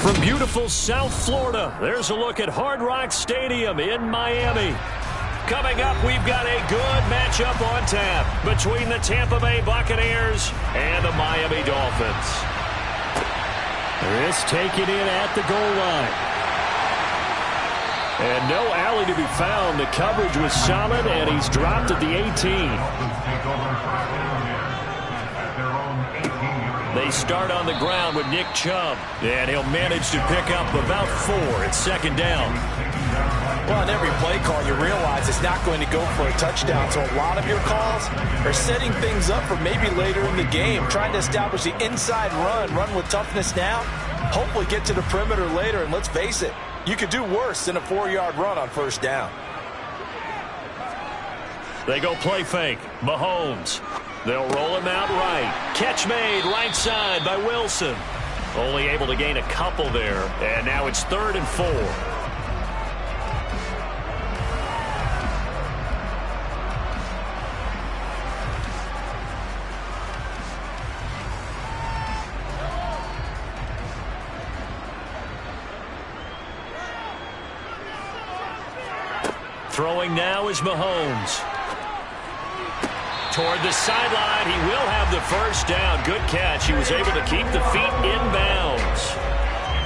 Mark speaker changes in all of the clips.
Speaker 1: From beautiful South Florida, there's a look at Hard Rock Stadium in Miami. Coming up, we've got a good matchup on tap between the Tampa Bay Buccaneers and the Miami Dolphins. This taken in at the goal line. And no alley to be found. The coverage was solid, and he's dropped at the 18. They start on the ground with Nick Chubb, and he'll manage to pick up about 4 at second down.
Speaker 2: Well, on every play call, you realize it's not going to go for a touchdown, so a lot of your calls are setting things up for maybe later in the game, trying to establish the inside run with toughness now, hopefully get to the perimeter later, and let's face it, you could do worse than a 4-yard run on first down.
Speaker 1: They go play fake. Mahomes. They'll roll him out right. Catch made right side by Wilson. Only able to gain a couple there, and now it's 3rd and 4. Throwing now is Mahomes. Toward the sideline, he will have the first down. Good catch. He was able to keep the feet in bounds.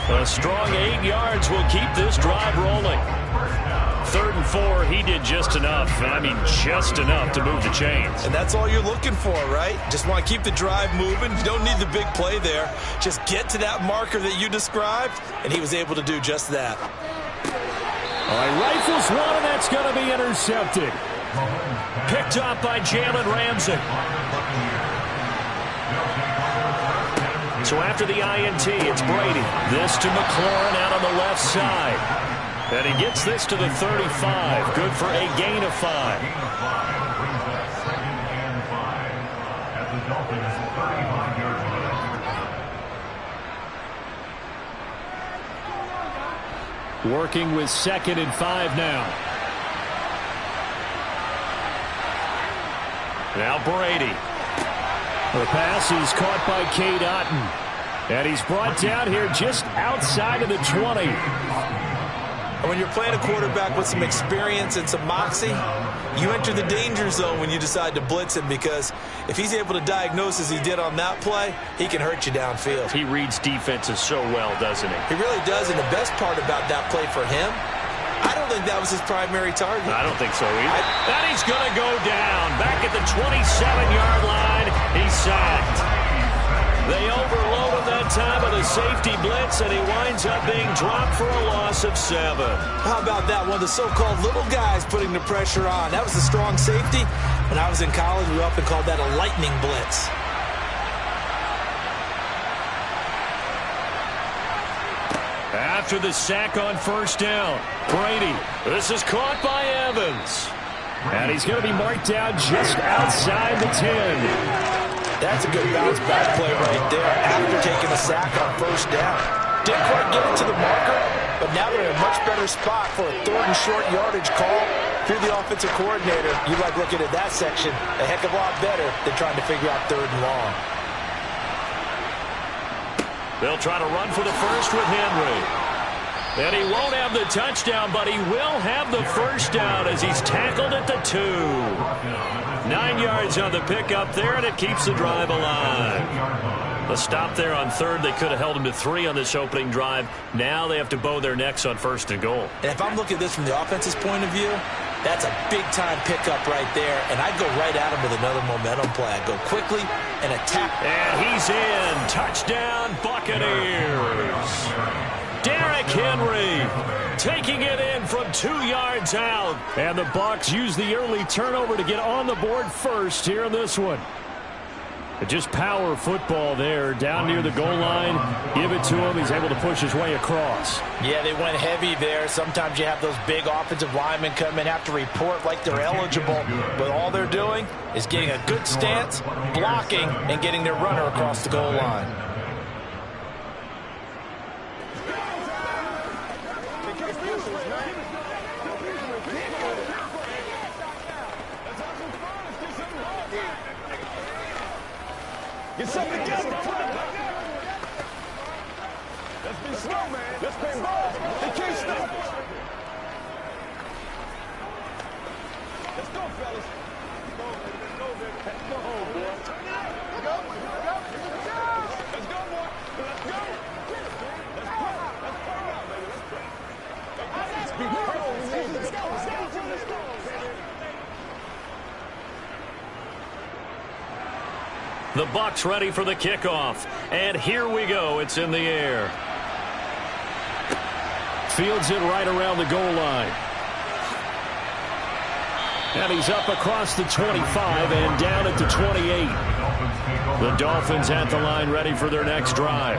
Speaker 1: A strong 8 yards will keep this drive rolling. 3rd and 4, he did just enough. I mean, just enough to move the chains.
Speaker 2: And that's all you're looking for, right? Just want to keep the drive moving. You don't need the big play there. Just get to that marker that you described, and he was able to do just that.
Speaker 1: All right, rifles one, and that's going to be intercepted. Picked up by Jalen Ramsey. So after the INT, it's Brady. This to McLaurin out on the left side. And he gets this to the 35. Good for a gain of 5. Working with 2nd and 5 now. Now Brady. The pass is caught by Cade Otton. And he's brought down here just outside of the 20.
Speaker 2: When you're playing a quarterback with some experience and some moxie, you enter the danger zone when you decide to blitz him, because if he's able to diagnose as he did on that play, he can hurt you downfield.
Speaker 1: He reads defenses so well, doesn't he?
Speaker 2: He really does, and the best part about that play for him, I don't think that was his primary target.
Speaker 1: I don't think so either. And he's going to go down. Back at the 27-yard line, he's sacked. They overload him that time with a safety blitz, and he winds up being dropped for a loss of 7.
Speaker 2: How about that? One of the so-called little guys putting the pressure on. That was a strong safety. When I was in college, we often called that a lightning blitz.
Speaker 1: After the sack on first down, Brady. This is caught by Evans. And he's going to be marked down just outside the 10.
Speaker 2: That's a good bounce-back play right there after taking a sack on first down. Didn't quite get it to the marker, but now they're in a much better spot for a 3rd and short yardage call. If you're the offensive coordinator, you like looking at that section a heck of a lot better than trying to figure out 3rd and long.
Speaker 1: They'll try to run for the first with Henry. And he won't have the touchdown, but he will have the first down as he's tackled at the 2. 9 yards on the pickup there, and it keeps the drive alive. A stop there on 3rd. They could have held him to 3 on this opening drive. Now they have to bow their necks on 1st and goal.
Speaker 2: And if I'm looking at this from the offense's point of view, that's a big-time pickup right there, and I'd go right at him with another momentum play. I'd go quickly and attack.
Speaker 1: And he's in. Touchdown, Buccaneers. Derrick Henry taking it in from 2 yards out. And the Bucs use the early turnover to get on the board first here in this one. Just power football there down near the goal line. Give it to him. He's able to push his way across.
Speaker 2: Yeah, they went heavy there. Sometimes you have those big offensive linemen come in, have to report like they're eligible. But all they're doing is getting a good stance, blocking, and getting their runner across the goal line.
Speaker 3: Get something together. Let's be Let's go, man. Let's play ball. They can't stop us. Let's go, fellas. Let's go, baby. Let's go, baby. Let's go, boy. Let's go. Let's go. Let's go, boy. Let's go. Let's pray. Let's pray now, baby. Let's pray. Let's be praying. Let's go. Let's go, baby.
Speaker 1: The Bucs ready for the kickoff. And here we go. It's in the air. Fields it right around the goal line. And he's up across the 25 and down at the 28. The Dolphins at the line ready for their next drive.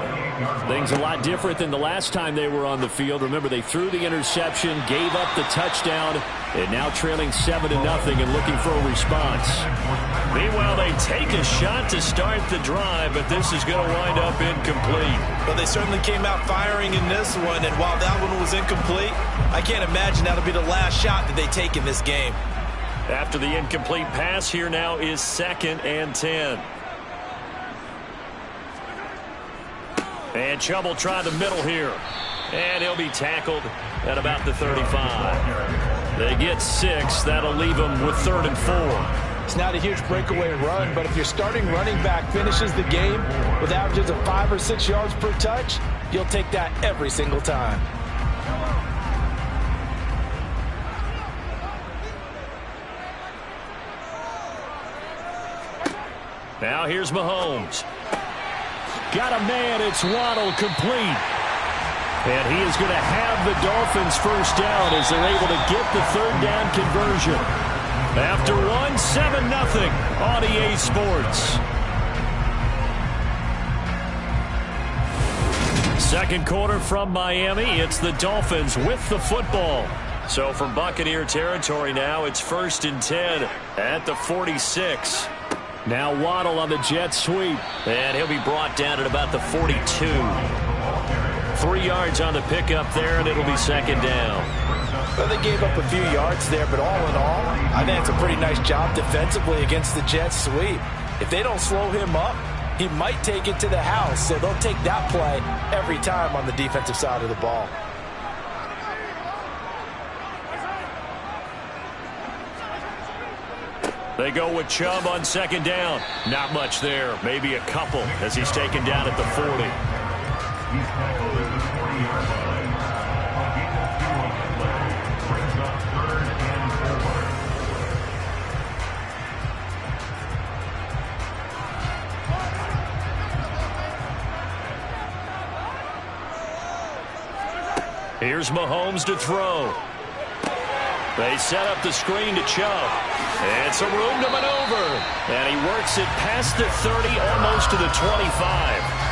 Speaker 1: Things a lot different than the last time they were on the field. Remember, they threw the interception, gave up the touchdown, and now trailing 7-0 and looking for a response. Meanwhile, they take a shot to start the drive, but this is going to wind up incomplete.
Speaker 2: Well, they certainly came out firing in this one, and while that one was incomplete, I can't imagine that'll be the last shot that they take in this game.
Speaker 1: After the incomplete pass, here now is 2nd and 10. And Chubb will try the middle here. And he'll be tackled at about the 35. They get 6. That'll leave them with 3rd and 4.
Speaker 2: It's not a huge breakaway run, but if your starting running back finishes the game with averages of 5 or 6 yards per touch, you'll take that every single time.
Speaker 1: Now here's Mahomes. Got a man. It's Waddle, complete. And he is going to have the Dolphins first down as they're able to get the 3rd down conversion. After 7-0 on EA Sports. Second quarter from Miami. It's the Dolphins with the football. So from Buccaneer territory now, it's 1st and 10 at the 46. Now Waddle on the jet sweep. And he'll be brought down at about the 42. 3 yards on the pickup there, and it'll be 2nd down.
Speaker 2: Well, they gave up a few yards there, but all in all, I think it's a pretty nice job defensively against the jet sweep. If they don't slow him up, he might take it to the house, so they'll take that play every time on the defensive side of the ball.
Speaker 1: They go with Chubb on 2nd down. Not much there. Maybe a couple as he's taken down at the 40. Here's Mahomes to throw. They set up the screen to Chubb. It's a room to maneuver. And he works it past the 30, almost to the 25.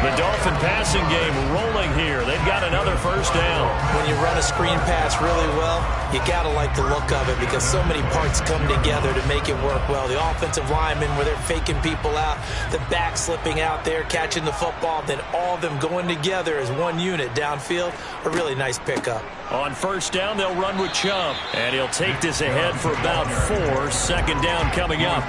Speaker 1: The Dolphin passing game rolling here. They've got another first down.
Speaker 2: When you run a screen pass really well, you got to like the look of it because so many parts come together to make it work well. The offensive linemen, where they're faking people out, the back slipping out there, catching the football, then all of them going together as one unit downfield. A really nice pickup.
Speaker 1: On first down, they'll run with Chubb. And he'll take this ahead for about 4. 2nd down coming up.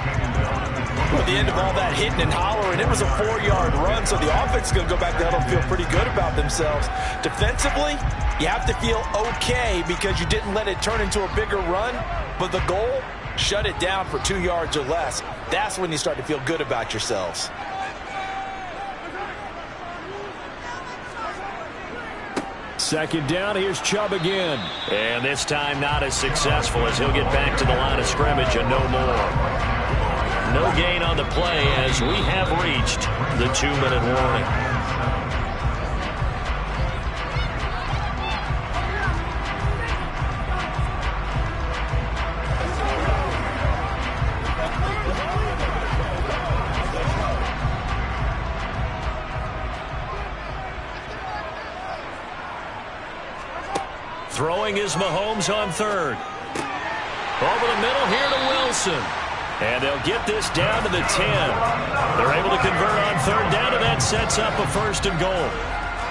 Speaker 2: At the end of all that hitting and hollering, it was a 4-yard run, so the offense is going to go back down and feel pretty good about themselves. Defensively, you have to feel okay because you didn't let it turn into a bigger run, but the goal, shut it down for 2 yards or less. That's when you start to feel good about yourselves.
Speaker 1: Second down, here's Chubb again. And this time not as successful as he'll get back to the line of scrimmage and no more. No gain on the play as we have reached the 2-minute warning. Throwing is Mahomes on 3rd. Over the middle here to Wilson. And they'll get this down to the 10. They're able to convert on 3rd down, and that sets up a 1st and goal.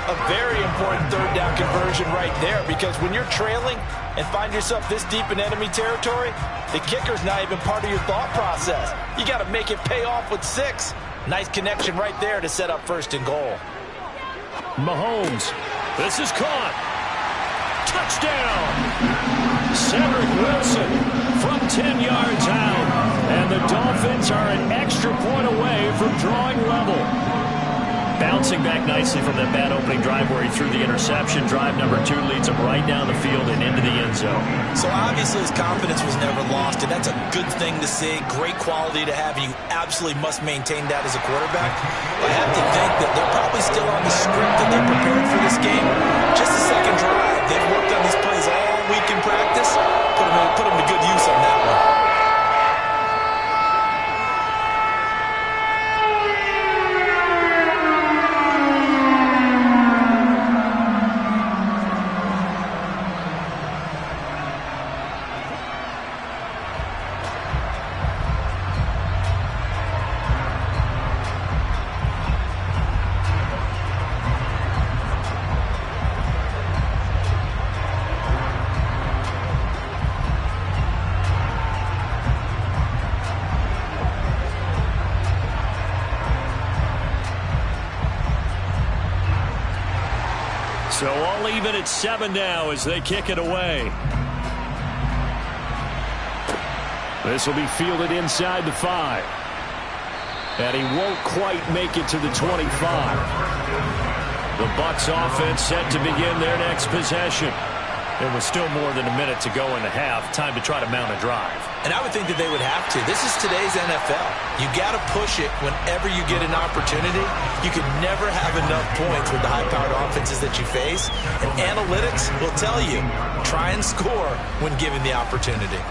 Speaker 2: A very important 3rd down conversion right there, because when you're trailing and find yourself this deep in enemy territory, the kicker's not even part of your thought process. You got to make it pay off with 6. Nice connection right there to set up 1st and goal.
Speaker 1: Mahomes. This is caught. Touchdown. Cedric Wilson from 10 yards out. And the Dolphins are an extra point away from drawing level. Bouncing back nicely from that bad opening drive where he threw the interception. Drive number 2 leads him right down the field and into the end zone.
Speaker 2: So obviously his confidence was never lost, and that's a good thing to see. Great quality to have. You absolutely must maintain that as a quarterback. I have to think that they're probably still on the script that they're prepared for this game. Just a second drive. They've worked on these plays all week in practice. Put them to good use on that one.
Speaker 1: So all even at 7 now as they kick it away. This will be fielded inside the 5. And he won't quite make it to the 25. The Bucs offense set to begin their next possession. There was still more than a minute to go in the half. Time to try to mount a drive.
Speaker 2: And I would think that they would have to. This is today's NFL. You got to push it whenever you get an opportunity. You can never have enough points with the high-powered offenses that you face. And analytics will tell you, try and score when given the opportunity.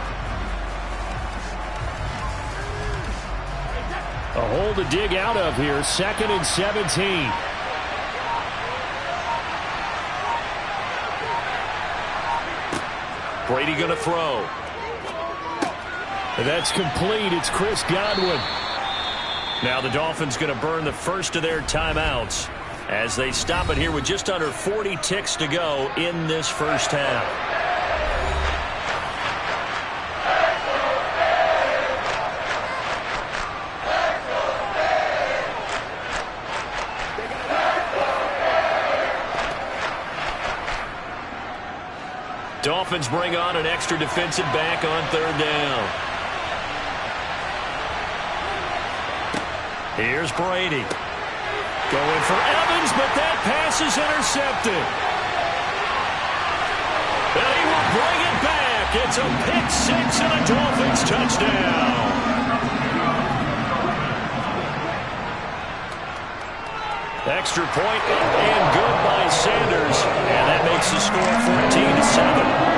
Speaker 1: A hole to dig out of here. 2nd and 17. Brady going to throw. That's complete. It's Chris Godwin. Now the Dolphins going to burn the first of their timeouts as they stop it here with just under 40 ticks to go in this first half. Dolphins bring on an extra defensive back on 3rd down. Here's Brady. Going for Evans, but that pass is intercepted. And he will bring it back. It's a pick 6 and a Dolphins touchdown. Extra point up and good by Sanders. And that makes the score 14-7.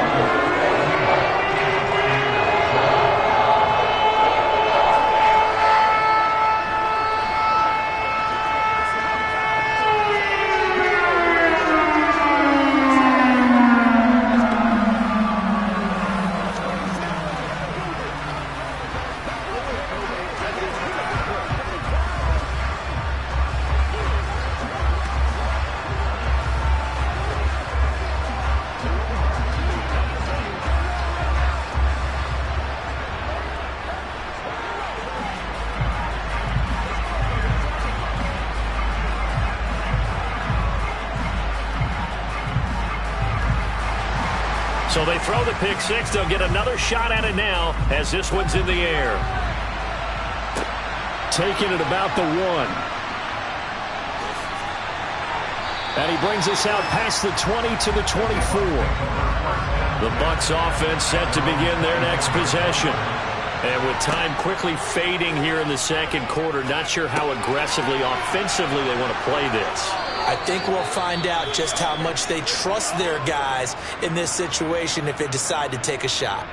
Speaker 1: So they throw the pick 6. They'll get another shot at it now as this one's in the air. Taking it about the 1. And he brings us out past the 20 to the 24. The Bucs offense set to begin their next possession. And with time quickly fading here in the second quarter, not sure how aggressively, offensively they want to play this.
Speaker 2: I think we'll find out just how much they trust their guys in this situation if they decide to take a shot.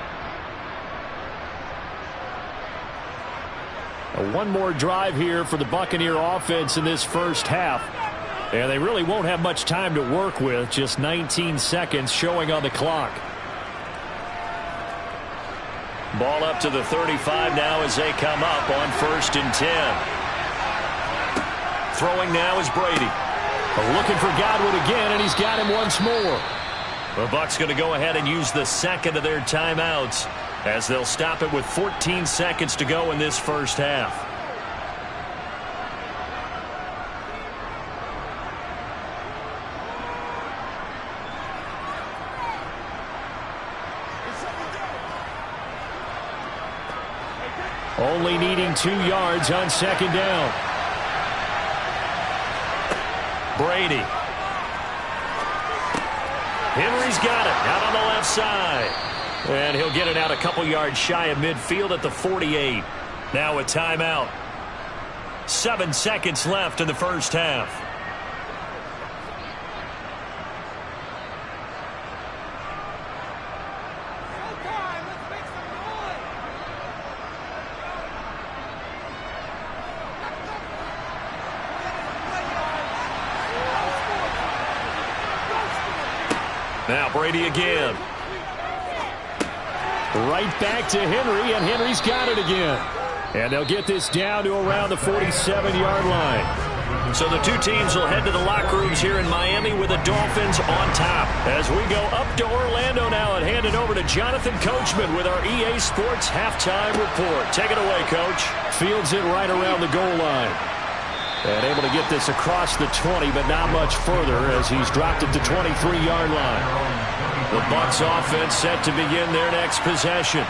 Speaker 1: One more drive here for the Buccaneer offense in this first half. And they really won't have much time to work with. Just 19 seconds showing on the clock. Ball up to the 35 now as they come up on 1st and 10. Throwing now is Brady. Looking for Godwin again, and he's got him once more. The Bucs going to go ahead and use the second of their timeouts as they'll stop it with 14 seconds to go in this first half. Only needing 2 yards on second down. Brady. Henry's got it out on the left side. And he'll get it out a couple yards shy of midfield at the 48. Now a timeout. 7 seconds left in the first half. Now Brady again. Right back to Henry, and Henry's got it again. And they'll get this down to around the 47-yard line. So the two teams will head to the locker rooms here in Miami with the Dolphins on top. As we go up to Orlando now and hand it over to Jonathan Coachman with our EA Sports halftime report. Take it away, Coach. Fields it right around the goal line. And able to get this across the 20, but not much further as he's dropped it to 23-yard line. The Bucs offense set to begin their next possession.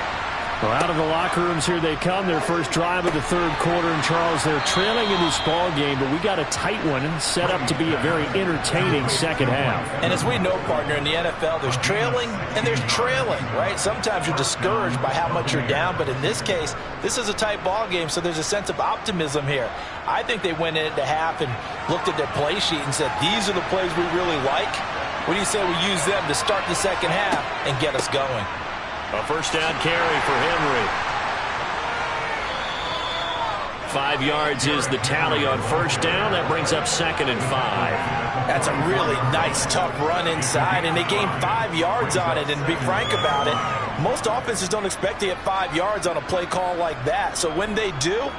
Speaker 1: Well, out of the locker rooms here they come. Their first drive of the third quarter. And, Charles, they're trailing in this ball game, but we got a tight one and set up to be a very entertaining second half.
Speaker 2: And as we know, partner, in the NFL, there's trailing and there's trailing, right? Sometimes you're discouraged by how much you're down, but in this case, this is a tight ball game, so there's a sense of optimism here. I think they went into half and looked at their play sheet and said, these are the plays we really like. What do you say we use them to start the second half and get us going?
Speaker 1: A first down carry for Henry. 5 yards is the tally on first down. That brings up 2nd and 5.
Speaker 2: That's a really nice, tough run inside, and they gained 5 yards on it. And to be frank about it, most offenses don't expect to get 5 yards on a play call like that. So when they do,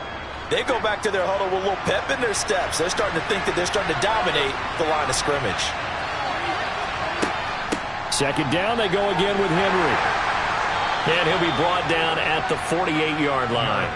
Speaker 2: they go back to their huddle with a little pep in their steps. They're starting to think that they're starting to dominate the line of scrimmage.
Speaker 1: Second down, they go again with Henry. And he'll be brought down at the 48-yard line.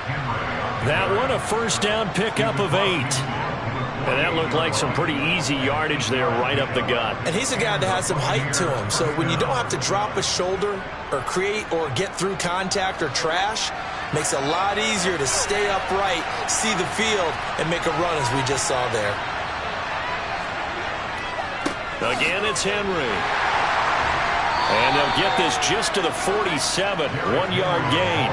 Speaker 1: That one, a first down pickup of 8. And that looked like some pretty easy yardage there right up the gut.
Speaker 2: And he's a guy that has some height to him. So when you don't have to drop a shoulder or create or get through contact or trash, makes it a lot easier to stay upright, see the field, and make a run as we just saw there.
Speaker 1: Again, it's Henry. And they'll get this just to the 47, 1-yard gain.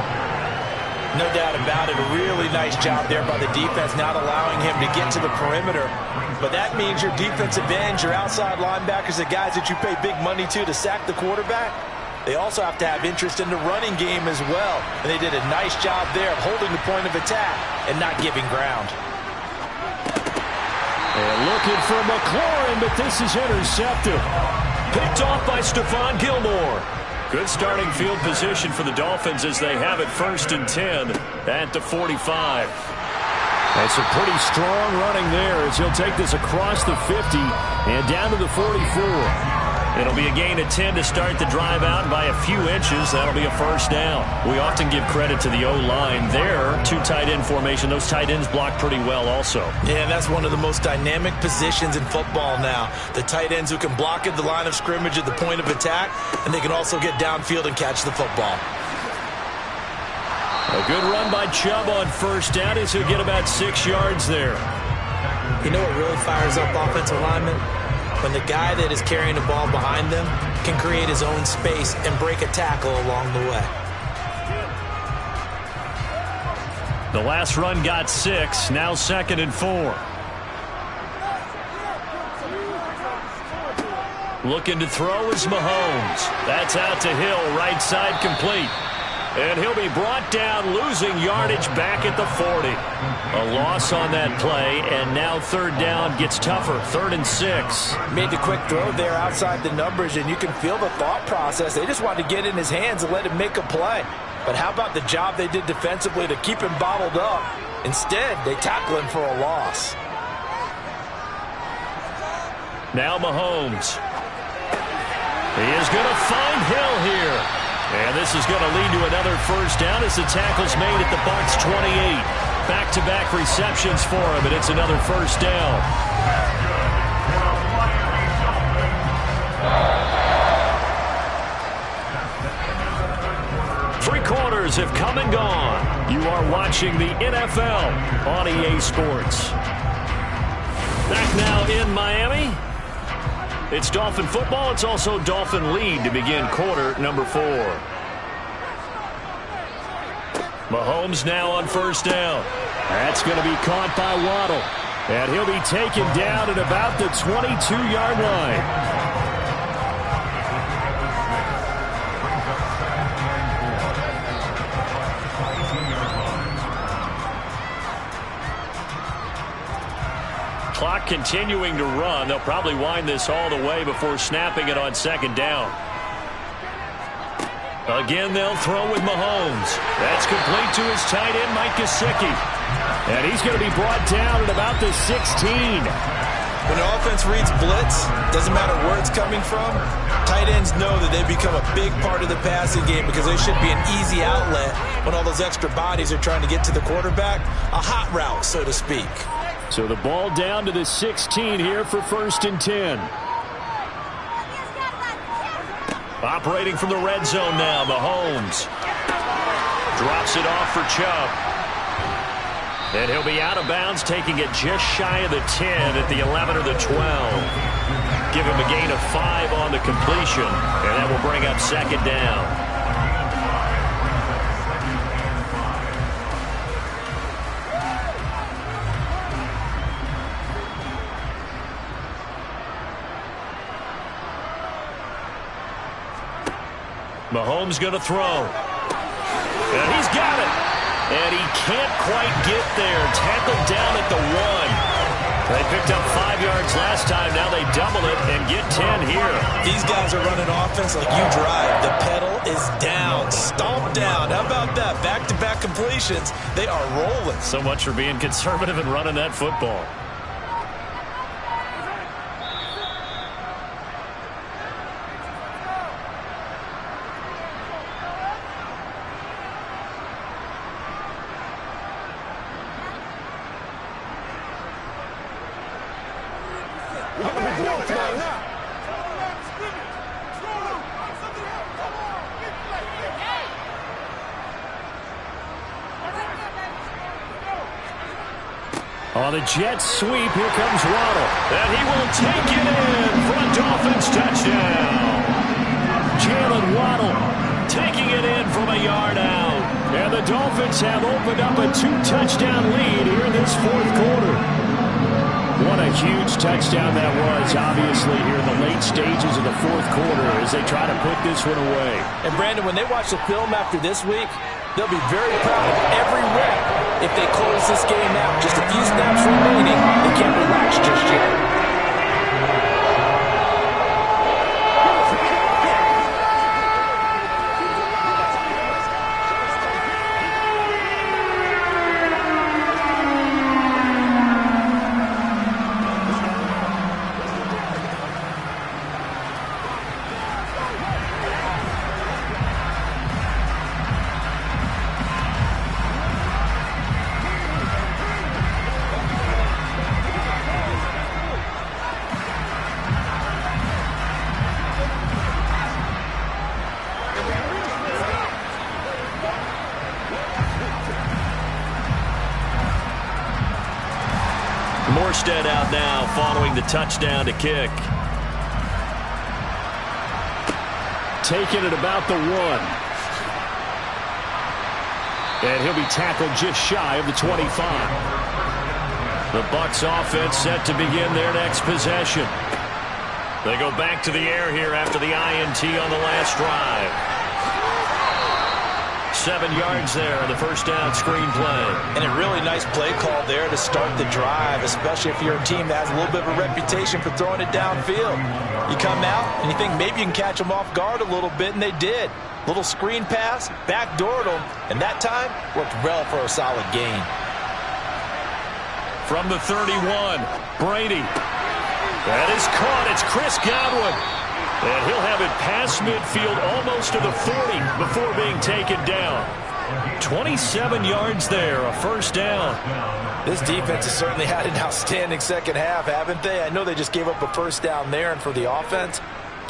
Speaker 2: No doubt about it. A really nice job there by the defense, not allowing him to get to the perimeter. But that means your defensive ends, your outside linebackers, the guys that you pay big money to sack the quarterback, they also have to have interest in the running game as well. And they did a nice job there of holding the point of attack and not giving ground.
Speaker 1: And looking for McLaurin, but this is intercepted. Picked off by Stephon Gilmore. Good starting field position for the Dolphins as they have it 1st and 10 at the 45. That's a pretty strong running there as he'll take this across the 50 and down to the 44. It'll be a gain of 10 to start the drive out by a few inches. That'll be a first down. We often give credit to the O-line there. 2 tight end formation. Those tight ends block pretty well also.
Speaker 2: Yeah, that's one of the most dynamic positions in football now. The tight ends who can block at the line of scrimmage at the point of attack, and they can also get downfield and catch the football.
Speaker 1: A good run by Chubb on first down as he'll get about 6 yards there.
Speaker 2: You know what really fires up offensive linemen? When the guy that is carrying the ball behind them can create his own space and break a tackle along the way.
Speaker 1: The last run got 6, now 2nd and 4. Looking to throw is Mahomes. That's out to Hill, right side complete. And he'll be brought down, losing yardage back at the 40. A loss on that play, and now 3rd down gets tougher, 3rd and 6.
Speaker 2: Made the quick throw there outside the numbers, and you can feel the thought process. They just wanted to get in his hands and let him make a play. But how about the job they did defensively to keep him bottled up? Instead, they tackle him for a loss.
Speaker 1: Now Mahomes. He is going to find Hill here. And this is going to lead to another first down as the tackle's made at the Bucs 28. Back-to-back receptions for him, and it's another first down. players have come and gone. You are watching the NFL on EA Sports. Back now in Miami. It's Dolphin football. It's also Dolphin lead to begin quarter number 4. Mahomes now on first down. That's going to be caught by Waddle. And he'll be taken down at about the 22-yard line. Clock continuing to run. They'll probably wind this all the way before snapping it on second down. Again, they'll throw with Mahomes. That's complete to his tight end, Mike Gesicki. And he's going to be brought down at about the 16.
Speaker 2: When the offense reads blitz, doesn't matter where it's coming from, tight ends know that they become a big part of the passing game because they should be an easy outlet when all those extra bodies are trying to get to the quarterback. A hot route, so to speak.
Speaker 1: So the ball down to the 16 here for 1st and 10. Operating from the red zone now, Mahomes. Drops it off for Chubb. And he'll be out of bounds, taking it just shy of the 10 at the 11 or the 12. Give him a gain of 5 on the completion, and that will bring up second down. Mahomes going to throw. And he's got it. And he can't quite get there. Tackled down at the 1. They picked up 5 yards last time. Now they double it and get 10 here.
Speaker 2: These guys are running offense like you drive. The pedal is down. Stomp down. How about that? Back-to-back completions. They are rolling.
Speaker 1: So much for being conservative and running that football. On the jet sweep, here comes Waddle. And he will take it in for a Dolphins touchdown. Jalen Waddle taking it in from a yard out. And the Dolphins have opened up a 2-touchdown lead here in this 4th quarter. What a huge touchdown that was, obviously, here in the late stages of the 4th quarter as they try to put this one away.
Speaker 2: And, Brandon, when they watch the film after this week, they'll be very proud of every rep if they close this game out. Just a few snaps remaining. They can't relax just yet.
Speaker 1: Morstead out now following the touchdown to kick. Taken at about the 1. And he'll be tackled just shy of the 25. The Bucs offense set to begin their next possession. They go back to the air here after the INT on the last drive. 7 yards there on the first down screen play.
Speaker 2: And a really nice play call there to start the drive, especially if you're a team that has a little bit of a reputation for throwing it downfield. You come out and you think maybe you can catch them off guard a little bit, and they did. Little screen pass, backdoored them, and that time worked well for a solid gain.
Speaker 1: From the 31, Brady. That is caught. It's Chris Godwin. And he'll have it past midfield almost to the 40 before being taken down. 27 yards there, a first down.
Speaker 2: This defense has certainly had an outstanding second half, haven't they? I know they just gave up a first down there, and for the offense,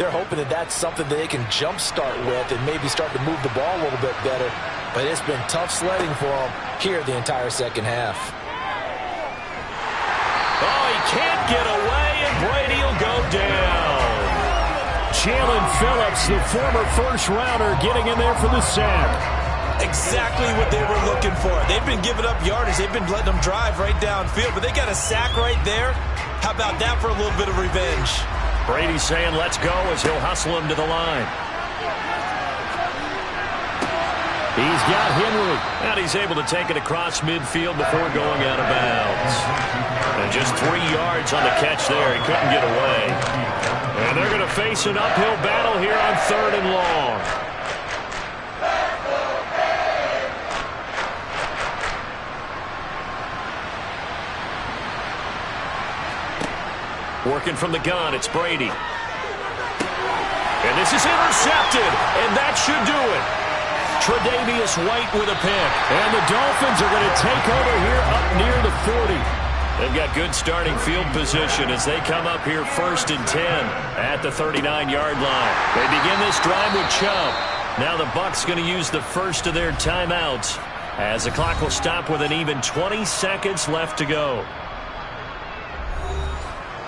Speaker 2: They're hoping that that's something that they can jumpstart with and maybe start to move the ball a little bit better. But it's been tough sledding for them here the entire second half.
Speaker 1: Oh, he can't get away, and Brady will go down. Jalen Phillips, the former first-rounder, getting in there for the sack.
Speaker 2: Exactly what they were looking for. They've been giving up yardage. They've been letting them drive right downfield, but they got a sack right there. How about that for a little bit of revenge?
Speaker 1: Brady saying let's go as he'll hustle him to the line. He's got Henry, and he's able to take it across midfield before going out of bounds. And just 3 yards on the catch there. He couldn't get away. And they're going to face an uphill battle here on 3rd and long. Working from the gun, it's Brady. And this is intercepted, and that should do it. Tre'Davious White with a pick. And the Dolphins are going to take over here up near the 40. They've got good starting field position as they come up here 1st and 10 at the 39-yard line. They begin this drive with Chubb. Now the Bucs going to use the first of their timeouts as the clock will stop with an even 20 seconds left to go.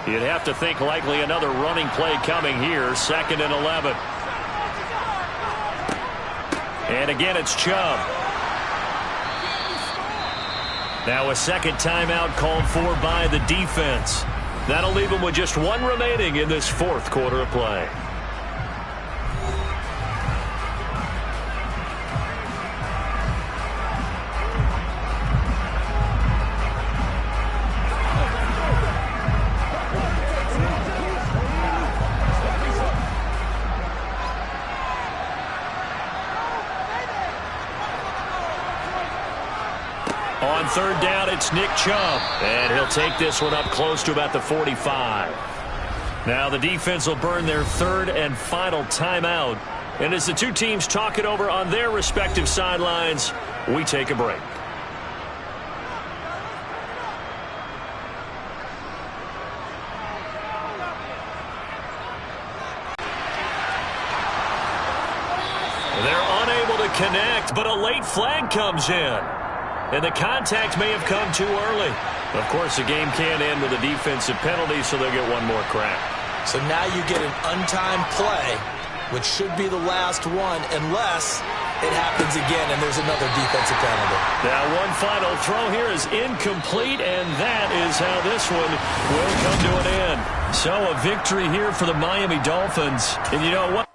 Speaker 1: You'd have to think likely another running play coming here, 2nd and 11. And again, it's Chubb. Now a second timeout called for by the defense. That'll leave them with just 1 remaining in this 4th quarter of play. On 3rd down, it's Nick Chubb. And he'll take this one up close to about the 45. Now the defense will burn their 3rd and final timeout. And as the two teams talk it over on their respective sidelines, we take a break. They're unable to connect, but a late flag comes in. And the contact may have come too early. Of course, the game can end with a defensive penalty, so they'll get 1 more crack.
Speaker 2: So now you get an untimed play, which should be the last one, unless it happens again and there's another defensive penalty.
Speaker 1: Now one final throw here is incomplete, and that is how this one will come to an end. So a victory here for the Miami Dolphins. And you know what?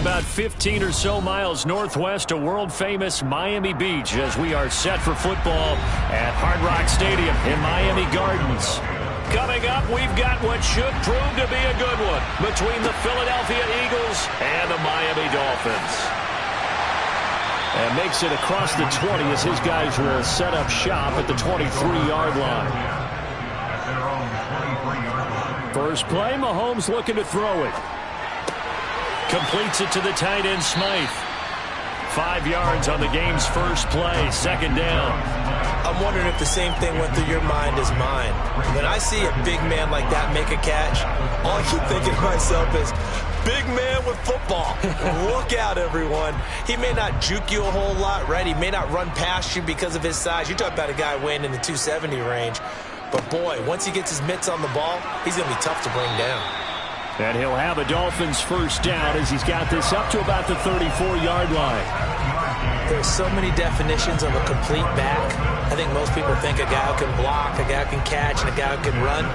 Speaker 1: about 15 or so miles northwest of world-famous Miami Beach as we are set for football at Hard Rock Stadium in Miami Gardens. Coming up, we've got what should prove to be a good one between the Philadelphia Eagles and the Miami Dolphins. And makes it across the 20 as his guys will set up shop at the 23-yard line. First play, Mahomes looking to throw it. Completes it to the tight end, Smythe. 5 yards on the game's first play, second down.
Speaker 2: I'm wondering if the same thing went through your mind as mine. When I see a big man like that make a catch, all I keep thinking to myself is, big man with football. Look out, everyone. He may not juke you a whole lot, right? He may not run past you because of his size. You're talking about a guy weighing in the 270 range. But, boy, once he gets his mitts on the ball, he's going to be tough to bring down.
Speaker 1: And he'll have a Dolphins first down as he's got this up to about the 34-yard line.
Speaker 2: There's so many definitions of a complete back. I think most people think a guy who can block, a guy who can catch, and a guy who can run.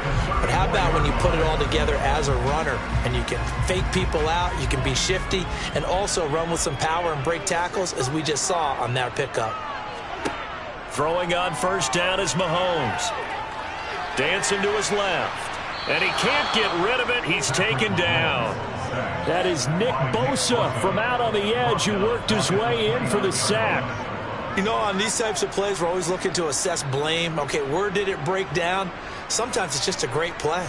Speaker 2: But how about when you put it all together as a runner and you can fake people out, you can be shifty, and also run with some power and break tackles as we just saw on that pickup.
Speaker 1: Throwing on first down is Mahomes. Dancing to his left. And he can't get rid of it. He's taken down. That is Nick Bosa from out on the edge who worked his way in for the sack.
Speaker 2: You know, on these types of plays, we're always looking to assess blame. Okay, where did it break down? Sometimes it's just a great play.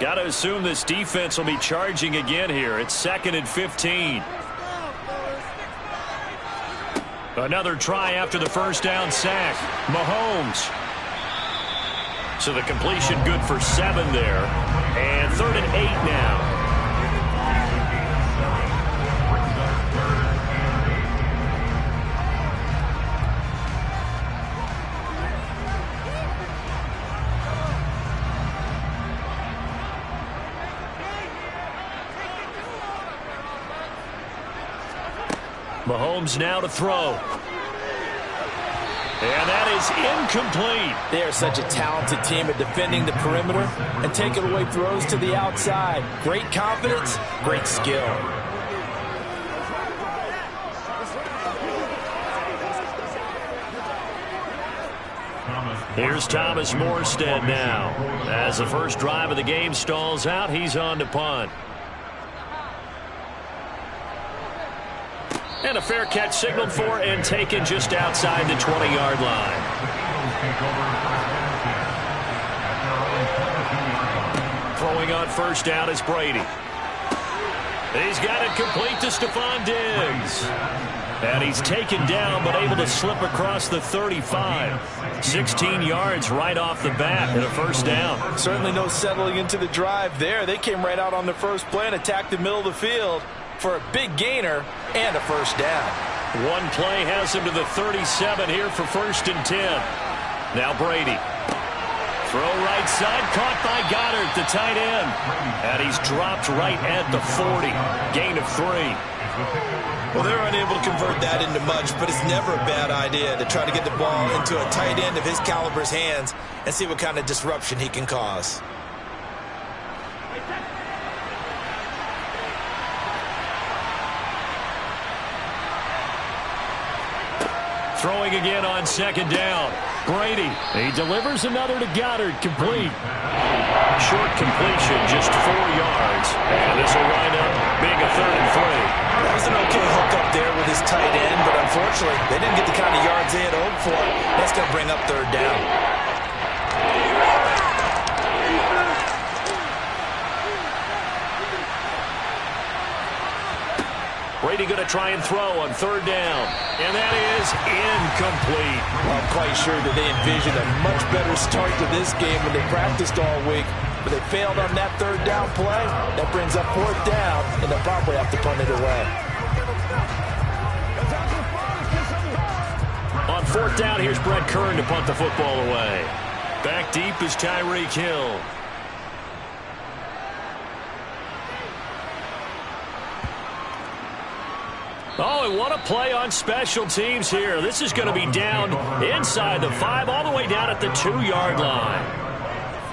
Speaker 1: Got to assume this defense will be charging again here. It's 2nd and 15. Another try after the first down sack. Mahomes. So the completion good for 7 there. And 3rd and 8 now. Mahomes now to throw. And that is incomplete.
Speaker 2: They are such a talented team at defending the perimeter and taking away throws to the outside. Great confidence, great skill.
Speaker 1: Here's Thomas Morstead now. As the first drive of the game stalls out, he's on to punt. And a fair catch signaled for and taken just outside the 20-yard line. Throwing on first down is Brady. He's got it complete to Stephon Diggs. And he's taken down but able to slip across the 35. 16 yards right off the bat and a first down.
Speaker 2: Certainly no settling into the drive there. They came right out on the first play and attacked the middle of the field for a big gainer and a first down.
Speaker 1: One play has him to the 37 here for 1st and 10. Now Brady. Throw right side, caught by Goddard, the tight end. And he's dropped right at the 40. Gain of 3.
Speaker 2: Well, they're unable to convert that into much, but it's never a bad idea to try to get the ball into a tight end of his caliber's hands and see what kind of disruption he can cause.
Speaker 1: Throwing again on 2nd down. Brady. He delivers another to Goddard. Complete. Short completion, just 4 yards. And this will wind up being a 3rd and 3.
Speaker 2: That was an okay hook up there with his tight end, but unfortunately, they didn't get the kind of yards they had hoped for. That's going to bring up 3rd down.
Speaker 1: Brady going to try and throw on 3rd down. And that is incomplete.
Speaker 2: I'm quite sure that they envisioned a much better start to this game when they practiced all week. But they failed on that 3rd down play. That brings up 4th down, and they'll probably have to punt it away.
Speaker 1: On 4th down, here's Brett Kern to punt the football away. Back deep is Tyreek Hill. Oh, and what a play on special teams here. This is going to be down inside the 5, all the way down at the 2-yard line.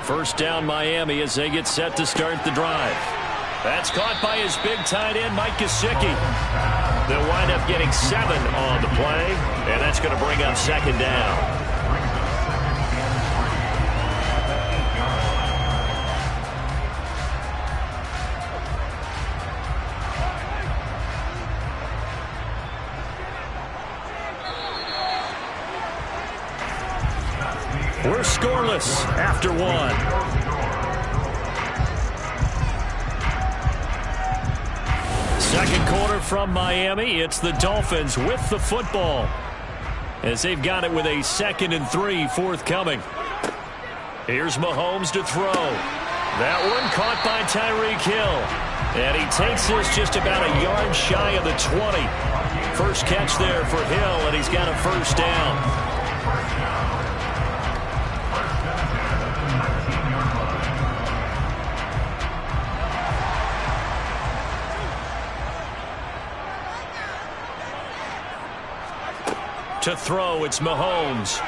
Speaker 1: First down Miami as they get set to start the drive. That's caught by his big tight end, Mike Gesicki. They'll wind up getting 7 on the play, and that's going to bring up second down. We're scoreless after 1. Second quarter from Miami. It's the Dolphins with the football as they've got it with a 2nd and 3 forthcoming. Here's Mahomes to throw. That one caught by Tyreek Hill. And he takes this just about a yard shy of the 20. First catch there for Hill, and he's got a first down. To throw, it's Mahomes.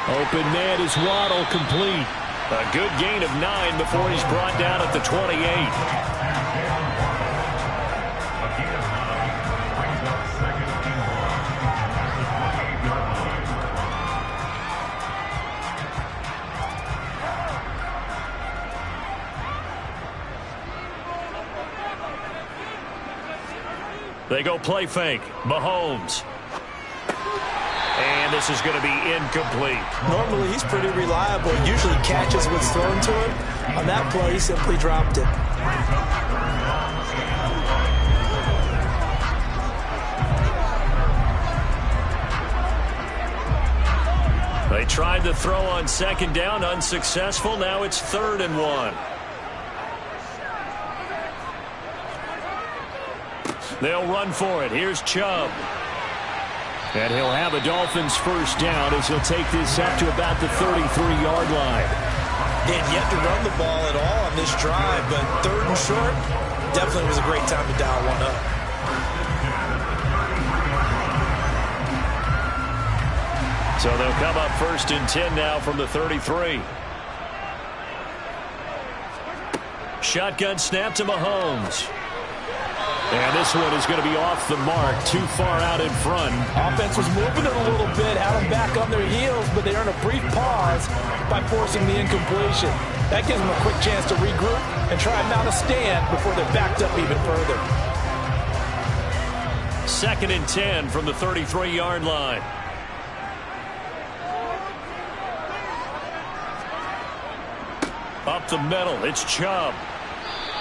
Speaker 1: Open man is Waddle, complete. A good gain of 9 before he's brought down at the 28. They go play fake. Mahomes. And this is going to be incomplete.
Speaker 2: Normally, he's pretty reliable. Usually catches what's thrown to him. On that play, he simply dropped it.
Speaker 1: They tried to throw on second down. Unsuccessful. Now it's 3rd and 1. They'll run for it. Here's Chubb. And he'll have a Dolphins first down as he'll take this up to about the 33-yard line.
Speaker 2: They had yet to run the ball at all on this drive, but 3rd and short definitely was a great time to dial one up.
Speaker 1: So they'll come up 1st and 10 now from the 33. Shotgun snap to Mahomes. And this one is going to be off the mark, too far out in front.
Speaker 2: Offense was moving it a little bit, had them back on their heels, but they earned a brief pause by forcing the incompletion. That gives them a quick chance to regroup and try and mount a stand before they're backed up even further.
Speaker 1: 2nd and 10 from the 33-yard line. Up the middle, it's Chubb.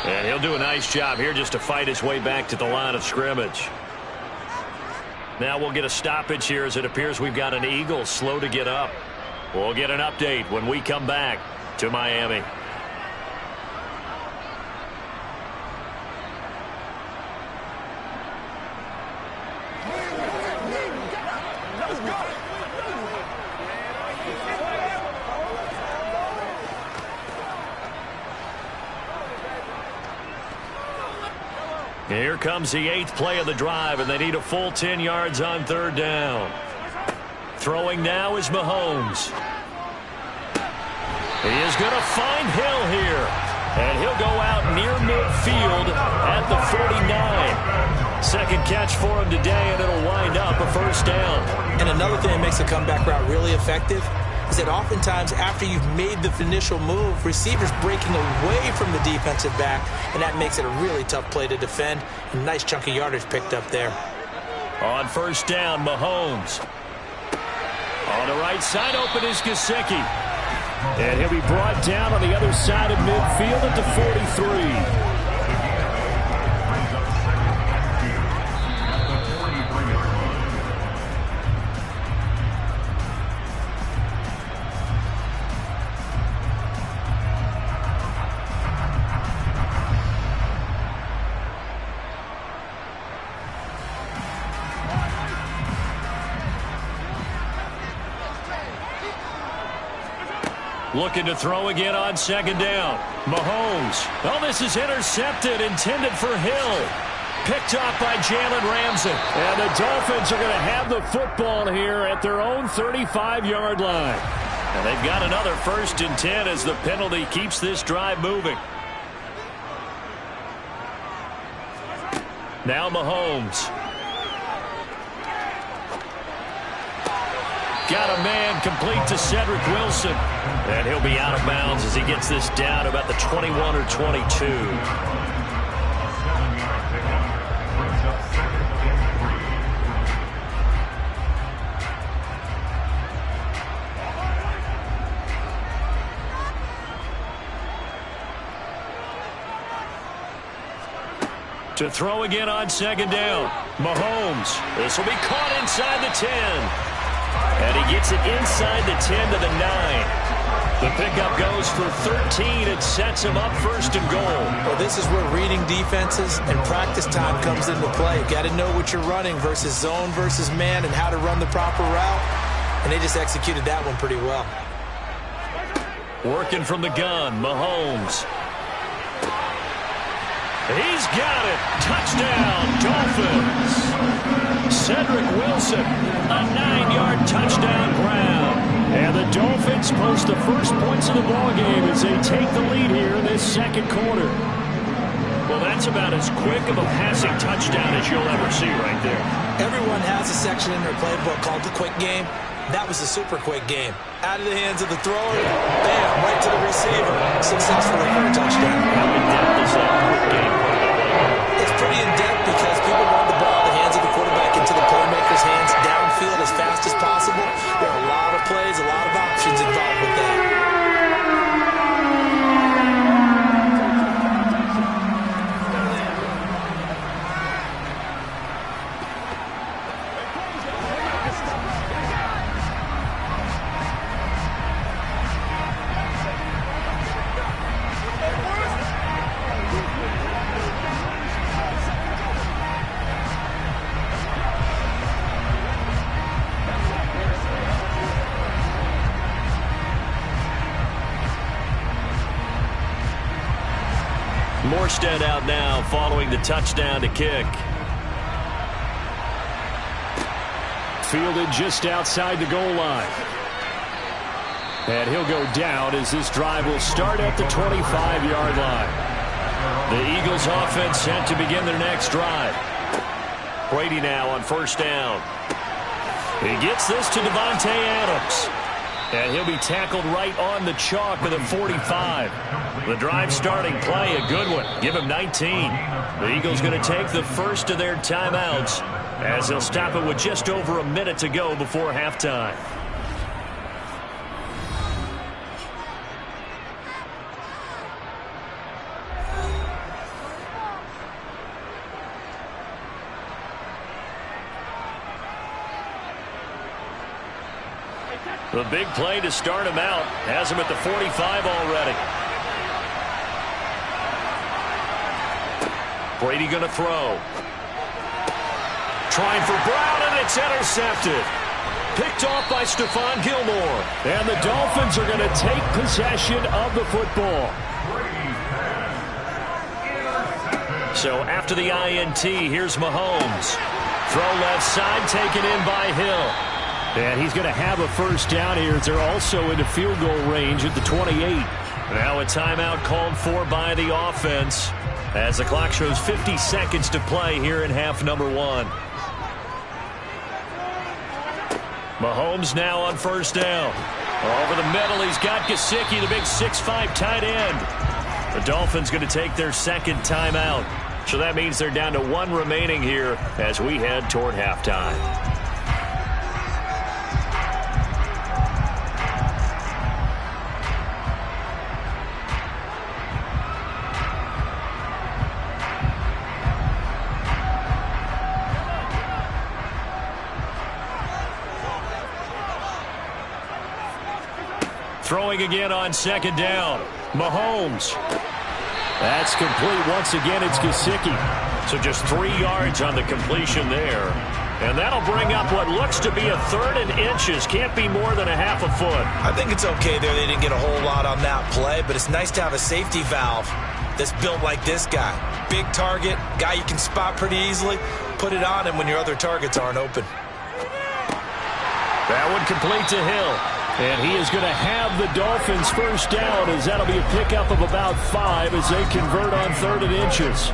Speaker 1: And he'll do a nice job here just to fight his way back to the line of scrimmage. Now we'll get a stoppage here as it appears we've got an Eagle slow to get up. We'll get an update when we come back to Miami. Here comes the 8th play of the drive, and they need a full 10 yards on 3rd down. Throwing now is Mahomes. He is going to find Hill here, and he'll go out near midfield at the 49. Second catch for him today, and it'll wind up a first down.
Speaker 2: And another thing that makes the comeback route really effective is that oftentimes after you've made the initial move, receivers breaking away from the defensive back, and that makes it a really tough play to defend. A nice chunk of yardage picked up there.
Speaker 1: On first down, Mahomes. On the right side, open is Gesicki. And he'll be brought down on the other side of midfield at the 43. Looking to throw again on second down. Mahomes. Oh, this is intercepted, intended for Hill. Picked off by Jalen Ramsey. And the Dolphins are going to have the football here at their own 35-yard line. And they've got another 1st and 10 as the penalty keeps this drive moving. Now Mahomes. Got a man complete to Cedric Wilson. And he'll be out of bounds as he gets this down about the 21 or 22. To throw again on second down. Mahomes. This will be caught inside the 10. And he gets it inside the 10 to the 9. The pickup goes for 13. It sets him up first and goal.
Speaker 2: Well, this is where reading defenses and practice time comes into play. You've got to know what you're running versus zone versus man and how to run the proper route. And they just executed that one pretty well.
Speaker 1: Working from the gun, Mahomes. He's got it. Touchdown, Dolphins. Cedric Wilson, a 9-yard touchdown grab. And the Dolphins post the first points of the ballgame as they take the lead here in this second quarter. Well, that's about as quick of a passing touchdown as you'll ever see right there.
Speaker 2: Everyone has a section in their playbook called the quick game. That was a super quick game. Out of the hands of the thrower, bam, right to the receiver. Successfully for a touchdown.
Speaker 1: How in-depth is that quick game?
Speaker 2: It's pretty in-depth because people want the ball in the hands of the quarterback into the playmaker's hands downfield as fast as possible. There are a lot of plays, a lot of options involved with that.
Speaker 1: Morstead out now following the touchdown to kick. Fielded just outside the goal line. And he'll go down as this drive will start at the 25-yard line. The Eagles offense set to begin their next drive. Brady now on first down. He gets this to Devontae Adams. And he'll be tackled right on the chalk of the 45. The drive starting play, a good one. Give him 19. The Eagles going to take the first of their timeouts as they'll stop it with just over a minute to go before halftime. The big play to start him out has him at the 45 already. Brady going to throw. Trying for Brown, and it's intercepted. Picked off by Stephon Gilmore. And the Dolphins are going to take possession of the football. So after the INT, here's Mahomes. Throw left side, taken in by Hill. And he's going to have a first down here as they're also into field goal range at the 28. Now a timeout called for by the offense as the clock shows 50 seconds to play here in half number 1. Mahomes now on first down. Over the middle, he's got Gesicki, the big 6'5" tight end. The Dolphins going to take their second timeout. So that means they're down to 1 remaining here as we head toward halftime. Throwing again on second down. Mahomes. That's complete. Once again, it's Gesicki. So just 3 yards on the completion there. And that'll bring up what looks to be a 3rd and inches. Can't be more than a half a foot.
Speaker 2: I think it's okay there. They didn't get a whole lot on that play, but it's nice to have a safety valve that's built like this guy. Big target, guy you can spot pretty easily. Put it on him when your other targets aren't open.
Speaker 1: That one complete to Hill. And he is going to have the Dolphins first down as that'll be a pickup of about 5 as they convert on 3rd and inches.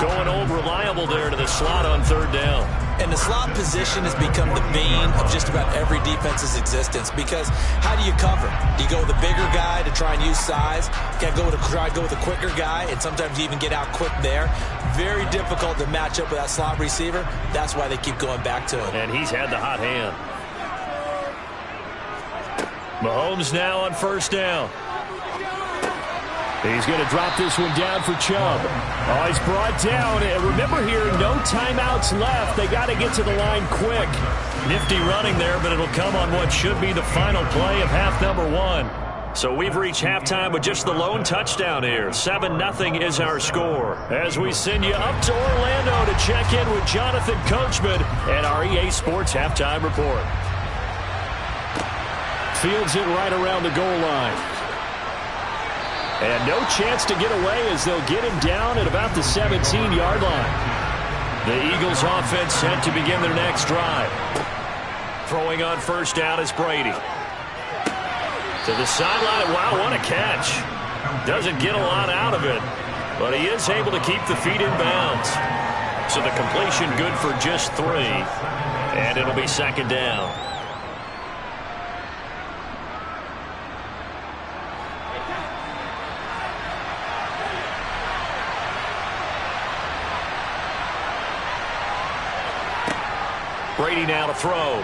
Speaker 1: Going old reliable there to the slot on third down.
Speaker 2: And the slot position has become the bane of just about every defense's existence, because how do you cover? Do you go with a bigger guy to try and use size? You can't try to go with a quicker guy, and sometimes you even get out quick there. Very difficult to match up with that slot receiver. That's why they keep going back to him.
Speaker 1: And he's had the hot hand. Mahomes now on first down. He's going to drop this one down for Chubb. Oh, he's brought down. And remember here, no timeouts left. They got to get to the line quick. Nifty running there, but it'll come on what should be the final play of half number one. So we've reached halftime with just the lone touchdown here. 7-0 is our score. As we send you up to Orlando to check in with Jonathan Coachman and our EA Sports Halftime Report. Fields it right around the goal line. And no chance to get away as they'll get him down at about the 17-yard line. The Eagles offense set to begin their next drive. Throwing on first down is Brady. To the sideline. Wow, what a catch. Doesn't get a lot out of it, but he is able to keep the feet in bounds. So the completion good for just 3. And it'll be second down. Brady now to throw.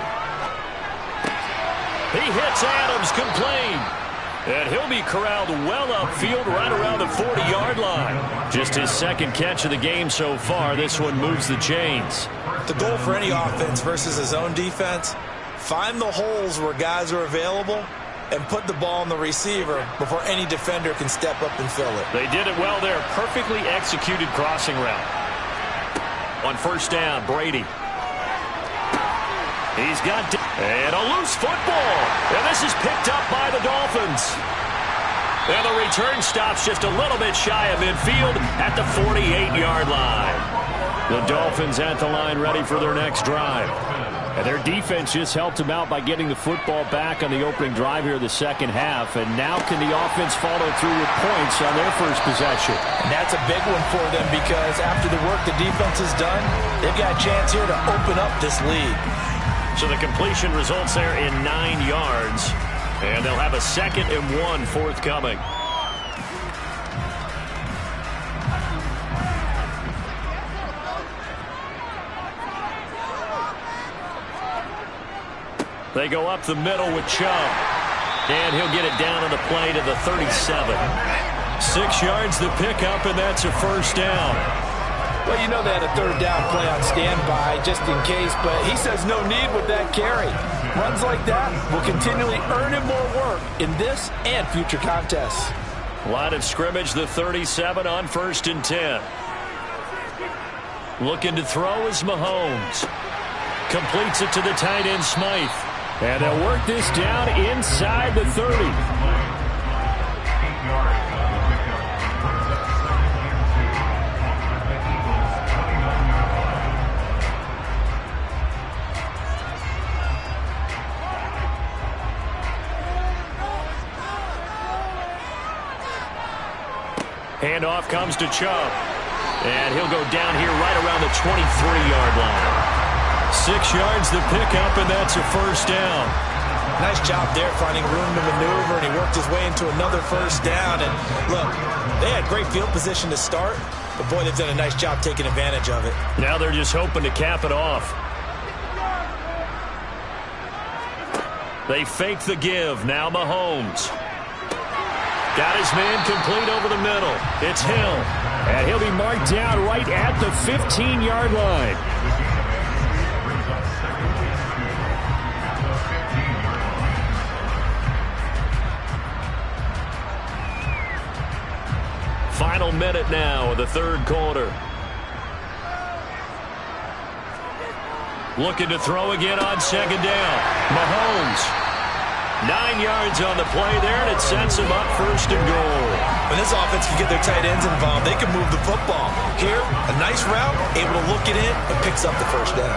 Speaker 1: He hits Adams, complete. And he'll be corralled well upfield right around the 40-yard line. Just his second catch of the game so far. This one moves the chains.
Speaker 2: The goal for any offense versus his own defense, find the holes where guys are available and put the ball on the receiver before any defender can step up and fill it.
Speaker 1: They did it well there. Perfectly executed crossing route. On first down, Brady. He's got and a loose football. And this is picked up by the Dolphins. And the return stops just a little bit shy of midfield at the 48-yard line. The Dolphins at the line ready for their next drive. And their defense just helped them out by getting the football back on the opening drive here in the second half. And now can the offense follow through with points on their first possession?
Speaker 2: And that's a big one for them, because after the work the defense has done, they've got a chance here to open up this lead.
Speaker 1: So the completion results there in 9 yards. And they'll have a 2nd and 1 forthcoming. They go up the middle with Chubb. And he'll get it down on the play to the 37. 6 yards the pickup, and that's a first down.
Speaker 2: Well, you know they had a third down play on standby just in case, but he says no need with that carry. Runs like that will continually earn him more work in this and future contests.
Speaker 1: Line of scrimmage, the 37 on 1st and 10. Looking to throw is Mahomes. Completes it to the tight end, Smythe. And they'll work this down inside the 30. Handoff comes to Chubb. And he'll go down here right around the 23-yard line. 6 yards the pickup, and that's a first down.
Speaker 2: Nice job there finding room to maneuver, and he worked his way into another first down. And look, they had great field position to start, but boy, they've done a nice job taking advantage of it.
Speaker 1: Now they're just hoping to cap it off. They fake the give. Now Mahomes. Got his man complete over the middle. It's Hill. And he'll be marked down right at the 15-yard line. Final minute now of the third quarter. Looking to throw again on second down. Mahomes. 9 yards on the play there, and it sets him up 1st and goal.
Speaker 2: When this offense can get their tight ends involved, they can move the football. Here, a nice route, able to look it in, and picks up the first down.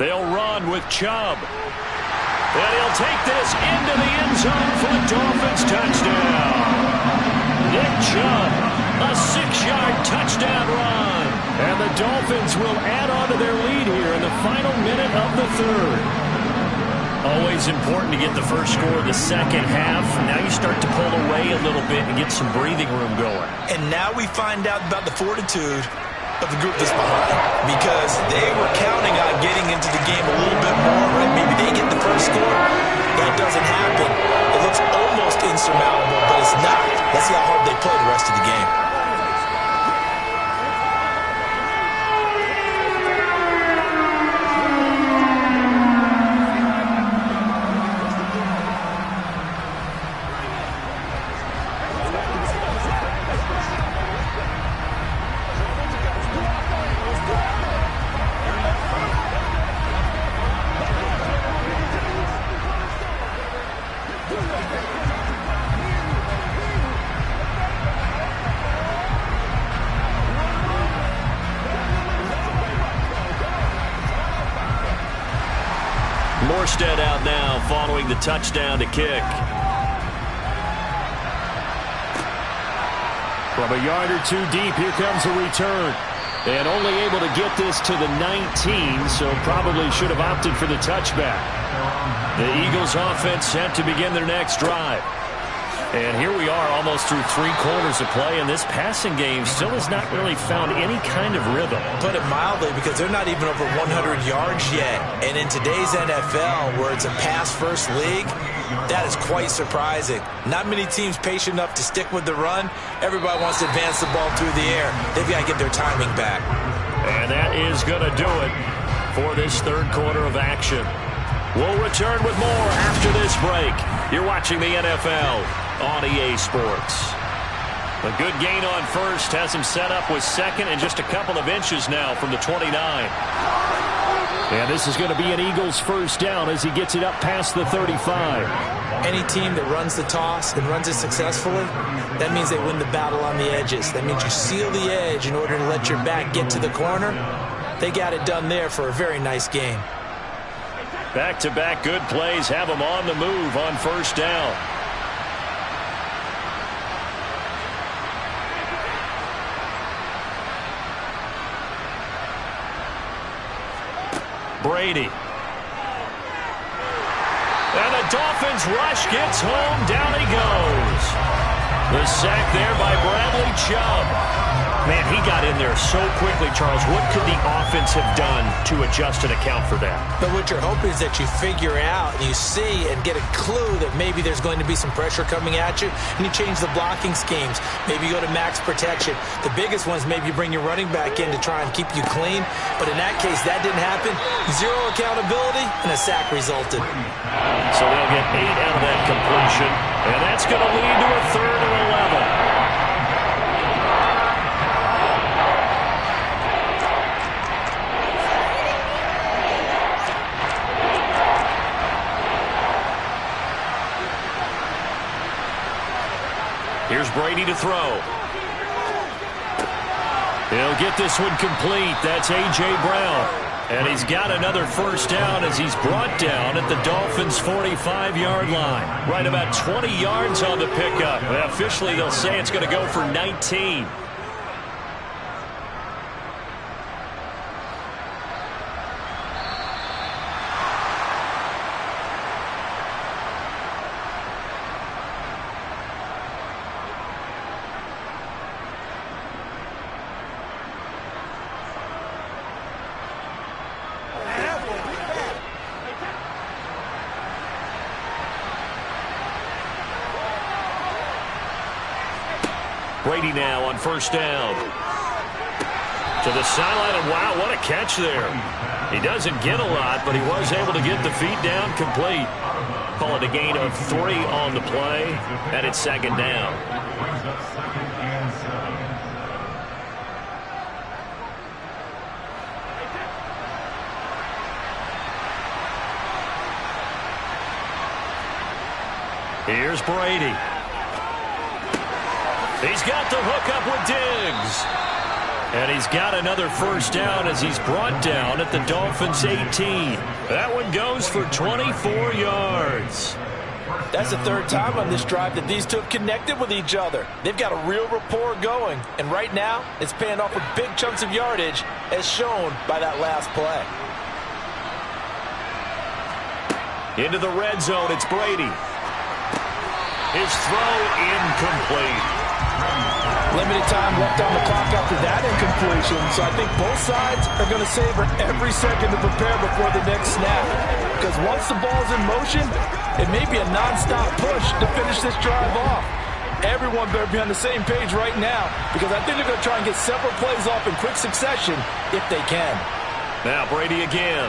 Speaker 1: They'll run with Chubb. And he'll take this into the end zone for the Dolphins touchdown. Nick Chubb, a 6-yard touchdown run. And the Dolphins will add on to their lead here in the final minute of the third. Always important to get the first score of the second half. Now you start to pull away a little bit and get some breathing room going.
Speaker 2: And now we find out about the fortitude of the group that's behind, because they were counting on getting into the game a little bit more, right? Maybe they get the first score. That doesn't happen. It looks almost insurmountable, but it's not. Let's see how hard they play the rest of the game.
Speaker 1: Morstead out now following the touchdown to kick. From a yard or two deep, here comes a return. And only able to get this to the 19, so probably should have opted for the touchback. The Eagles offense set to begin their next drive. And here we are almost through 3 quarters of play, and this passing game still has not really found any kind of rhythm.
Speaker 2: Put it mildly, because they're not even over 100 yards yet. And in today's NFL, where it's a pass-first league, that is quite surprising. Not many teams patient enough to stick with the run. Everybody wants to advance the ball through the air. They've got to get their timing back.
Speaker 1: And that is going to do it for this third quarter of action. We'll return with more after this break. You're watching the NFL on EA Sports. A good gain on first has him set up with second and just a couple of inches now from the 29. And this is going to be an Eagles first down as he gets it up past the 35.
Speaker 2: Any team that runs the toss and runs it successfully, that means they win the battle on the edges. That means you seal the edge in order to let your back get to the corner. They got it done there for a very nice game.
Speaker 1: Back-to-back good plays have them on the move on first down. Brady. And the Dolphins rush gets home. Down he goes. The sack there by Bradley Chubb. Man, he got in there so quickly, Charles. What could the offense have done to adjust and account for that?
Speaker 2: But what you're hoping is that you figure out, you see, and get a clue that maybe there's going to be some pressure coming at you, and you change the blocking schemes. Maybe you go to max protection. The biggest one is maybe you bring your running back in to try and keep you clean. But in that case, that didn't happen. Zero accountability, and a sack resulted.
Speaker 1: So they'll get 8 out of that completion, and that's going to lead to a 3rd and 11. Here's Brady to throw. He'll get this one complete. That's A.J. Brown. And he's got another first down as he's brought down at the Dolphins' 45-yard line. Right about 20 yards on the pickup. Well, officially, they'll say it's going to go for 19. Brady now on first down. To the sideline, and wow, what a catch there. He doesn't get a lot, but he was able to get the feet down complete. Call it a gain of 3 on the play, and it's 2nd down. Here's Brady. He's got the hook up with Diggs. And he's got another first down as he's brought down at the Dolphins' 18. That one goes for 24 yards.
Speaker 2: That's the third time on this drive that these two have connected with each other. They've got a real rapport going. And right now, it's paying off with big chunks of yardage, as shown by that last play.
Speaker 1: Into the red zone, it's Brady. His throw incomplete.
Speaker 2: Limited time left on the clock after that incompletion, so I think both sides are going to savor every second to prepare before the next snap. Because once the ball's in motion, it may be a non-stop push to finish this drive off. Everyone better be on the same page right now, because I think they're going to try and get several plays off in quick succession if they can.
Speaker 1: Now Brady again.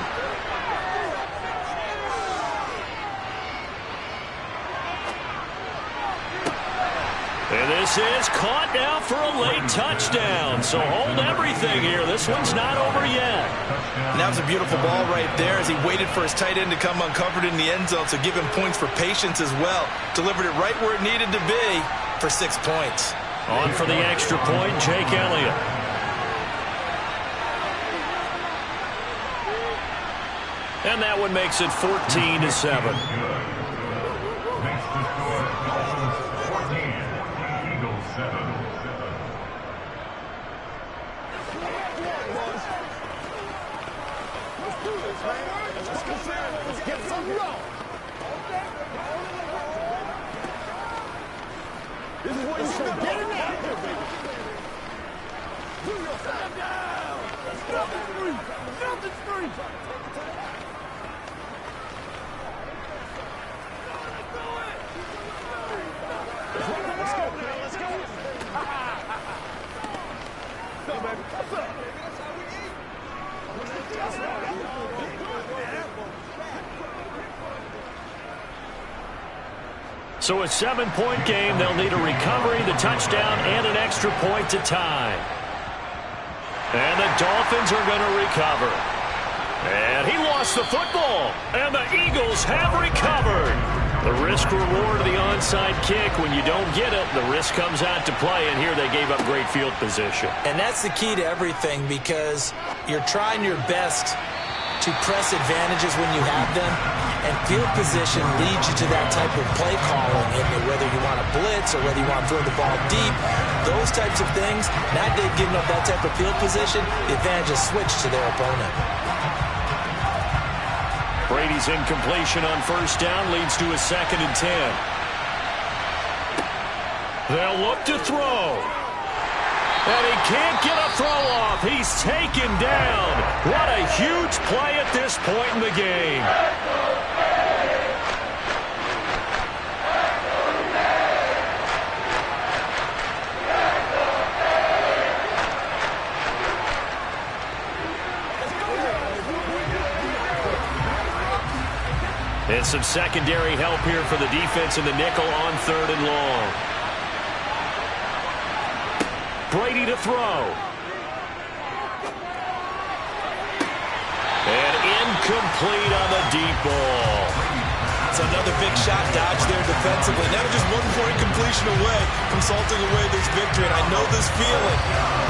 Speaker 1: And this is caught now for a late touchdown. So hold everything here. This one's not over yet.
Speaker 2: And that was a beautiful ball right there as he waited for his tight end to come uncovered in the end zone, so give him points for patience as well. Delivered it right where it needed to be for 6 points.
Speaker 1: On for the extra point, Jake Elliott. And that one makes it 14-7.
Speaker 3: This is what you should get in there. Nothing's free. Let's go, man. Let's go. Go, baby. What's up, baby? That's how we eat.
Speaker 1: So a 7-point game. They'll need a recovery, the touchdown, and an extra point to tie. And the Dolphins are going to recover. And he lost the football. And the Eagles have recovered. The risk-reward of the onside kick. When you don't get it, the risk comes out to play. And here they gave up great field position.
Speaker 2: And that's the key to everything, because you're trying your best to press advantages when you have them, and field position leads you to that type of play calling, and whether you want to blitz or whether you want to throw the ball deep, those types of things. Now they've given up that type of field position, the advantage is switched to their opponent.
Speaker 1: Brady's incompletion on first down leads to a 2nd and 10. They'll look to throw. And he can't get a throw off. He's taken down. What a huge play at this point in the game. And some secondary help here for the defense in the nickel on 3rd and long. Brady to throw. And incomplete on the deep ball.
Speaker 2: It's another big shot dodge there defensively. Now just 1-point completion away from salting away this victory. And I know this feeling.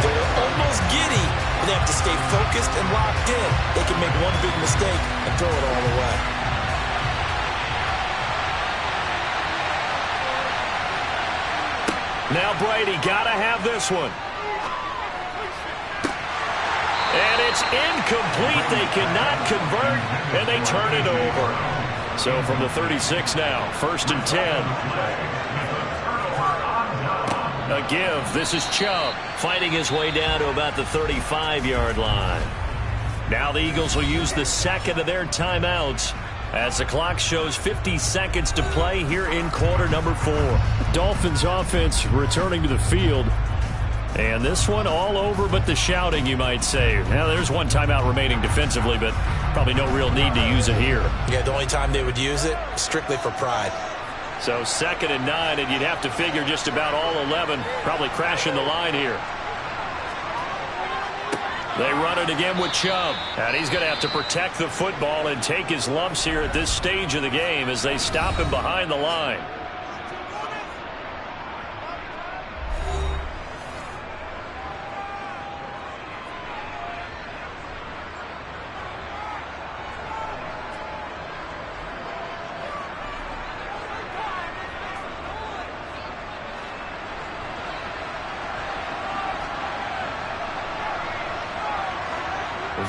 Speaker 2: They're almost giddy, but they have to stay focused and locked in. They can make one big mistake and throw it all away.
Speaker 1: Now Brady got to have this one. And it's incomplete. They cannot convert, and they turn it over. So from the 36 now, 1st and 10. A give. This is Chubb fighting his way down to about the 35-yard line. Now the Eagles will use the 2nd of their timeouts as the clock shows 50 seconds to play here in quarter number 4. Dolphins offense returning to the field. And this one all over but the shouting, you might say. Now, there's one timeout remaining defensively, but probably no real need to use it here.
Speaker 2: Yeah, the only time they would use it, strictly for pride.
Speaker 1: So 2nd and 9, and you'd have to figure just about all 11 probably crashing the line here. They run it again with Chubb. And he's going to have to protect the football and take his lumps here at this stage of the game as they stop him behind the line.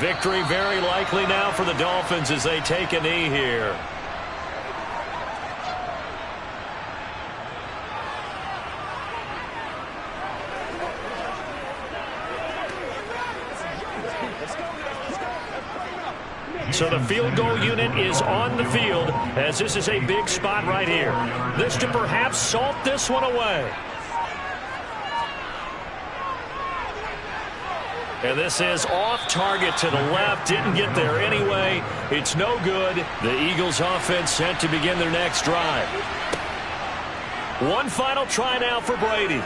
Speaker 1: Victory very likely now for the Dolphins as they take a knee here. So the field goal unit is on the field as this is a big spot right here. This to perhaps salt this one away. And this is off target to the left. Didn't get there anyway. It's no good. The Eagles offense set to begin their next drive. One final try now for Brady.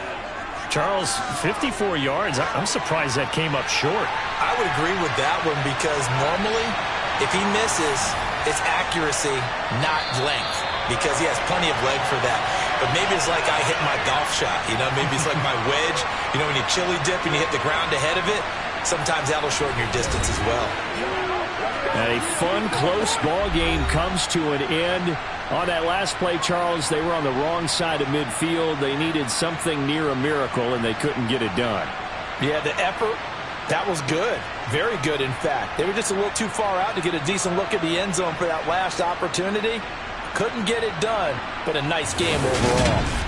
Speaker 1: Charles, 54 yards. I'm surprised that came up short.
Speaker 2: I would agree with that one because normally if he misses, it's accuracy, not length, because he has plenty of leg for that. But maybe it's like I hit my golf shot, you know, maybe it's like my wedge. You know, when you chili dip and you hit the ground ahead of it, sometimes that'll shorten your distance as well.
Speaker 1: A fun, close ball game comes to an end. On that last play, Charles, they were on the wrong side of midfield. They needed something near a miracle, and they couldn't get it done.
Speaker 2: Yeah, the effort, that was good. Very good, in fact. They were just a little too far out to get a decent look at the end zone for that last opportunity. Couldn't get it done, but a nice game overall.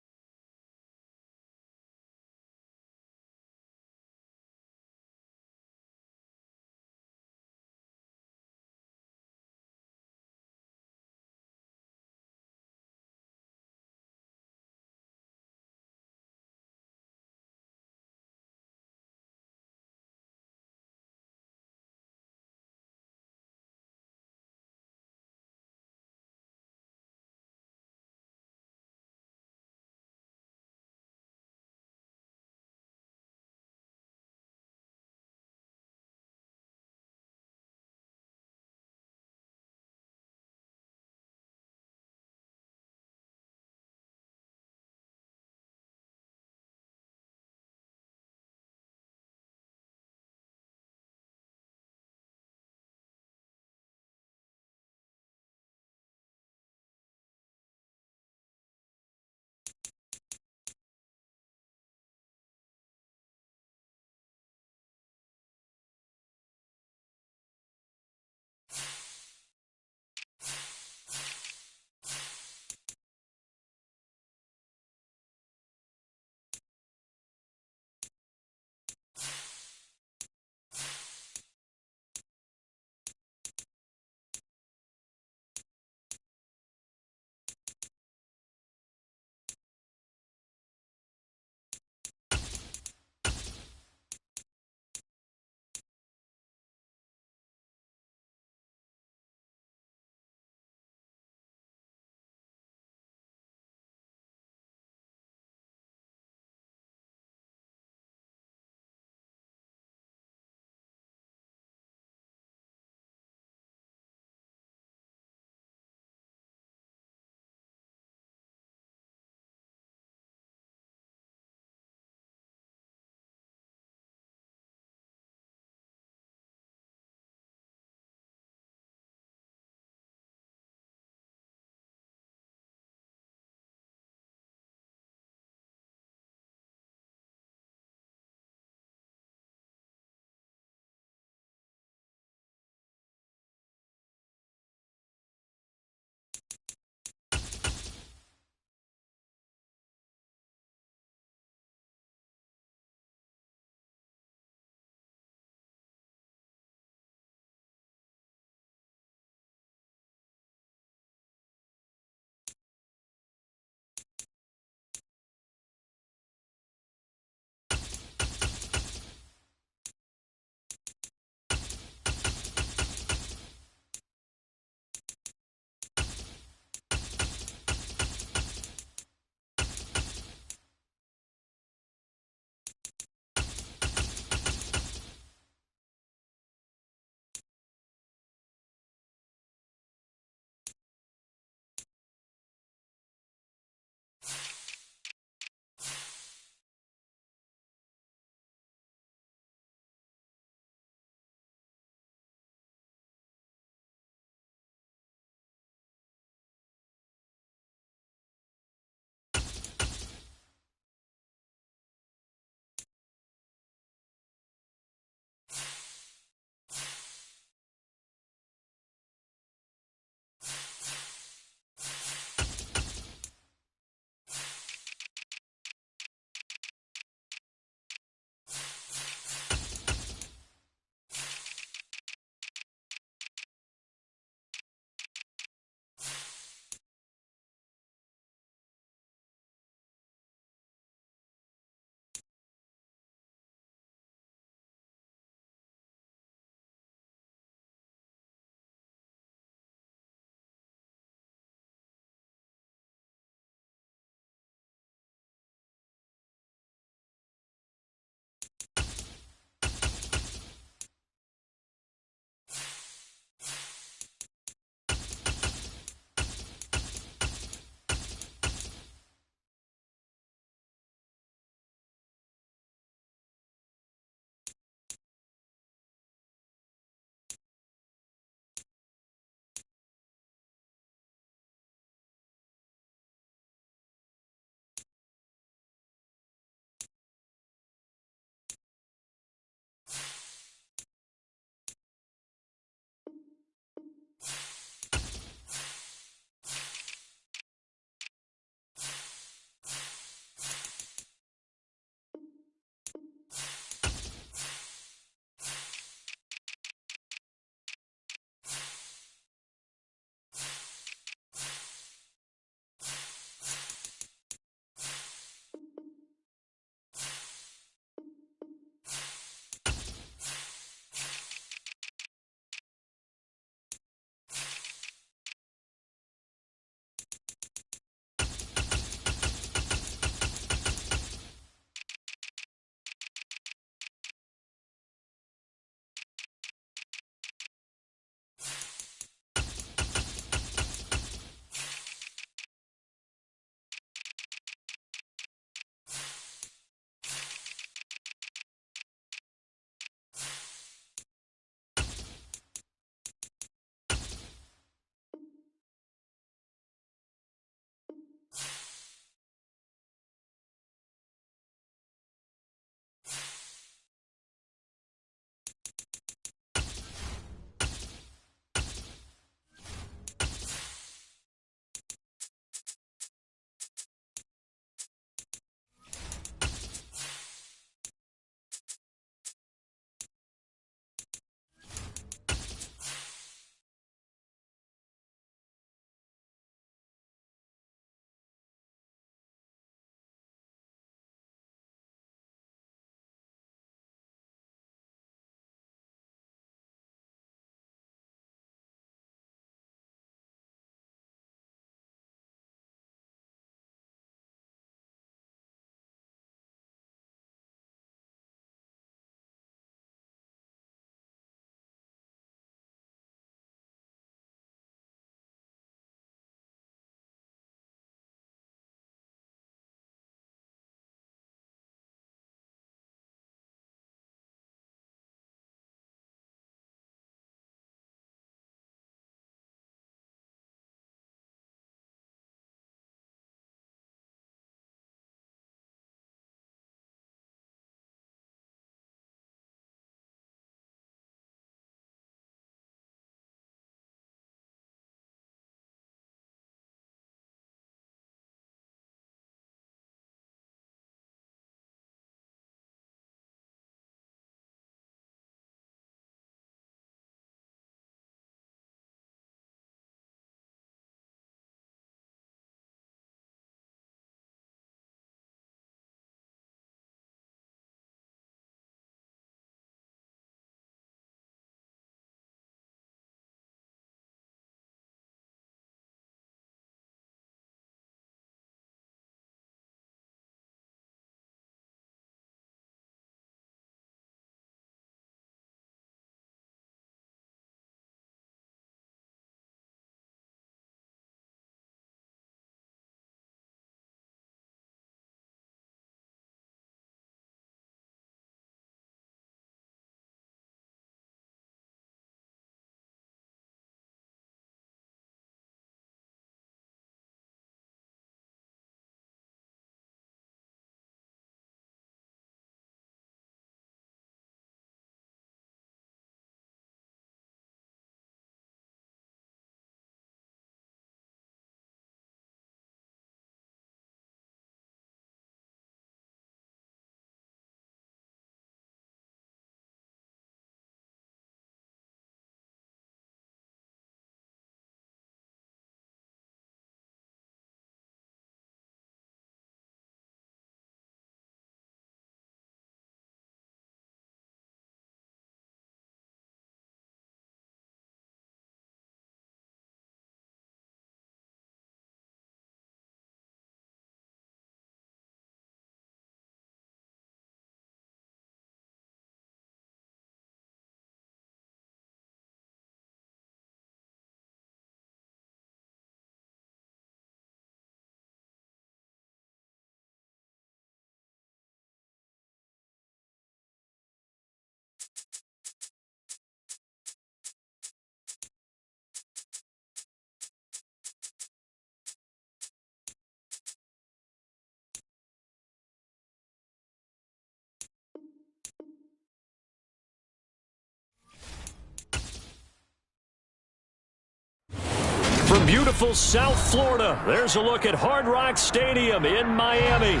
Speaker 1: From beautiful South Florida, there's a look at Hard Rock Stadium in Miami.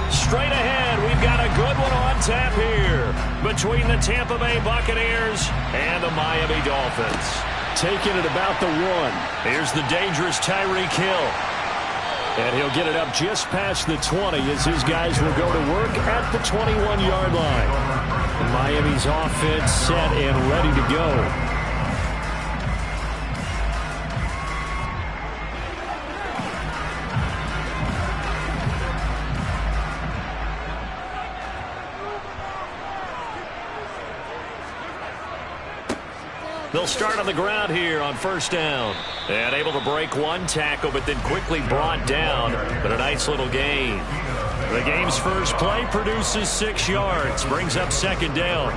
Speaker 1: Straight ahead, we've got a good one on tap here between the Tampa Bay Buccaneers and the Miami Dolphins. Taking it about the 1. Here's the dangerous Tyreek Hill. And he'll get it up just past the 20 as his guys will go to work at the 21-yard line. Miami's offense set and ready to go. They'll start on the ground here on first down. And able to break one tackle, but then quickly brought down. But a nice little gain. The game's first play produces 6 yards. Brings up second down.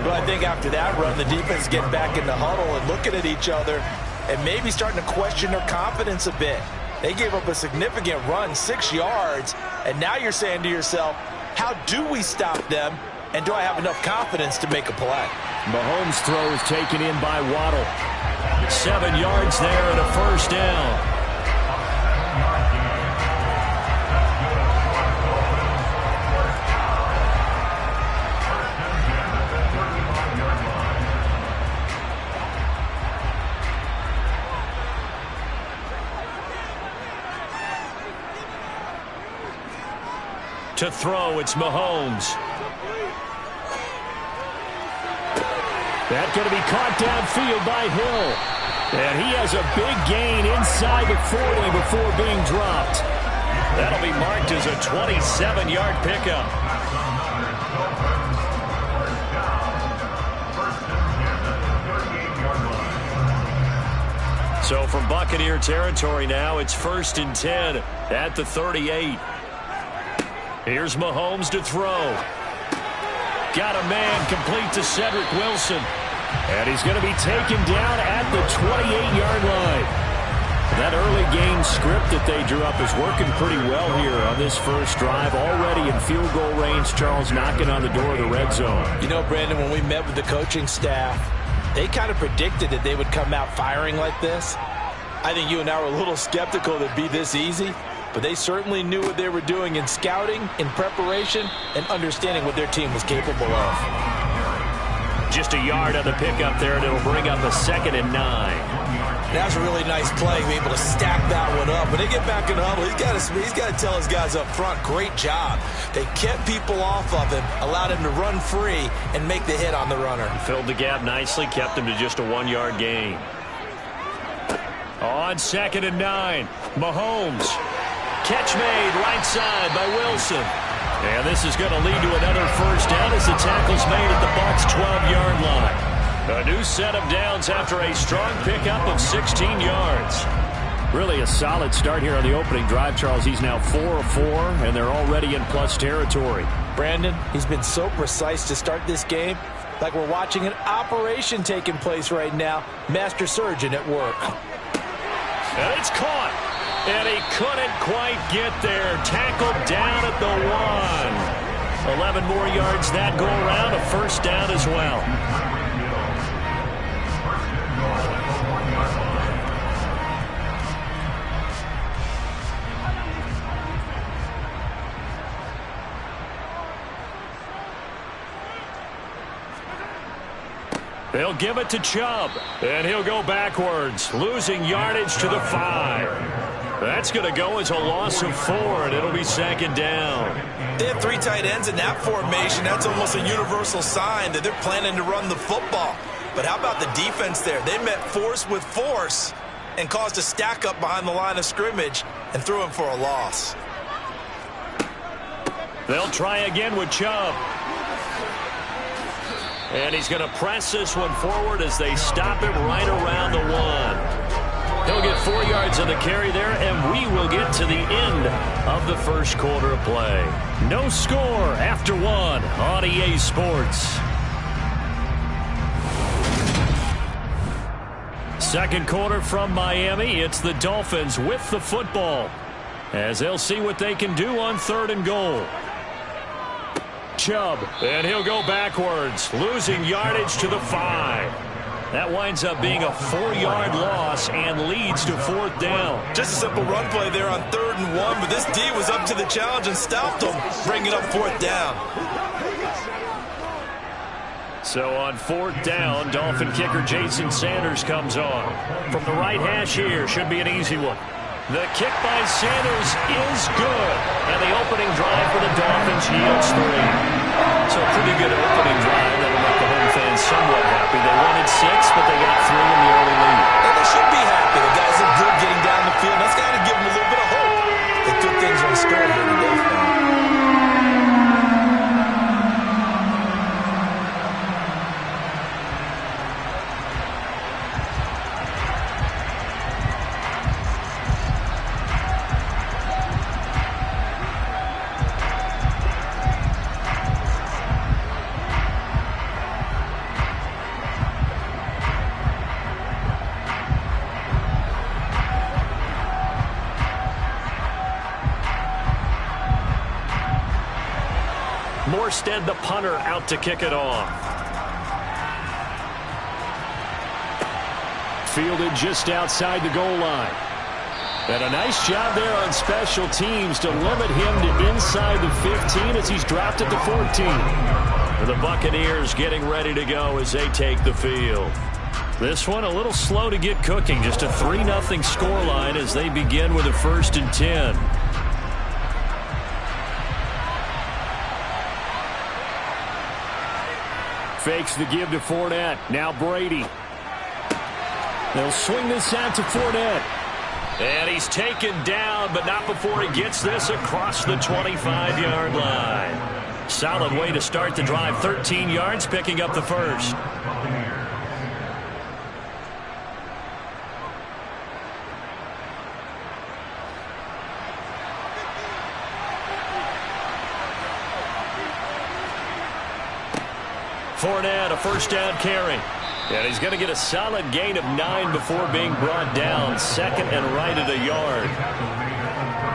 Speaker 2: Well, I think after that run, the defense getting back in the huddle and looking at each other and maybe starting to question their confidence a bit. They gave up a significant run, 6 yards, and now you're saying to yourself, how do we stop them, and do I have enough confidence to make a play?
Speaker 1: Mahomes' throw is taken in by Waddle. 7 yards there and a first down. To throw, it's Mahomes. That's going to be caught downfield by Hill. And he has a big gain inside the 40 before being dropped. That'll be marked as a 27-yard pickup. So from Buccaneer territory now, it's 1st and 10 at the 38. Here's Mahomes to throw. Got a man complete to Cedric Wilson. And he's going to be taken down at the 28-yard line. That early game script that they drew up is working pretty well here on this first drive. Already in field goal range, Charles knocking on the door of the red zone.
Speaker 2: You know, Brandon, when we met with the coaching staff, they kind of predicted that they would come out firing like this. I think you and I were a little skeptical that it'd be this easy. But they certainly knew what they were doing in scouting, in preparation, and understanding what their team was capable of.
Speaker 1: Just a yard on the pickup there, and it'll bring up a 2nd and 9.
Speaker 2: That's a really nice play, be able to stack that one up. When they get back in the huddle, he's got to tell his guys up front, great job. They kept people off of him, allowed him to run free, and make the hit on the runner.
Speaker 1: Filled the gap nicely, kept him to just a 1-yard gain. On 2nd and 9, Mahomes. Catch made right side by Wilson. And this is going to lead to another first down as the tackle's made at the Bucs' 12-yard line. A new set of downs after a strong pickup of 16 yards. Really a solid start here on the opening drive, Charles. He's now 4 of 4, and they're already in plus territory.
Speaker 2: Brandon, he's been so precise to start this game, like we're watching an operation taking place right now. Master surgeon at work.
Speaker 1: And it's caught. And he couldn't quite get there. Tackled down at the 1. 11 more yards that go around. A first down as well. They'll give it to Chubb. And he'll go backwards, losing yardage to the 5. That's going to go as a loss of 4, and it'll be 2nd down.
Speaker 2: They have 3 tight ends in that formation. That's almost a universal sign that they're planning to run the football. But how about the defense there? They met force with force and caused a stack up behind the line of scrimmage and threw him for a loss.
Speaker 1: They'll try again with Chubb. And he's going to press this one forward as they stop him right around the 1. He'll get 4 yards on the carry there, and we will get to the end of the first quarter of play. No score after 1 on EA Sports. Second quarter from Miami. It's the Dolphins with the football as they'll see what they can do on 3rd and goal. Chubb, and he'll go backwards, losing yardage to the 5. That winds up being a 4-yard loss and leads to 4th down.
Speaker 2: Just a simple run play there on 3rd and 1, but this D was up to the challenge and stopped them, bringing up 4th down.
Speaker 1: So on 4th down, Dolphin kicker Jason Sanders comes on. From the right hash here, should be an easy one. The kick by Sanders is good. And the opening drive for the Dolphins yields 3. So a pretty good opening drive. That'll make the home fans somewhat happy. They wanted 6, but they got 3 in the early lead.
Speaker 2: And they should be happy. The guys look good getting down the field. That's got to give them a little bit of hope that good things are in store here today for them.
Speaker 1: Morstead, the punter, out to kick it off. Fielded just outside the goal line. And a nice job there on special teams to limit him to inside the 15 as he's dropped at the 14. The Buccaneers getting ready to go as they take the field. This one a little slow to get cooking. Just a 3-0 scoreline as they begin with a 1st and 10. Fakes the give to Fournette. Now Brady. They'll swing this out to Fournette. And he's taken down, but not before he gets this across the 25-yard line. Solid way to start the drive. 13 yards, picking up the first. Fournette, a 1st down carry. And he's going to get a solid gain of 9 before being brought down. 2nd and right at a yard.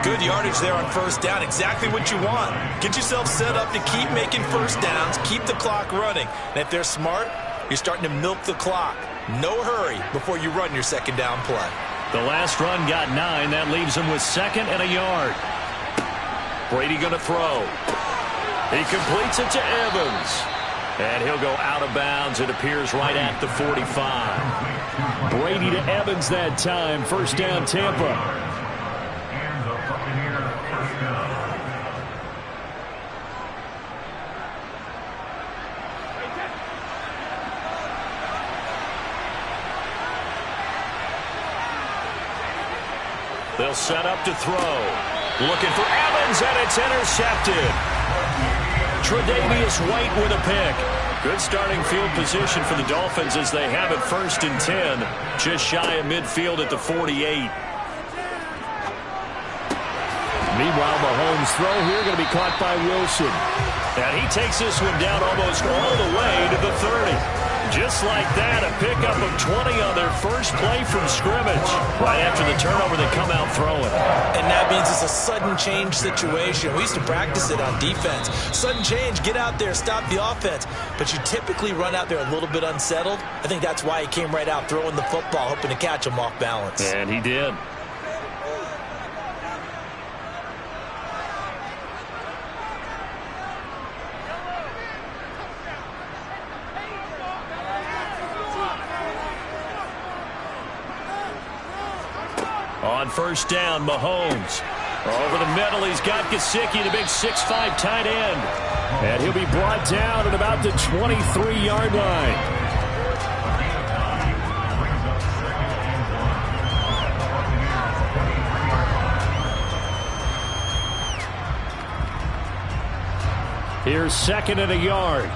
Speaker 2: Good yardage there on 1st down. Exactly what you want. Get yourself set up to keep making 1st downs, keep the clock running. And if they're smart, you're starting to milk the clock. No hurry before you run your 2nd down play.
Speaker 1: The last run got 9. That leaves him with 2nd and a yard. Brady going to throw. He completes it to Evans. And he'll go out of bounds. It appears right at the 45. Brady to Evans that time. 1st down, Tampa. They'll set up to throw. Looking for Evans, and it's intercepted. Tre'Davious White with a pick. Good starting field position for the Dolphins as they have it 1st and 10. Just shy of midfield at the 48. Meanwhile, Mahomes' throw here going to be caught by Wilson. And he takes this one down almost all the way to the 30. Just like that, a pickup of 20 on their first play from scrimmage. Right after the turnover, they come out throwing.
Speaker 2: And that means it's a sudden change situation. We used to practice it on defense. Sudden change, get out there, stop the offense. But you typically run out there a little bit unsettled. I think that's why he came right out throwing the football, hoping to catch him off balance.
Speaker 1: And he did. On 1st down, Mahomes. Over the middle, he's got Gesicki, the big 6'5" tight end. And he'll be brought down at about the 23-yard line. Here's 2nd and a yard.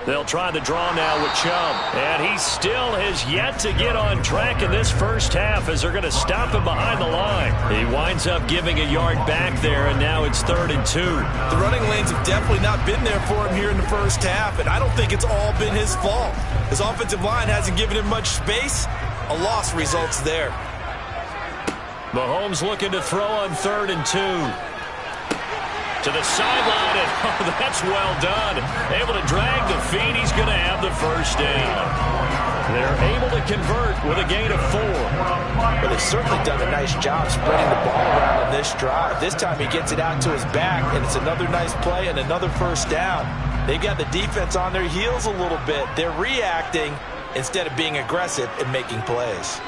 Speaker 1: They'll try the draw now with Chubb. And he still has yet to get on track in this first half as they're going to stop him behind the line. He winds up giving a yard back there, and now it's 3rd and 2.
Speaker 2: The running lanes have definitely not been there for him here in the first half, and I don't think it's all been his fault. His offensive line hasn't given him much space. A loss results there.
Speaker 1: Mahomes looking to throw on 3rd and 2. To the sideline, and oh, that's well done. Able to drag the feet. He's going to have the first down. They're able to convert with a gain of 4.
Speaker 2: But they've certainly done a nice job spreading the ball around on this drive. This time he gets it out to his back, and it's another nice play and another first down. They've got the defense on their heels a little bit. They're reacting instead of being aggressive and making plays.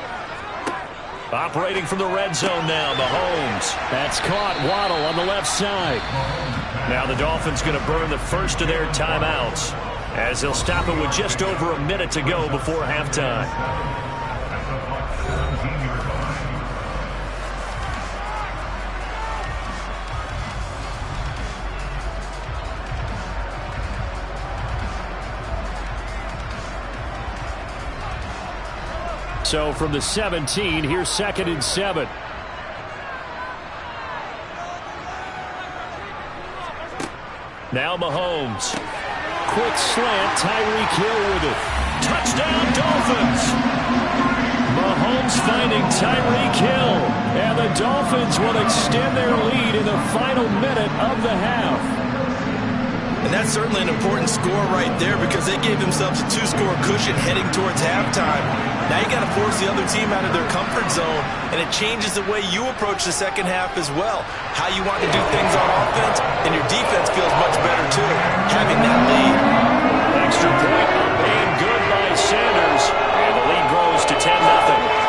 Speaker 1: Operating from the red zone now, Mahomes. That's caught. Waddle on the left side. Now the Dolphins going to burn the first of their timeouts as they'll stop it with just over a minute to go before halftime. So from the 17, here's 2nd and 7. Now Mahomes. Quick slant, Tyreek Hill with it. Touchdown, Dolphins! Mahomes finding Tyreek Hill. And the Dolphins will extend their lead in the final minute of the half.
Speaker 2: And that's certainly an important score right there because they gave themselves a 2-score cushion heading towards halftime. Now you got to force the other team out of their comfort zone, and it changes the way you approach the second half as well. How you want to do things on offense, and your defense feels much better too, having that lead.
Speaker 1: Extra point up and good by Sanders, and the lead grows to 10-0.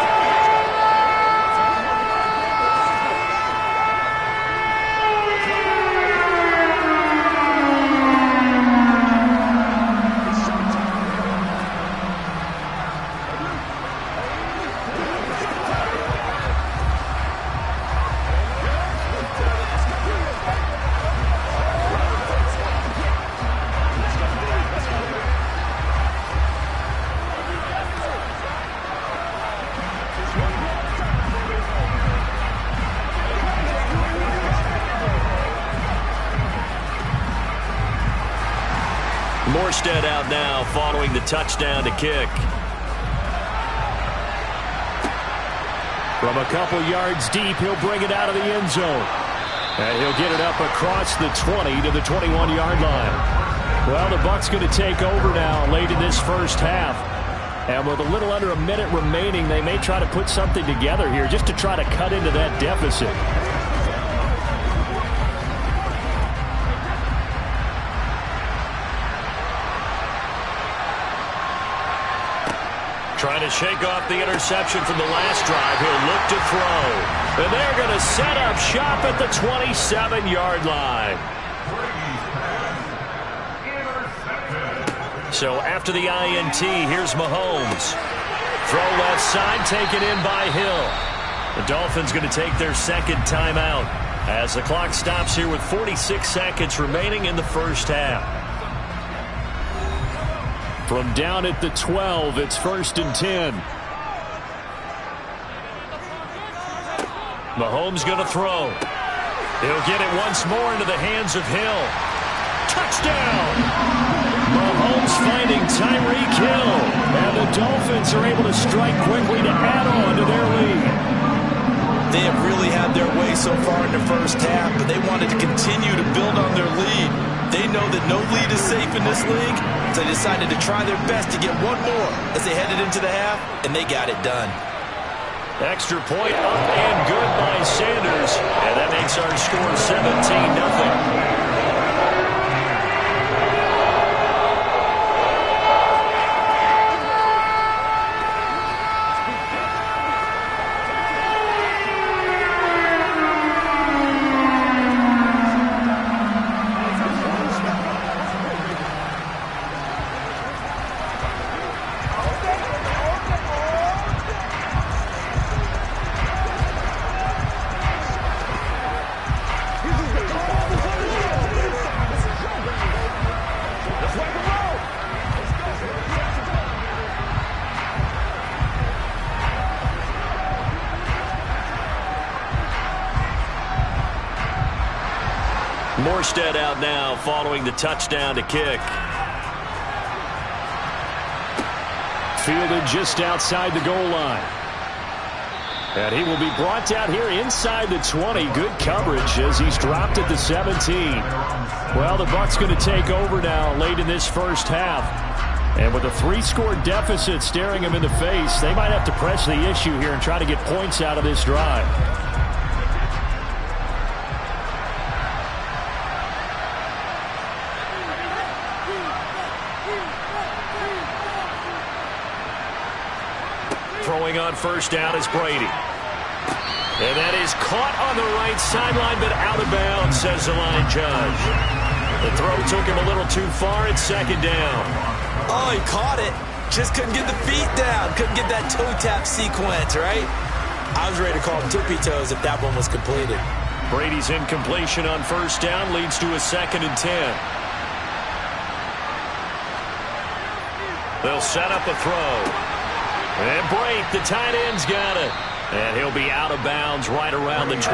Speaker 1: Morstead out now following the touchdown to kick. From a couple yards deep, he'll bring it out of the end zone. And he'll get it up across the 20 to the 21-yard line. Well, the Bucs going to take over now late in this first half. And with a little under a minute remaining, they may try to put something together here just to try to cut into that deficit. Trying to shake off the interception from the last drive. He'll look to throw. And they're going to set up shop at the 27-yard line. So after the INT, here's Mahomes. Throw left side, taken in by Hill. The Dolphins going to take their second timeout as the clock stops here with 46 seconds remaining in the first half. From down at the 12, it's 1st and 10. Mahomes going to throw. He'll get it once more into the hands of Hill. Touchdown! Mahomes finding Tyreek Hill. And the Dolphins are able to strike quickly to add on to their lead.
Speaker 2: They have really had their way so far in the first half, but they wanted to continue to build on their lead. They know that no lead is safe in this league, so they decided to try their best to get one more as they headed into the half, and they got it done.
Speaker 1: Extra point up and good by Sanders, and that makes our score 17-0. Morstead out now following the touchdown to kick. Fielded just outside the goal line. And he will be brought down here inside the 20. Good coverage as he's dropped at the 17. Well, the Bucs going to take over now late in this first half. And with a 3-score deficit staring him in the face, they might have to press the issue here and try to get points out of this drive. Throwing on first down is Brady. And that is caught on the right sideline, but out of bounds, says the line judge. The throw took him a little too far at second down.
Speaker 2: Oh, he caught it. Just couldn't get the feet down. Couldn't get that toe tap sequence, right? I was ready to call him tippy toes if that one was completed.
Speaker 1: Brady's incompletion on first down leads to a 2nd and 10. They'll set up a throw. And Brate, the tight end's got it. And he'll be out of bounds right around the 20.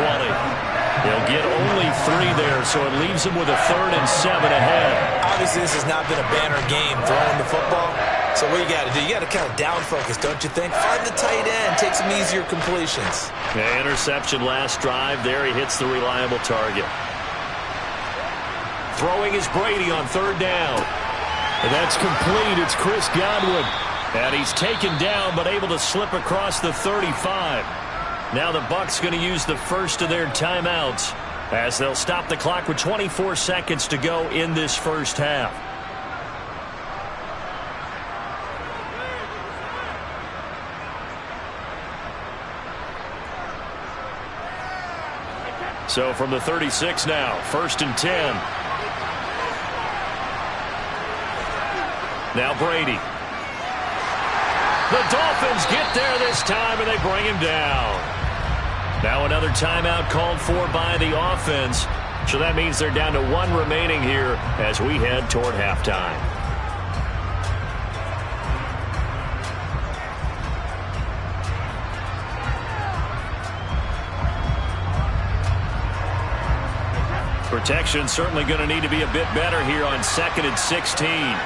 Speaker 1: He'll get only 3 there, so it leaves him with a 3rd and 7 ahead.
Speaker 2: Obviously, this has not been a banner game throwing the football. So what you got to do? You got to kind of down focus, don't you think? Find the tight end, take some easier completions.
Speaker 1: Yeah, interception last drive. There he hits the reliable target. Throwing is Brady on 3rd down. And that's complete. It's Chris Godwin. And he's taken down, but able to slip across the 35. Now the Bucs going to use the first of their timeouts as they'll stop the clock with 24 seconds to go in this first half. So from the 36 now, 1st and 10. Now Brady. The Dolphins get there this time, and they bring him down. Now another timeout called for by the offense. So that means they're down to 1 remaining here as we head toward halftime. Protection certainly going to need to be a bit better here on 2nd and 16.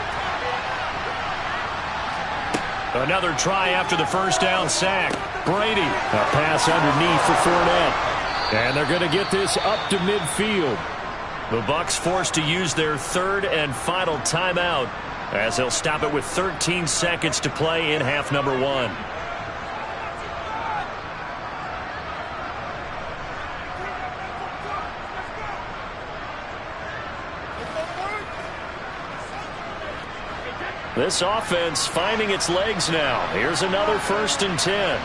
Speaker 1: Another try after the first down sack. Brady, a pass underneath for Fournette. And they're going to get this up to midfield. The Bucs forced to use their 3rd and final timeout as they'll stop it with 13 seconds to play in half number 1. This offense finding its legs now. Here's another 1st and 10.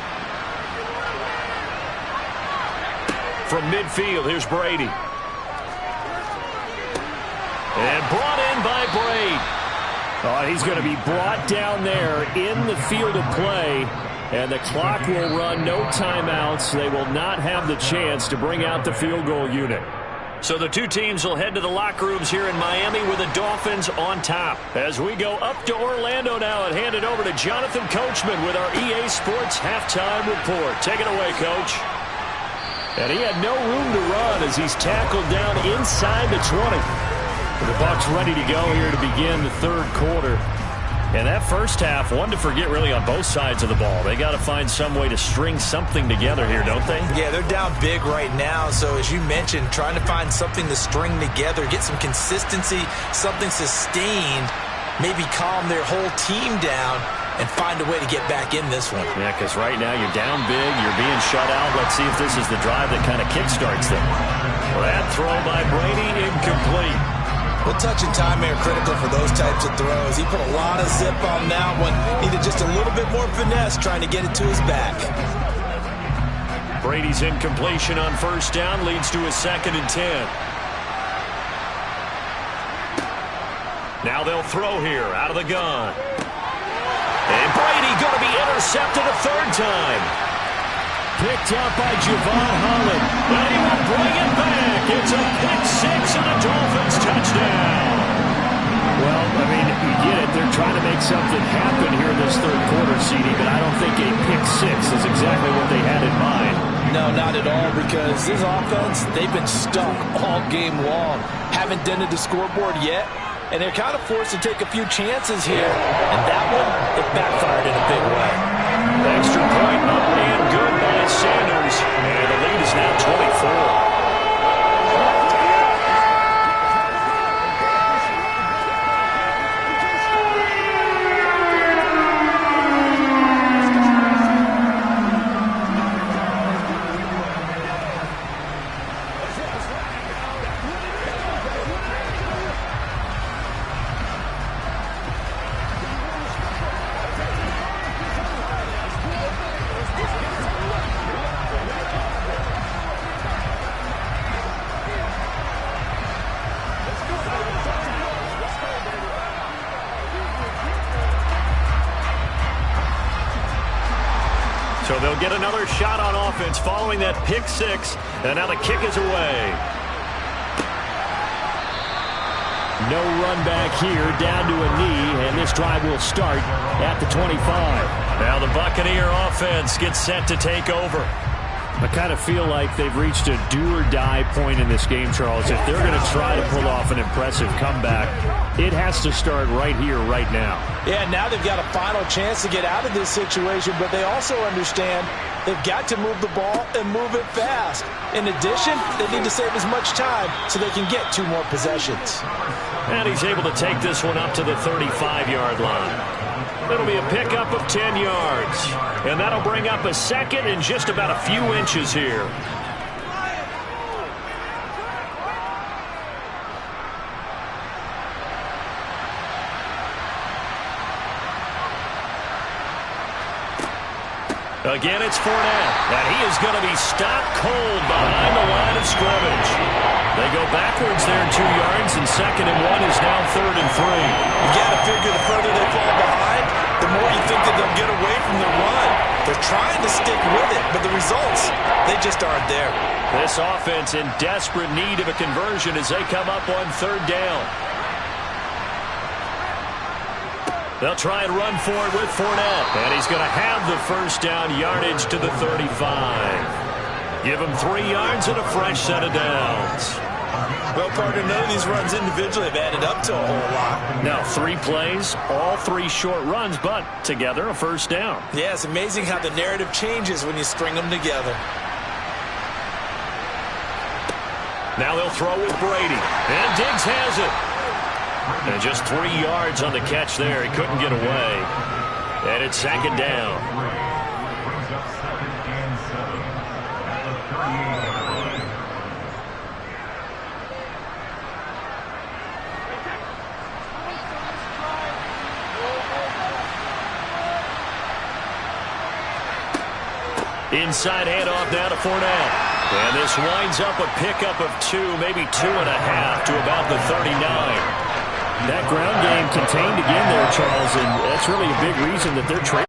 Speaker 1: From midfield, here's Brady. And brought in by Brady. Oh, he's going to be brought down there in the field of play. And the clock will run, no timeouts. They will not have the chance to bring out the field goal unit. So the two teams will head to the locker rooms here in Miami with the Dolphins on top. As we go up to Orlando now and hand it over to Jonathan Coachman with our EA Sports Halftime Report. Take it away, Coach. And he had no room to run as he's tackled down inside the 20. The Bucs ready to go here to begin the 3rd quarter. And that first half, one to forget really on both sides of the ball. They got to find some way to string something together here, don't they?
Speaker 2: Yeah, they're down big right now. So as you mentioned, trying to find something to string together, get some consistency, something sustained, maybe calm their whole team down and find a way to get back in this one.
Speaker 1: Yeah, because right now you're down big, you're being shut out. Let's see if this is the drive that kind of kickstarts them. That throw by Brady, incomplete.
Speaker 2: Well, touch and timing are critical for those types of throws. He put a lot of zip on that one. Needed just a little bit more finesse trying to get it to his back.
Speaker 1: Brady's incompletion on first down leads to a 2nd and 10. Now they'll throw here out of the gun. And Brady going to be intercepted a 3rd time. Picked up by Javon Holland. And he will bring it back. It's a pick-6 and a Dolphins touchdown. Well, I mean, you get it. They're trying to make something happen here in this 3rd quarter, CD, but I don't think a pick-6 is exactly what they had in mind.
Speaker 2: No, not at all, because this offense, they've been stuck all game long. Haven't dented the scoreboard yet, and they're kind of forced to take a few chances here. And that one, it backfired in a big way.
Speaker 1: Extra point up and good by Sanders, and the lead is now 24. So they'll get another shot on offense following that pick six. And now the kick is away. No run back here, down to a knee, and this drive will start at the 25. Now the Buccaneer offense gets set to take over. I kind of feel like they've reached a do-or-die point in this game, Charles. If they're going to try to pull off an impressive comeback, it has to start right here, right now.
Speaker 2: Yeah, now they've got a final chance to get out of this situation, but they also understand they've got to move the ball and move it fast. In addition, they need to save as much time so they can get 2 more possessions.
Speaker 1: And he's able to take this one up to the 35-yard line. It'll be a pickup of 10 yards. And that'll bring up a second in just about a few inches here. Again, it's Fournette, and he is going to be stopped cold behind the line of scrimmage. They go backwards there 2 yards, and 2nd and 1 is now 3rd and 3.
Speaker 2: You got to figure the further they fall behind, the more you think that they'll get away from the run. They're trying to stick with it, but the results, they just aren't there.
Speaker 1: This offense in desperate need of a conversion as they come up on 3rd down. They'll try and run for it with Fournette. And he's going to have the 1st down, yardage to the 35. Give him 3 yards and a fresh set of downs.
Speaker 2: Well, partner, none of these runs individually have added up to a whole lot.
Speaker 1: Now, 3 plays, all 3 short runs, but together a 1st down.
Speaker 2: Yeah, it's amazing how the narrative changes when you string them together.
Speaker 1: Now they'll throw with Brady. And Diggs has it. And just 3 yards on the catch there. He couldn't get away. And it's 2nd down. Inside handoff now to Fournette. And this winds up a pickup of 2, maybe 2.5 to about the 39. That ground game contained again there, Charles, and that's really a big reason that they're trading.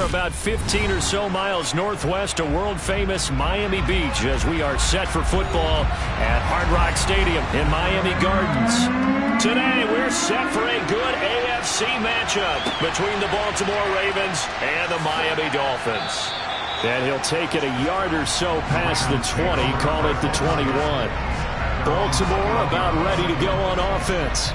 Speaker 1: about 15 or so miles northwest of world-famous Miami Beach as we are set for football at Hard Rock Stadium in Miami Gardens. Today, we're set for a good AFC matchup between the Baltimore Ravens and the Miami Dolphins. And he'll take it a yard or so past the 20, call it the 21. Baltimore about ready to go on offense.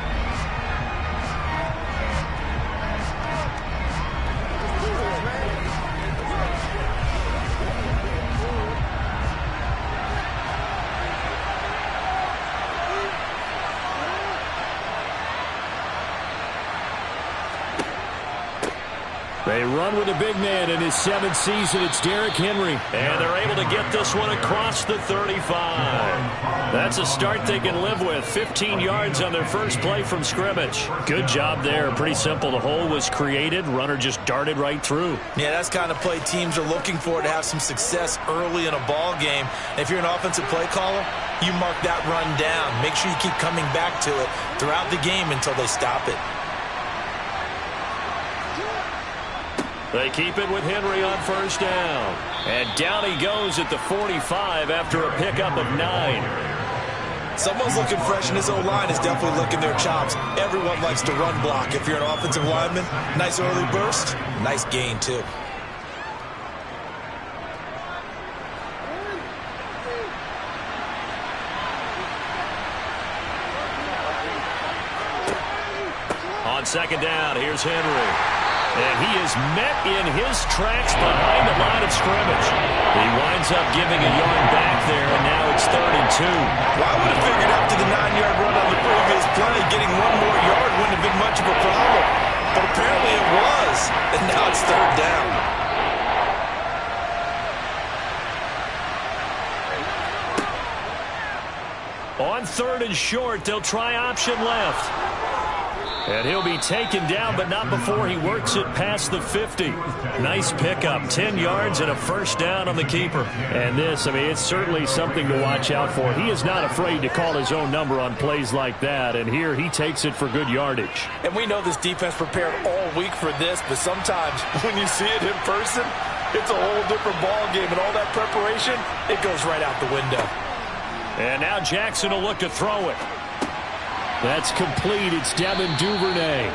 Speaker 1: They run with a big man in his 7th season. It's Derrick Henry. And they're able to get this one across the 35. That's a start they can live with. 15 yards on their first play from scrimmage. Good job there. Pretty simple. The hole was created. Runner just darted right through.
Speaker 2: Yeah, that's the kind of play teams are looking for to have some success early in a ball game. If you're an offensive play caller, you mark that run down. Make sure you keep coming back to it throughout the game until they stop it.
Speaker 1: They keep it with Henry on first down. And down he goes at the 45 after a pickup of 9.
Speaker 2: Someone's looking fresh, and his O-line is definitely licking their chops. Everyone likes to run block. If you're an offensive lineman, nice early burst, nice gain too.
Speaker 1: On second down, here's Henry. And he is met in his tracks behind the line of scrimmage. He winds up giving a yard back there, and now it's 3rd and 2.
Speaker 2: Well, I would have figured after the 9-yard run on the previous play, getting one more yard wouldn't have been much of a problem. But apparently it was, and now it's 3rd down.
Speaker 1: On 3rd and short, they'll try option left. And he'll be taken down, but not before he works it past the 50. Nice pickup, 10 yards and a first down on the keeper. And this, I mean, it's certainly something to watch out for. He is not afraid to call his own number on plays like that, and here he takes it for good yardage.
Speaker 2: And we know this defense prepared all week for this, but sometimes when you see it in person, it's a whole different ball game, and all that preparation, it goes right out the window.
Speaker 1: And now Jackson will look to throw it. That's complete. It's Devin Duvernay.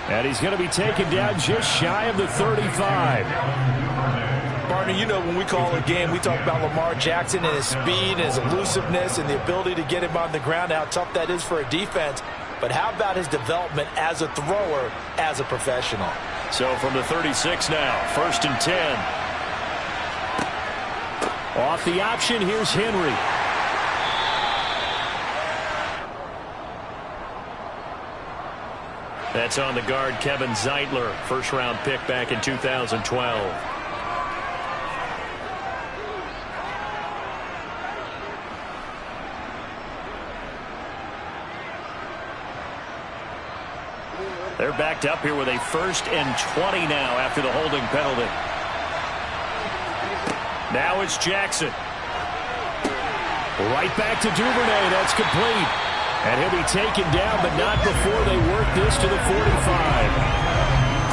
Speaker 1: And he's going to be taken down just shy of the 35.
Speaker 2: Partner, you know when we call a game, we talk about Lamar Jackson and his speed and his elusiveness and the ability to get him on the ground, how tough that is for a defense. But how about his development as a thrower, as a professional?
Speaker 1: So from the 36 now, 1st and 10. Off the option, here's Henry. That's on the guard, Kevin Zeitler, first-round pick back in 2012. They're backed up here with a 1st and 20 now after the holding penalty. Now it's Jackson. Right back to Duvernay. That's complete. And he'll be taken down, but not before they work this to the 45.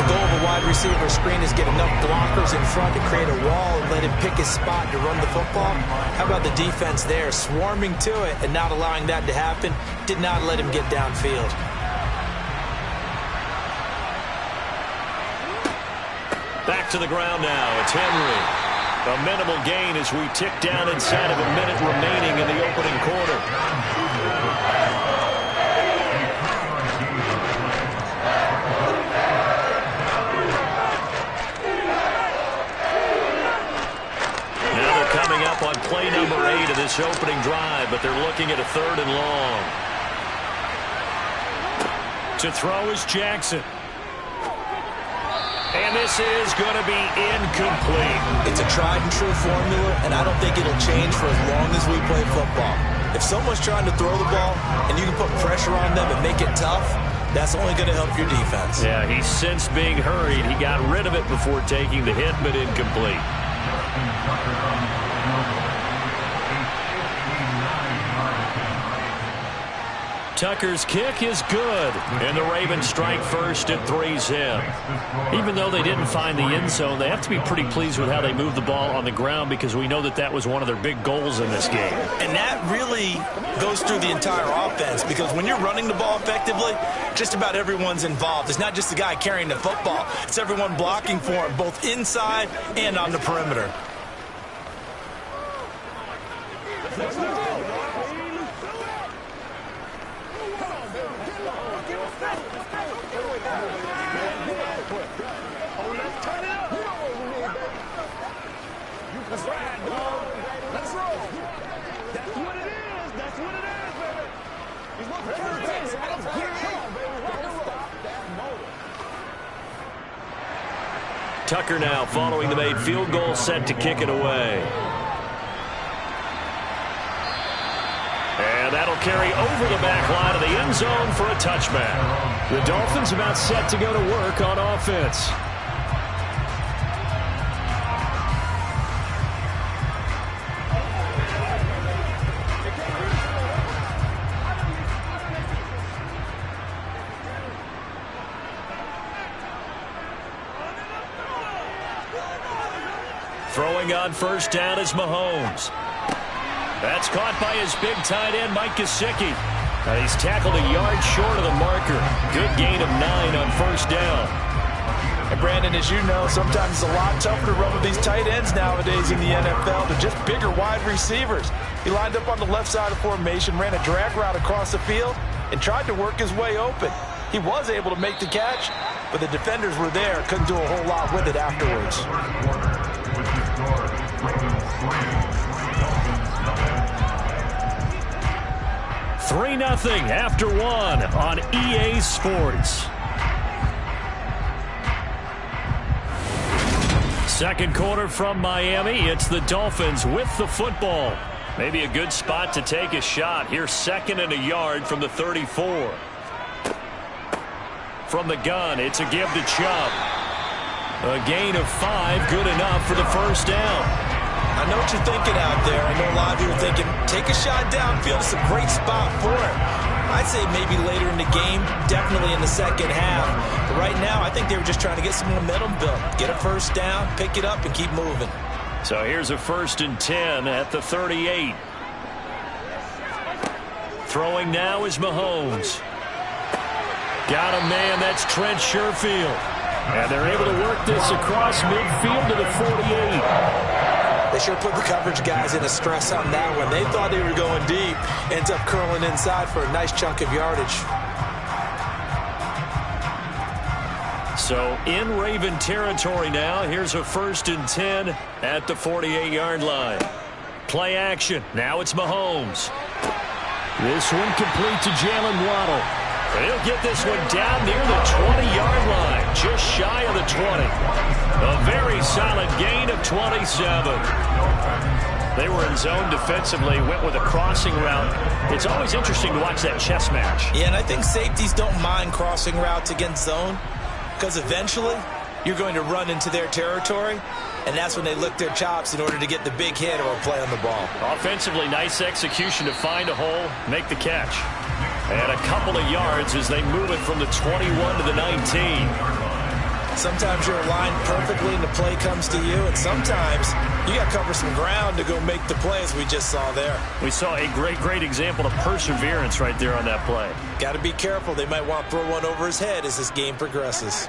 Speaker 2: The goal of a wide receiver screen is get enough blockers in front to create a wall and let him pick his spot to run the football. How about the defense there, swarming to it and not allowing that to happen? Did not let him get downfield.
Speaker 1: Back to the ground now. It's Henry. A minimal gain as we tick down inside of a minute remaining in the opening quarter. Now they're coming up on play number 8 of this opening drive, but they're looking at a 3rd and long. To throw is Jackson. And this is going to be incomplete.
Speaker 2: It's a tried-and-true formula, and I don't think it'll change for as long as we play football. If someone's trying to throw the ball and you can put pressure on them and make it tough, that's only going to help your defense.
Speaker 1: Yeah, he sensed being hurried. He got rid of it before taking the hit, but incomplete. Tucker's kick is good, and the Ravens strike first at 3-zip. Even though they didn't find the end zone, they have to be pretty pleased with how they moved the ball on the ground because we know that was one of their big goals in this game.
Speaker 2: And that really goes through the entire offense because when you're running the ball effectively, just about everyone's involved. It's not just the guy carrying the football. It's everyone blocking for him, both inside and on the perimeter.
Speaker 1: Tucker now following the made field goal, set to kick it away. And that'll carry over the back line of the end zone for a touchback. The Dolphins about set to go to work on offense. Throwing on first down is Mahomes. That's caught by his big tight end, Mike Gesicki. And he's tackled a yard short of the marker. Good gain of 9 on first down.
Speaker 2: And Brandon, as you know, sometimes it's a lot tougher to run with these tight ends nowadays in the NFL. They're just bigger wide receivers. He lined up on the left side of formation, ran a drag route across the field, and tried to work his way open. He was able to make the catch, but the defenders were there. Couldn't do a whole lot with it afterwards.
Speaker 1: 3-0 after 1 on EA Sports. Second quarter from Miami. It's the Dolphins with the football. Maybe a good spot to take a shot. Here's 2nd and a yard from the 34. From the gun, it's a give to Chubb. A gain of 5, good enough for the first down.
Speaker 2: I know what you're thinking out there. I know a lot of you are thinking, take a shot downfield. It's a great spot for it. I'd say maybe later in the game, definitely in the second half. But right now, I think they were just trying to get some momentum built. Get a first down, pick it up, and keep moving.
Speaker 1: So here's a 1st and 10 at the 38. Throwing now is Mahomes. Got a man, that's Trent Sherfield. And they're able to work this across midfield to the 48.
Speaker 2: They sure put the coverage guys in a stress on that one. They thought they were going deep. Ends up curling inside for a nice chunk of yardage.
Speaker 1: So in Raven territory now. Here's a 1st and 10 at the 48-yard line. Play action. Now it's Mahomes. This one complete to Jalen Waddle. He'll get this one down near the 20-yard line, just shy of the 20. A very solid gain of 27. They were in zone defensively, went with a crossing route. It's always interesting to watch that chess match.
Speaker 2: Yeah, and I think safeties don't mind crossing routes against zone because eventually you're going to run into their territory, and that's when they lick their chops in order to get the big hit or a play on the ball.
Speaker 1: Offensively, nice execution to find a hole, make the catch. And a couple of yards as they move it from the 21 to the 19.
Speaker 2: Sometimes you're aligned perfectly and the play comes to you, and sometimes you got to cover some ground to go make the play, as we just saw there.
Speaker 1: We saw a great example of perseverance right there on that play.
Speaker 2: Got to be careful. They might want to throw one over his head as this game progresses.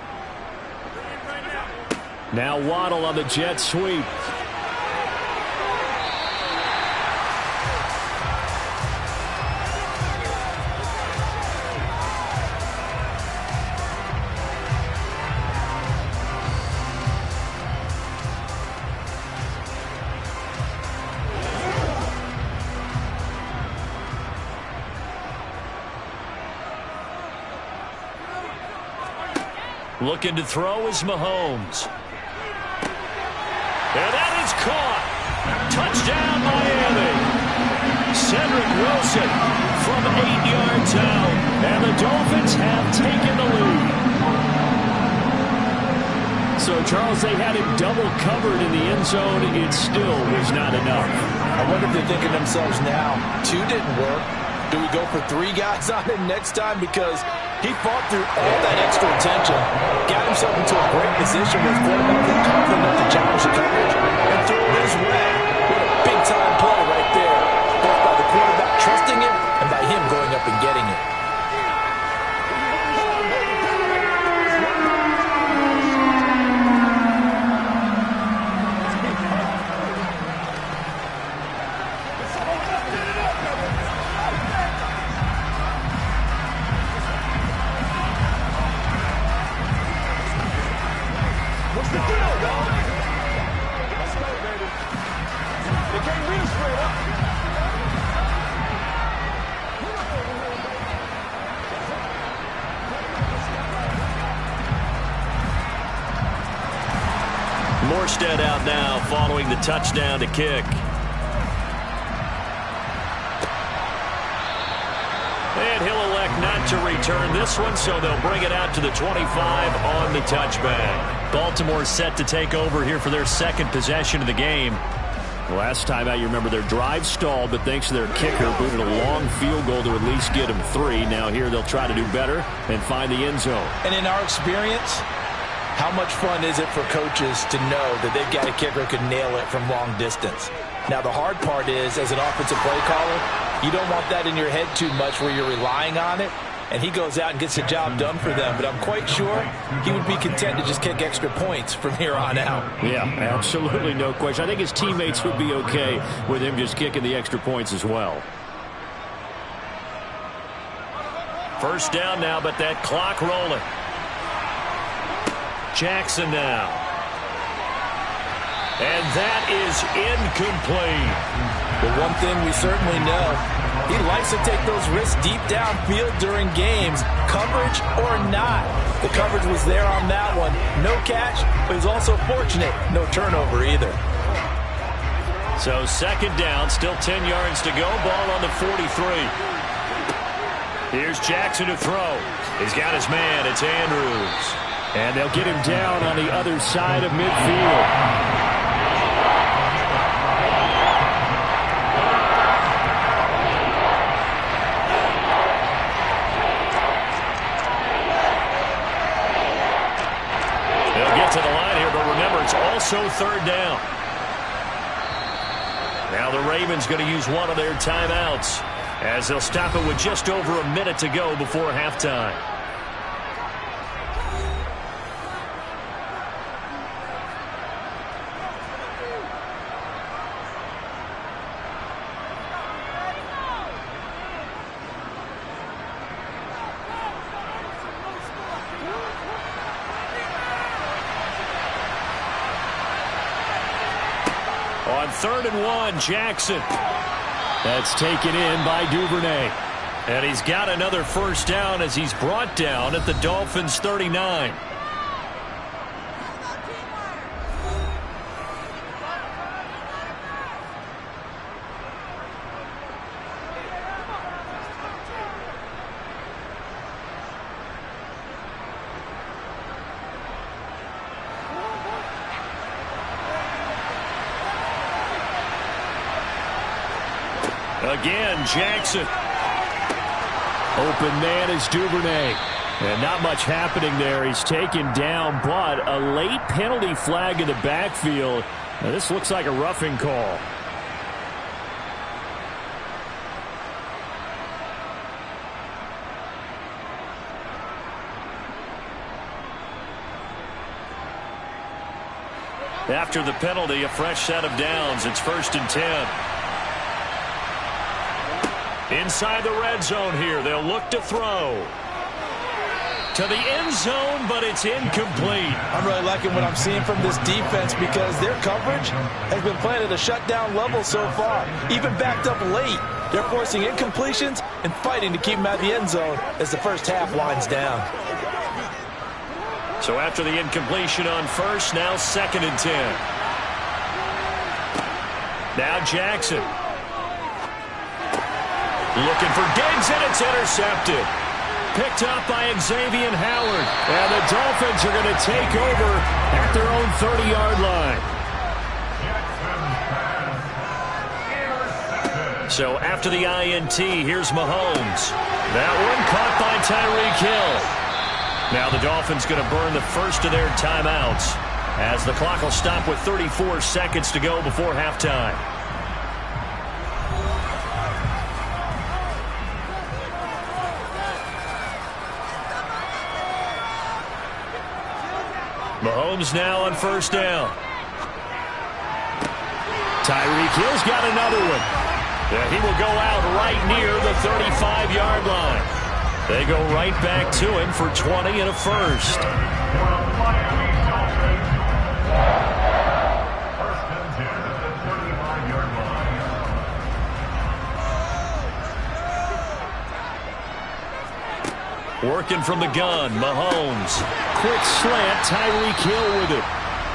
Speaker 1: Now Waddle on the jet sweep. Looking to throw is Mahomes. And that is caught. Touchdown, Miami. Cedric Wilson from 8 yards out. And the Dolphins have taken the lead. So, Charles, they had it double covered in the end zone. It still was not enough.
Speaker 2: I wonder if they're thinking to themselves now, 2 didn't work. Do we go for 3 guys on him next time? Because he fought through all that extra attention, got himself into a great position with quarterback confident enough to challenge the coverage, and threw it his way. What a big-time play right there, both by the quarterback trusting him and by him going up and getting it.
Speaker 1: Morstead out now following the touchdown to kick. And he'll elect not to return this one, so they'll bring it out to the 25 on the touchback. Baltimore set to take over here for their second possession of the game. Last time out, you remember their drive stalled, but thanks to their kicker, booted a long field goal to at least get them 3. Now here they'll try to do better and find the end zone.
Speaker 2: And in our experience, how much fun is it for coaches to know that they've got a kicker who can nail it from long distance? Now, the hard part is, as an offensive play caller, you don't want that in your head too much where you're relying on it, and he goes out and gets the job done for them. But I'm quite sure he would be content to just kick extra points from here on out.
Speaker 1: Yeah, absolutely no question. I think his teammates would be okay with him just kicking the extra points as well. First down now, but that clock rolling. Jackson now. And that is incomplete.
Speaker 2: But one thing we certainly know, he likes to take those risks deep downfield during games, coverage or not. The coverage was there on that one. No catch, but he's also fortunate. No turnover either.
Speaker 1: So second down, still 10 yards to go. Ball on the 43. Here's Jackson to throw. He's got his man. It's Andrews. And they'll get him down on the other side of midfield. They'll get to the line here, but remember, it's also third down. Now the Ravens going to use one of their timeouts as they'll stop it with just over a minute to go before halftime. On 3rd and 1, Jackson. That's taken in by Duvernay. And he's got another first down as he's brought down at the Dolphins' 39. Again, Jackson. Open man is Duvernay. And not much happening there. He's taken down, but a late penalty flag in the backfield. Now, this looks like a roughing call. After the penalty, a fresh set of downs. It's 1st and 10. Inside the red zone here, they'll look to throw. To the end zone, but it's incomplete.
Speaker 2: I'm really liking what I'm seeing from this defense because their coverage has been playing at a shutdown level so far. Even backed up late, they're forcing incompletions and fighting to keep them out of the end zone as the first half winds down.
Speaker 1: So after the incompletion on first, now 2nd and 10. Now Jackson. Looking for Diggs, and it's intercepted. Picked up by Xavier Howard. And the Dolphins are going to take over at their own 30-yard line. So after the INT, here's Mahomes. That one caught by Tyreek Hill. Now the Dolphins going to burn the first of their timeouts as the clock will stop with 34 seconds to go before halftime. Mahomes now on first down. Tyreek Hill's got another one. Yeah, he will go out right near the 35-yard line. They go right back to him for 20 and a first. Working from the gun, Mahomes. Quick slant, Tyreek Hill with it.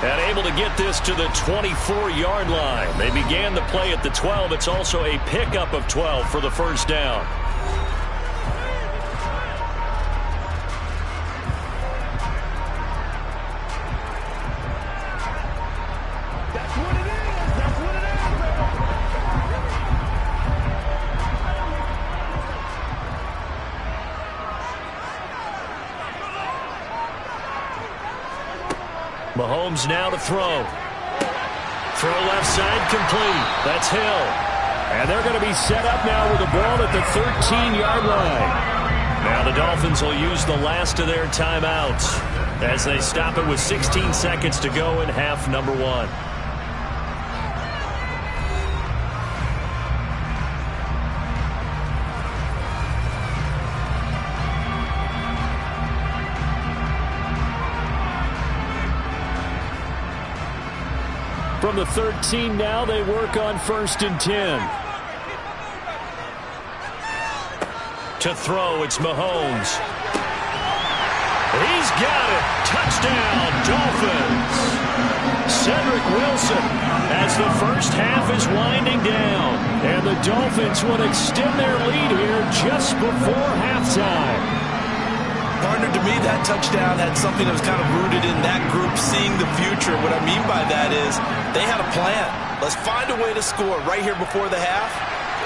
Speaker 1: And able to get this to the 24-yard line. They began the play at the 12. It's also a pickup of 12 for the first down.
Speaker 3: That's what it is. That's what it is,
Speaker 1: Mahomes now to throw. Throw left side complete. That's Hill. And they're going to be set up now with the ball at the 13-yard line. Now the Dolphins will use the last of their timeouts as they stop it with 16 seconds to go in half number one. From the 13 now, they work on 1st and 10. To throw, it's Mahomes. He's got it. Touchdown, Dolphins. Cedric Wilson as the first half is winding down. And the Dolphins will extend their lead here just before halftime.
Speaker 2: Partner, to me, that touchdown had something that was kind of rooted in that group seeing the future. What I mean by that is they had a plan. Let's find a way to score right here before the half,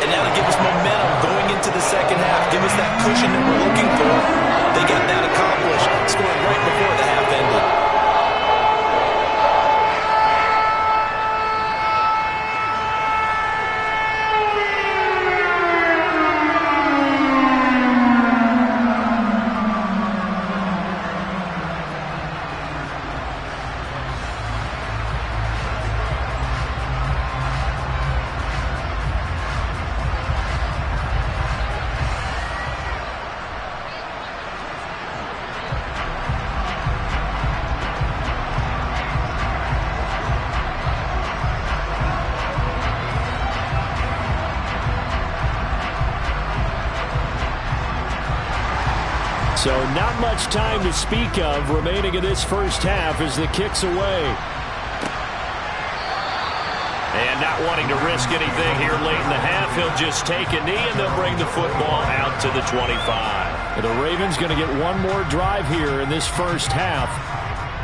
Speaker 2: and that'll give us momentum going into the second half. Give us that cushion that we're looking for. They got that accomplished, scoring right before the half ended.
Speaker 1: So not much time to speak of remaining in this first half as the kick's away. And not wanting to risk anything here late in the half, he'll just take a knee and they'll bring the football out to the 25. The Ravens going to get one more drive here in this first half.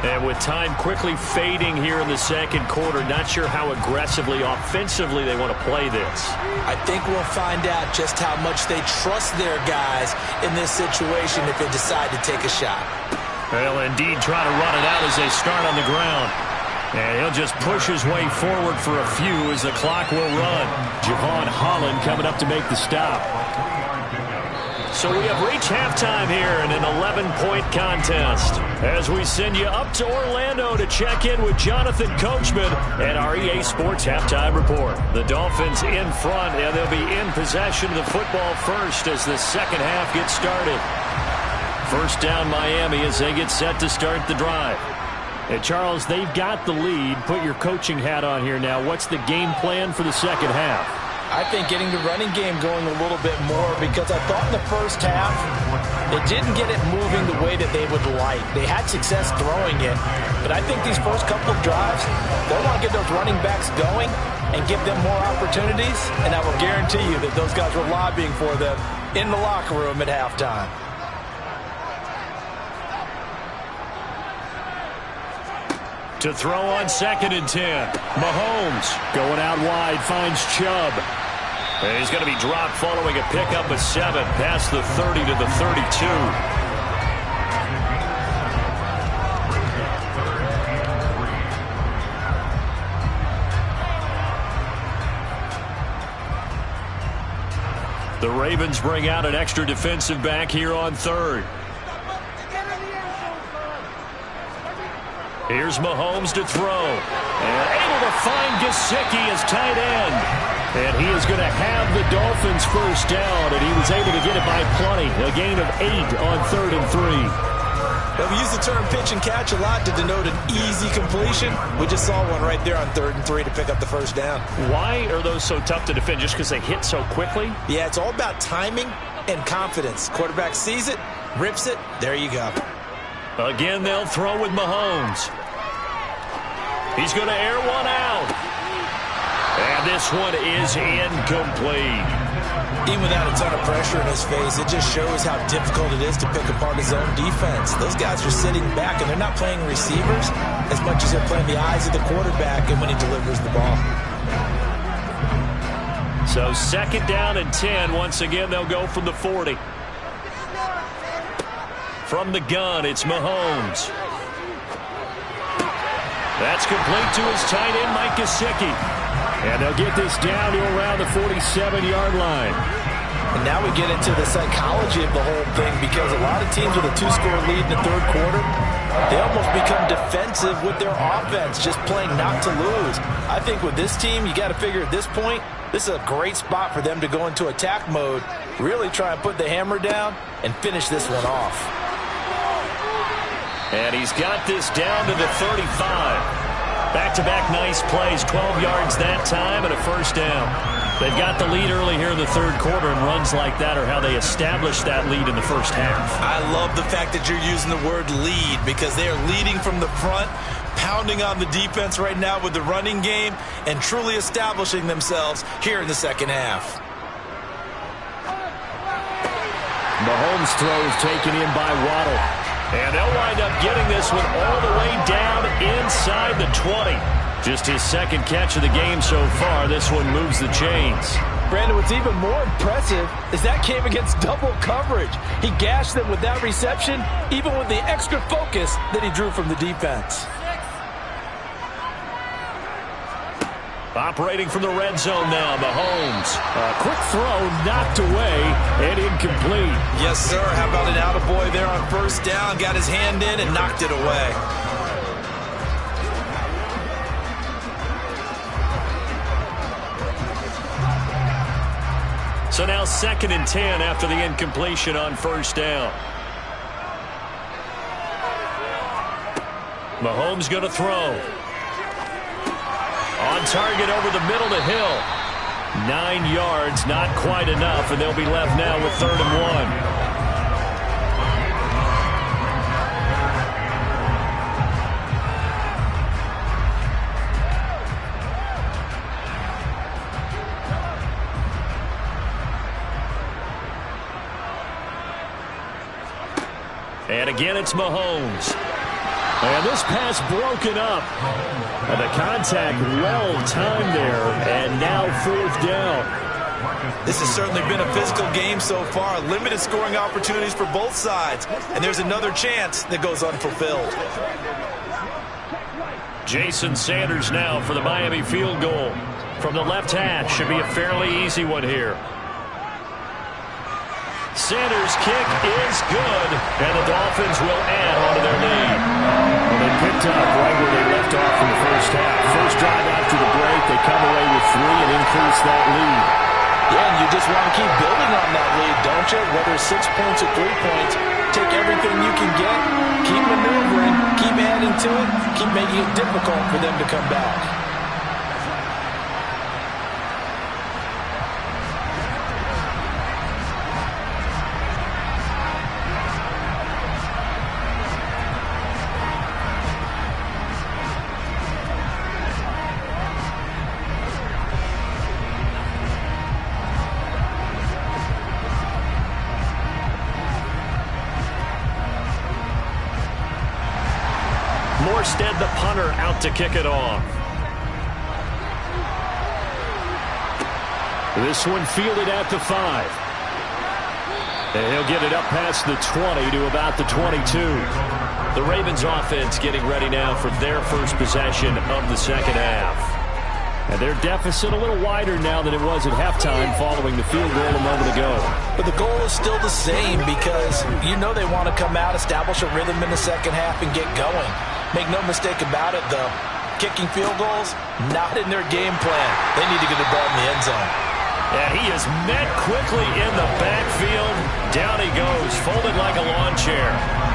Speaker 1: And with time quickly fading here in the second quarter, not sure how aggressively, offensively they want to play this.
Speaker 2: I think we'll find out just how much they trust their guys in this situation if they decide to take a shot.
Speaker 1: They'll indeed try to run it out as they start on the ground. And he'll just push his way forward for a few as the clock will run. Javon Holland coming up to make the stop. So we have reached halftime here in an 11-point contest as we send you up to Orlando to check in with Jonathan Coachman and our EA Sports Halftime Report. The Dolphins in front, and they'll be in possession of the football first as the second half gets started. First down Miami as they get set to start the drive. And Charles, they've got the lead. Put your coaching hat on here now. What's the game plan for the second half?
Speaker 2: I think getting the running game going a little bit more because I thought in the first half they didn't get it moving the way that they would like. They had success throwing it, but I think these first couple of drives, they want to get those running backs going and give them more opportunities, and I will guarantee you that those guys were lobbying for them in the locker room at halftime.
Speaker 1: To throw on 2nd and 10. Mahomes going out wide, finds Chubb. And he's going to be dropped following a pickup of 7 past the 30 to the 32. The Ravens bring out an extra defensive back here on 3rd. Here's Mahomes to throw. And able to find Gesicki as tight end. And he is going to have the Dolphins first down, and he was able to get it by plenty. A gain of 8 on 3rd and 3.
Speaker 2: Well, we use the term pitch and catch a lot to denote an easy completion. We just saw one right there on 3rd and 3 to pick up the first down.
Speaker 1: Why are those so tough to defend? Just because they hit so quickly?
Speaker 2: Yeah, it's all about timing and confidence. Quarterback sees it, rips it, there you go.
Speaker 1: Again, they'll throw with Mahomes. He's going to air one out. And this one is incomplete.
Speaker 2: Even without a ton of pressure in his face, it just shows how difficult it is to pick apart his own defense. Those guys are sitting back, and they're not playing receivers as much as they're playing the eyes of the quarterback and when he delivers the ball.
Speaker 1: So 2nd down and 10. Once again, they'll go from the 40. From the gun, it's Mahomes. That's complete to his tight end, Mike Gesicki. And they'll get this down to around the 47-yard line.
Speaker 2: And now we get into the psychology of the whole thing, because a lot of teams with a 2-score lead in the 3rd quarter, they almost become defensive with their offense, just playing not to lose. I think with this team, you got to figure at this point, this is a great spot for them to go into attack mode, really try and put the hammer down and finish this one off.
Speaker 1: And he's got this down to the 35. Back-to-back nice plays, 12 yards that time and a first down. They've got the lead early here in the 3rd quarter, and runs like that are how they establish that lead in the first half.
Speaker 2: I love the fact that you're using the word lead, because they are leading from the front, pounding on the defense right now with the running game, and truly establishing themselves here in the 2nd half.
Speaker 1: Mahomes throws taken in by Waddle. And they'll wind up getting this one all the way down inside the 20. Just his 2nd catch of the game so far. This one moves the chains.
Speaker 2: Brandon, what's even more impressive is that came against double coverage. He gashed them with that reception, even with the extra focus that he drew from the defense.
Speaker 1: Operating from the red zone now, Mahomes. A quick throw knocked away and incomplete.
Speaker 2: Yes, sir. How about an attaboy there on 1st down? Got his hand in and knocked it away.
Speaker 1: So now 2nd and 10 after the incompletion on 1st down. Mahomes going to throw. On target over the middle to Hill. 9 yards, not quite enough, and they'll be left now with 3rd and 1. And again, it's Mahomes. And this pass broken up. And the contact well timed there. And now 4th down.
Speaker 2: This has certainly been a physical game so far. Limited scoring opportunities for both sides. And there's another chance that goes unfulfilled.
Speaker 1: Jason Sanders now for the Miami field goal. From the left hash. Should be a fairly easy one here. Sanders' kick is good, and the Dolphins will add on to their lead. Well, they picked up right where they left off in the first half. First drive after the break, they come away with 3 and increase that lead.
Speaker 2: Yeah, and you just want to keep building on that lead, don't you? Whether it's 6 points or 3 points, take everything you can get, keep maneuvering, keep adding to it, keep making it difficult for them to come back.
Speaker 1: Morstead, the punter, out to kick it off. This one fielded at the 5. And he'll get it up past the 20 to about the 22. The Ravens offense getting ready now for their first possession of the second half. And their deficit a little wider now than it was at halftime following the field goal a moment ago.
Speaker 2: But the goal is still the same because you know they want to come out, establish a rhythm in the second half, and get going. Make no mistake about it, though. Kicking field goals, not in their game plan. They need to get the ball in the end zone.
Speaker 1: And he is met quickly in the backfield. Down he goes, folded like a lawn chair.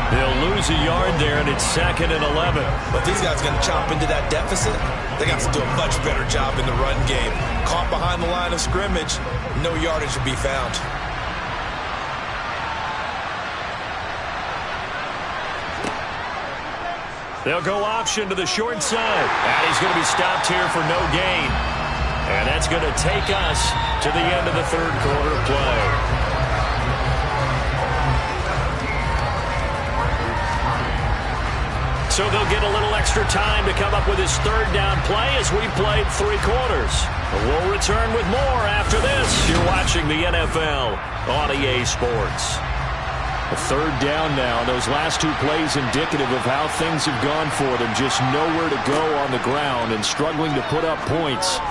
Speaker 1: They'll lose a yard there, and it's 2nd and 11.
Speaker 2: But these guys are going to chop into that deficit. They got to do a much better job in the run game. Caught behind the line of scrimmage, no yardage will be found.
Speaker 1: They'll go option to the short side. And he's going to be stopped here for no gain. And that's going to take us to the end of the third quarter play. So they'll get a little extra time to come up with his third down play as we played 3 quarters. We'll return with more after this. You're watching the NFL on EA Sports. A third down now. Those last 2 plays indicative of how things have gone for them. Just nowhere to go on the ground and struggling to put up points.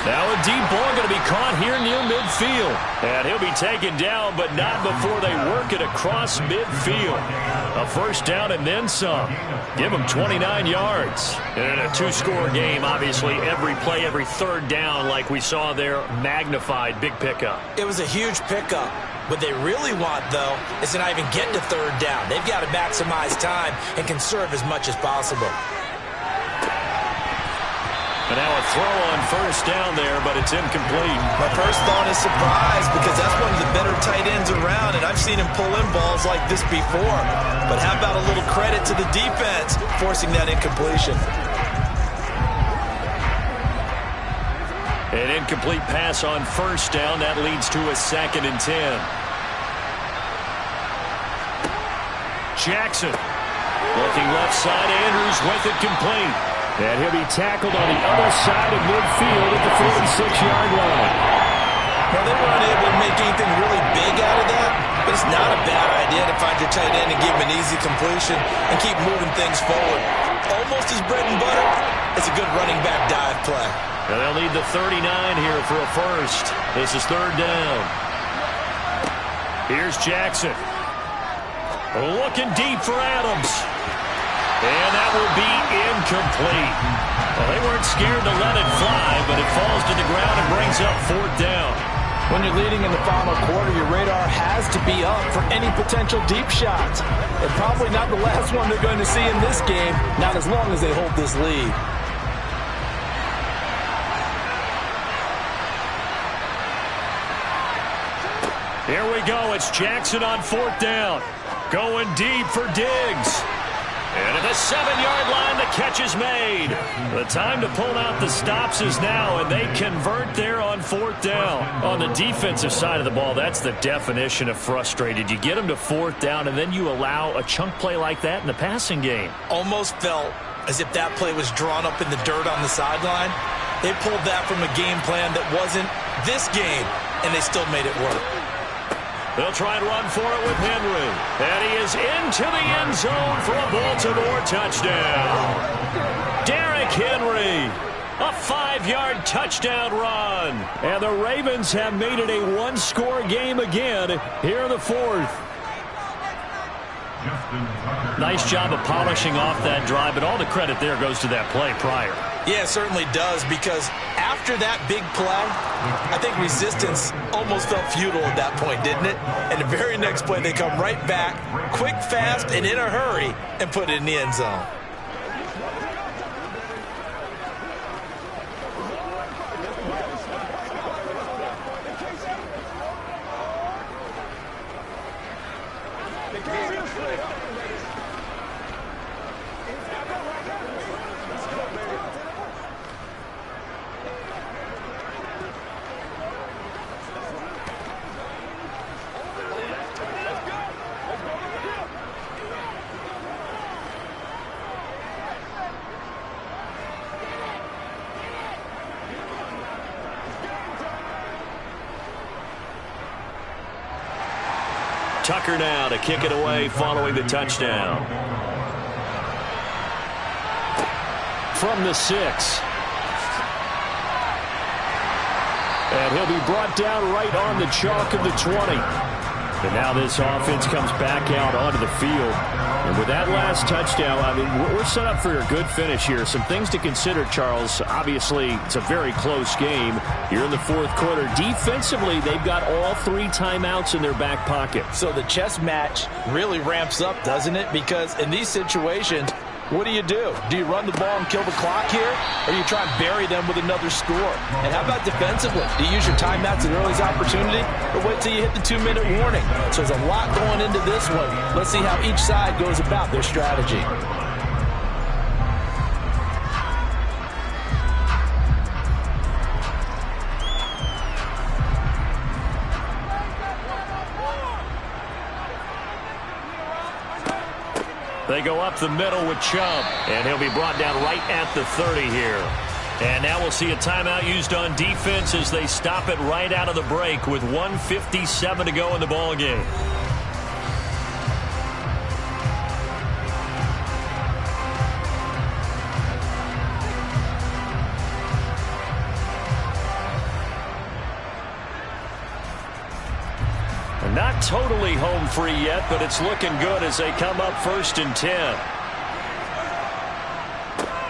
Speaker 1: Now a deep ball going to be caught here near midfield. And he'll be taken down, but not before they work it across midfield. A first down and then some. Give them 29 yards. And in a 2-score game, obviously every play, every third down, like we saw there, magnified. Big pickup.
Speaker 2: It was a huge pickup. What they really want, though, is to not even get to third down. They've got to maximize time and conserve as much as possible.
Speaker 1: But now a throw on first down there, but it's incomplete.
Speaker 2: My first thought is surprise because that's one of the better tight ends around, and I've seen him pull in balls like this before. But how about a little credit to the defense forcing that incompletion?
Speaker 1: An incomplete pass on first down. That leads to a 2nd and 10. Jackson looking left side. Andrews with it complete. And he'll be tackled on the other side of midfield at the 46-yard line.
Speaker 2: Well, they weren't able to make anything really big out of that, but it's not a bad idea to find your tight end and give him an easy completion and keep moving things forward. Almost his bread and butter. It's a good running back dive play.
Speaker 1: And they'll need the 39 here for a first. This is third down. Here's Jackson. Looking deep for Adams. And that will be incomplete. Well, they weren't scared to let it fly, but it falls to the ground and brings up 4th down.
Speaker 2: When you're leading in the final quarter, your radar has to be up for any potential deep shots. And probably not the last one they're going to see in this game, not as long as they hold this lead.
Speaker 1: Here we go. It's Jackson on 4th down. Going deep for Diggs. And at the 7-yard line, the catch is made. The time to pull out the stops is now, and they convert there on 4th down. On the defensive side of the ball, that's the definition of frustrated. You get them to 4th down, and then you allow a chunk play like that in the passing game.
Speaker 2: Almost felt as if that play was drawn up in the dirt on the sideline. They pulled that from a game plan that wasn't this game, and they still made it work.
Speaker 1: They'll try and run for it with Henry. And he is into the end zone for a Baltimore touchdown. Derrick Henry, a 5-yard touchdown run. And the Ravens have made it a 1-score game again here in the 4th. Nice job of polishing off that drive, but all the credit there goes to that play prior.
Speaker 2: Yeah, it certainly does, because after that big play, I think resistance almost felt futile at that point, didn't it? And the very next play, they come right back, quick, fast, and in a hurry, and put it in the end zone.
Speaker 1: Tucker now to kick it away following the touchdown. From the 6. And he'll be brought down right on the chalk of the 20. And now this offense comes back out onto the field. And with that last touchdown, I mean, we're set up for a good finish here. Some things to consider, Charles. Obviously, it's a very close game. You're in the fourth quarter. Defensively, they've got all 3 timeouts in their back pocket.
Speaker 2: So the chess match really ramps up, doesn't it? Because in these situations, what do? Do you run the ball and kill the clock here? Or do you try and bury them with another score? And how about defensively? Do you use your timeouts at early's opportunity? Or wait till you hit the 2-minute warning? So there's a lot going into this one. Let's see how each side goes about their strategy.
Speaker 1: They go up the middle with Chubb, and he'll be brought down right at the 30 here. And now we'll see a timeout used on defense as they stop it right out of the break with 1:57 to go in the ballgame. Not totally home free yet, but it's looking good as they come up 1st and 10.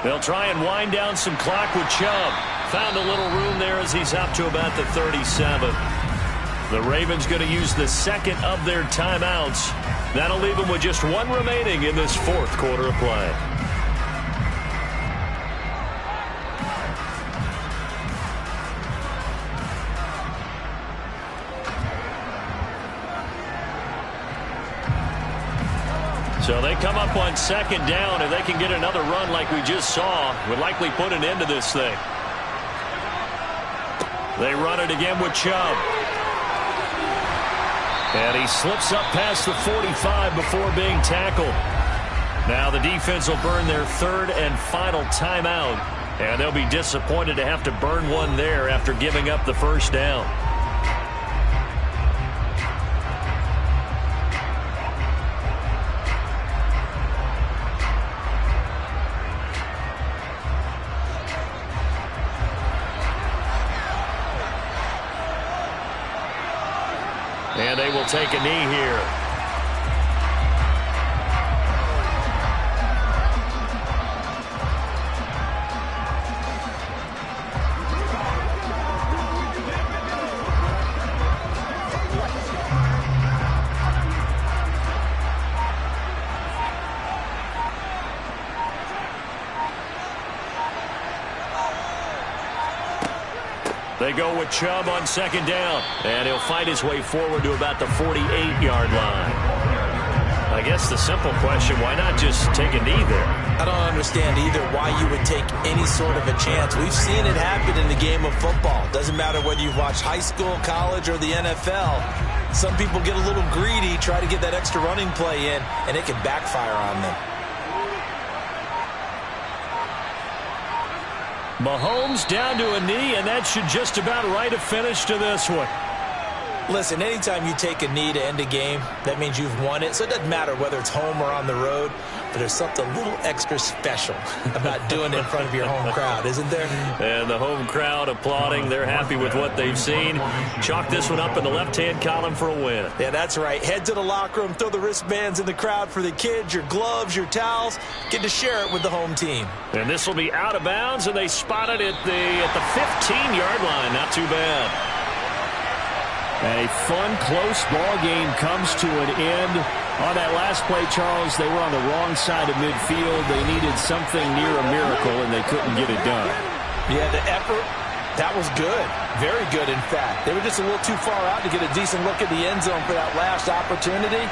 Speaker 1: They'll try and wind down some clock with Chubb. Found a little room there as he's up to about the 37. The Ravens going to use the second of their timeouts. That'll leave them with just 1 remaining in this fourth quarter of play. So they come up on 2nd down, and they can get another run like we just saw. Would likely put an end to this thing. They run it again with Chubb. And he slips up past the 45 before being tackled. Now the defense will burn their 3rd and final timeout. And they'll be disappointed to have to burn one there after giving up the 1st down. And they will take a knee here. They go with Chubb on 2nd down, and he'll fight his way forward to about the 48-yard line. I guess the simple question, why not just take a knee there?
Speaker 2: I don't understand either why you would take any sort of a chance. We've seen it happen in the game of football. Doesn't matter whether you've watched high school, college, or the NFL. Some people get a little greedy, try to get that extra running play in, and it can backfire on them.
Speaker 1: Mahomes down to a knee, and that should just about write a finish to this one.
Speaker 2: Listen, anytime you take a knee to end a game, that means you've won it. So it doesn't matter whether it's home or on the road, but there's something a little extra special about doing it in front of your home crowd, isn't there?
Speaker 1: And the home crowd applauding. They're happy with what they've seen. Chalk this one up in the left-hand column for a win.
Speaker 2: Yeah, that's right. Head to the locker room, throw the wristbands in the crowd for the kids, your gloves, your towels. Get to share it with the home team.
Speaker 1: And this will be out of bounds, and they spot it at the 15-yard line. Not too bad. A fun, close ball game comes to an end. On that last play, Charles, they were on the wrong side of midfield. They needed something near a miracle, and they couldn't get it done.
Speaker 2: Yeah, the effort, that was good. Very good, in fact. They were just a little too far out to get a decent look at the end zone for that last opportunity.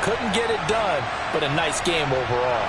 Speaker 2: Couldn't get it done, but a nice game overall.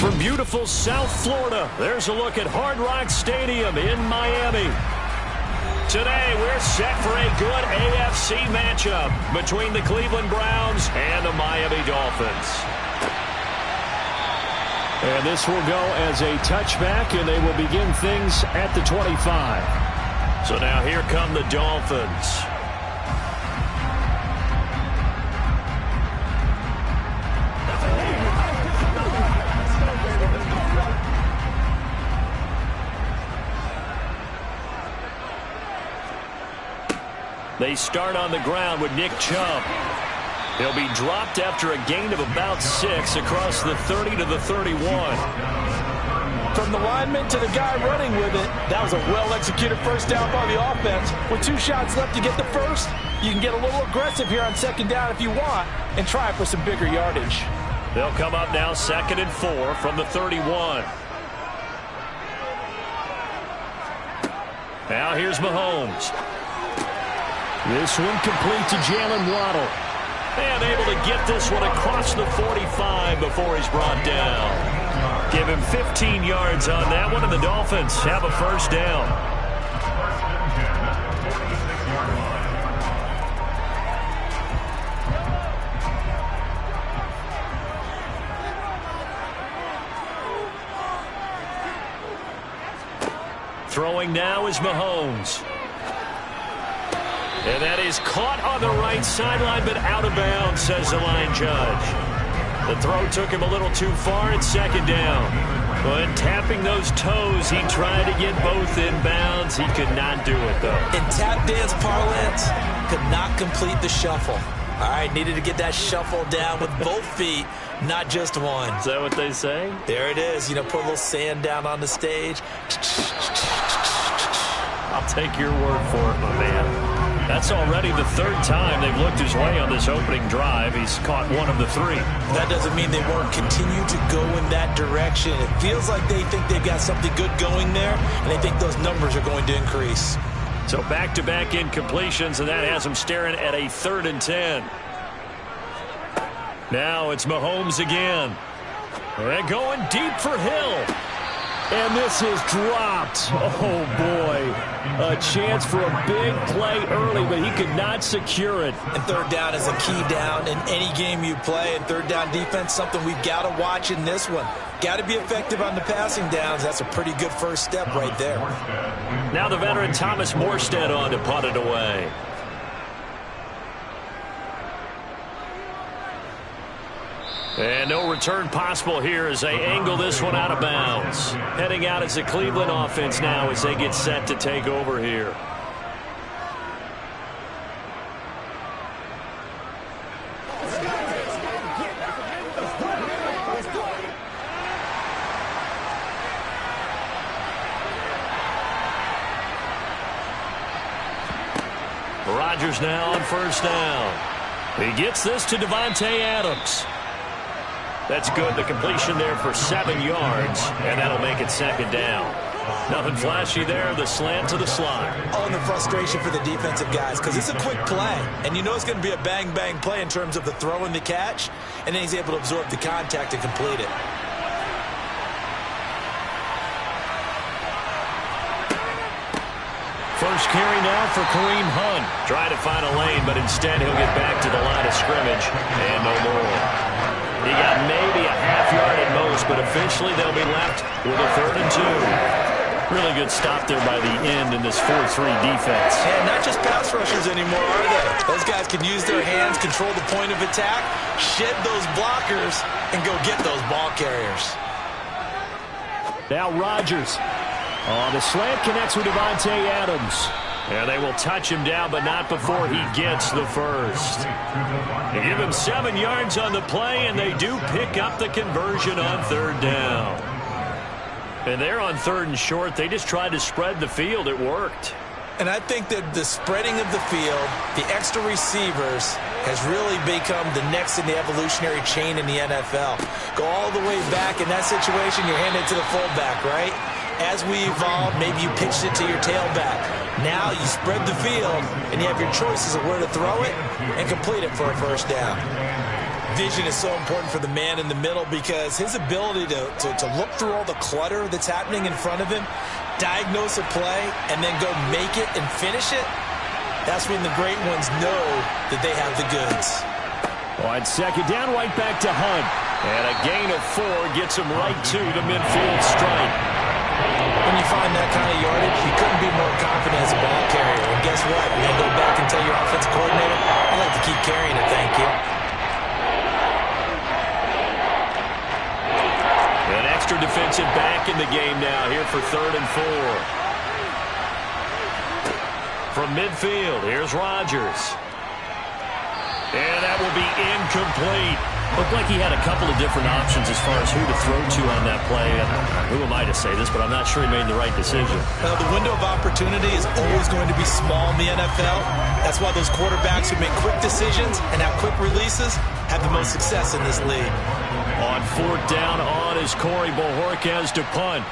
Speaker 1: from beautiful South Florida, there's a look at Hard Rock Stadium in Miami. Today, we're set for a good AFC matchup between the Cleveland Browns and the Miami Dolphins. And this will go as a touchback, and they will begin things at the 25. So now here come the Dolphins. They start on the ground with Nick Chubb. He'll be dropped after a gain of about 6 across the 30 to the 31.
Speaker 2: From the lineman to the guy running with it, that was a well-executed first down by the offense. With 2 shots left to get the first, you can get a little aggressive here on second down if you want and try for some bigger yardage.
Speaker 1: They'll come up now 2nd and 4 from the 31. Now here's Mahomes. This one complete to Jalen Waddle. And able to get this one across the 45 before he's brought down. Give him 15 yards on that one, and the Dolphins have a first down. Throwing now is Mahomes. And that is caught on the right sideline, but out of bounds, says the line judge. The throw took him a little too far at second down. But tapping those toes, he tried to get both in bounds. He could not do it, though.
Speaker 2: In tap dance parlance, could not complete the shuffle. All right, needed to get that shuffle down with both feet, not just one.
Speaker 1: Is that what they say?
Speaker 2: There it is. You know, put a little sand down on the stage.
Speaker 1: I'll take your word for it, my man. That's already the 3rd time they've looked his way on this opening drive. He's caught 1 of the 3.
Speaker 2: That doesn't mean they won't continue to go in that direction. It feels like they think they've got something good going there, and they think those numbers are going to increase.
Speaker 1: So back-to-back incompletions, and that has them staring at a 3rd and 10. Now it's Mahomes again. And going deep for Hill. And this is dropped. Oh, boy. A chance for a big play early, but he could not secure it.
Speaker 2: And 3rd down is a key down in any game you play. And 3rd down defense, something we've got to watch in this one. Got to be effective on the passing downs. That's a pretty good first step right there.
Speaker 1: Now the veteran Thomas Morstead on to punt it away. And no return possible here as they angle this one out of bounds. Heading out as the Cleveland offense now as they get set to take over here. Rodgers now on first down. He gets this to Davante Adams. That's good. The completion there for 7 yards, and that'll make it 2nd down. Nothing flashy there. The slant to the slot.
Speaker 2: Oh, and the frustration for the defensive guys because it's a quick play. And you know it's going to be a bang-bang play in terms of the throw and the catch, and then he's able to absorb the contact and complete it.
Speaker 1: First carry now for Kareem Hunt. Trying to find a lane, but instead he'll get back to the line of scrimmage and no more. He got maybe a half yard at most, but officially they'll be left with a 3rd and 2. Really good stop there by the end in this 4-3 defense.
Speaker 2: And not just pass rushers anymore, are they? Those guys can use their hands, control the point of attack, shed those blockers, and go get those ball carriers.
Speaker 1: Now Rodgers. Oh, the slant connects with Davante Adams. And they will touch him down, but not before he gets the first. They give him 7 yards on the play, and they do pick up the conversion on 3rd down. And they're on 3rd and short. They just tried to spread the field. It worked.
Speaker 2: And I think that the spreading of the field, the extra receivers, has really become the next in the evolutionary chain in the NFL. Go all the way back in that situation, you're handed to the fullback, right? As we evolve, maybe you pitched it to your tailback. Now you spread the field, and you have your choices of where to throw it and complete it for a first down. vision is so important for the man in the middle because his ability to look through all the clutter that's happening in front of him, diagnose a play, and then go make it and finish it, that's when the great ones know that they have the goods.
Speaker 1: On second down, right back to Hunt. And a gain of 4 gets him right to the midfield stripe.
Speaker 2: When you find that kind of yardage, you couldn't be more confident as a ball carrier. And guess what? You're going to go back and tell your offensive coordinator, I'd like to keep carrying it, thank you.
Speaker 1: An extra defensive back in the game now here for 3rd and 4. From midfield, here's Rodgers. And that will be incomplete.
Speaker 4: Looked like he had a couple of different options as far as who to throw to on that play. And who am I to say this, but I'm not sure he made the right decision.
Speaker 2: Well, the window of opportunity is always going to be small in the NFL. That's why those quarterbacks who make quick decisions and have quick releases have the most success in this league.
Speaker 1: On 4th down on is Corey Bojorquez to punt.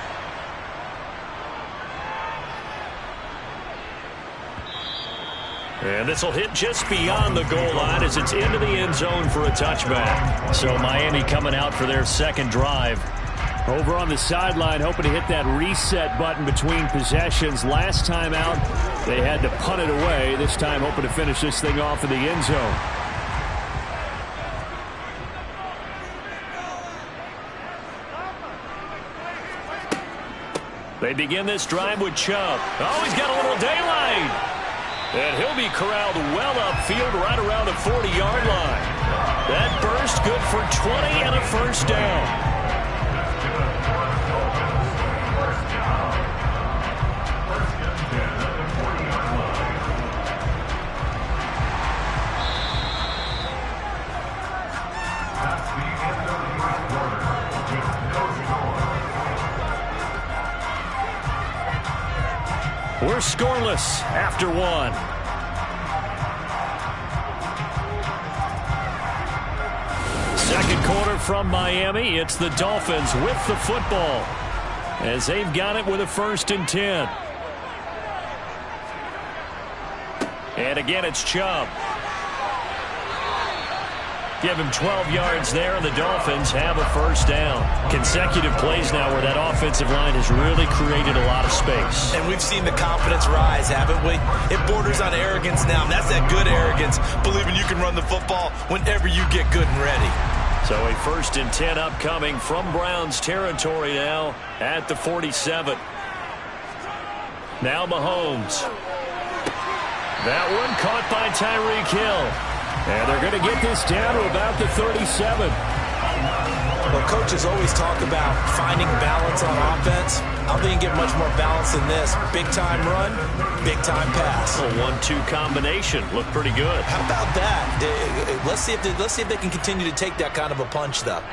Speaker 1: And this will hit just beyond the goal line as it's into the end zone for a touchback.
Speaker 4: So Miami coming out for their second drive.
Speaker 1: Over on the sideline, hoping to hit that reset button between possessions. Last time out, they had to punt it away. This time, hoping to finish this thing off in the end zone. They begin this drive with Chubb. Oh, he's got a little daylight. And he'll be corralled well upfield right around the 40-yard line. That burst good for 20 and a first down. We're scoreless after 1. Second quarter from Miami. It's the Dolphins with the football as they've got it with a 1st and 10. And again, it's Chubb. Give him 12 yards there, and the Dolphins have a first down. Consecutive plays now where that offensive line has really created a lot of space.
Speaker 2: And we've seen the confidence rise, haven't we? It borders on arrogance now, and that's that good arrogance, believing you can run the football whenever you get good and ready.
Speaker 1: So a 1st and 10 upcoming from Browns territory now at the 47. Now Mahomes. That one caught by Tyreek Hill. And they're going to get this down to about the 37.
Speaker 2: Well, coaches always talk about finding balance on offense. I don't think you can get much more balance than this. Big-time run, big-time pass.
Speaker 1: A 1-2 combination. Looked pretty good.
Speaker 2: How about that? Let's see if they can continue to take that kind of a punch, though.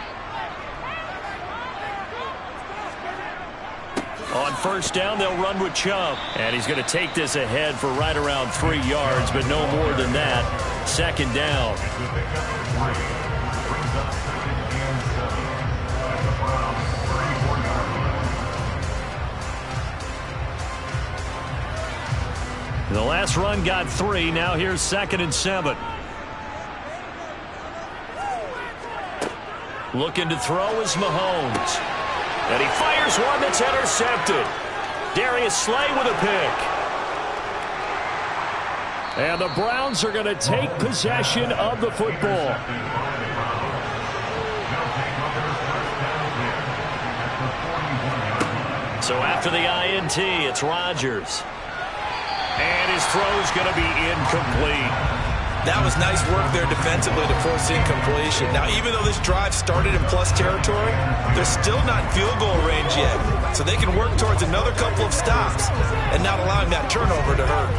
Speaker 1: On 1st down, they'll run with Chubb. And he's going to take this ahead for right around 3 yards, but no more than that. 2nd down. The last run got 3. Now here's 2nd and 7. Looking to throw is Mahomes. And he fires one that's intercepted. Darius Slay with a pick. And the Browns are going to take possession of the football. So after the INT, it's Rodgers. And his throw's going to be incomplete.
Speaker 2: That was nice work there defensively to force incompletion. Now, even though this drive started in plus territory, they're still not in field goal range yet. So they can work towards another couple of stops and not allowing that turnover to hurt.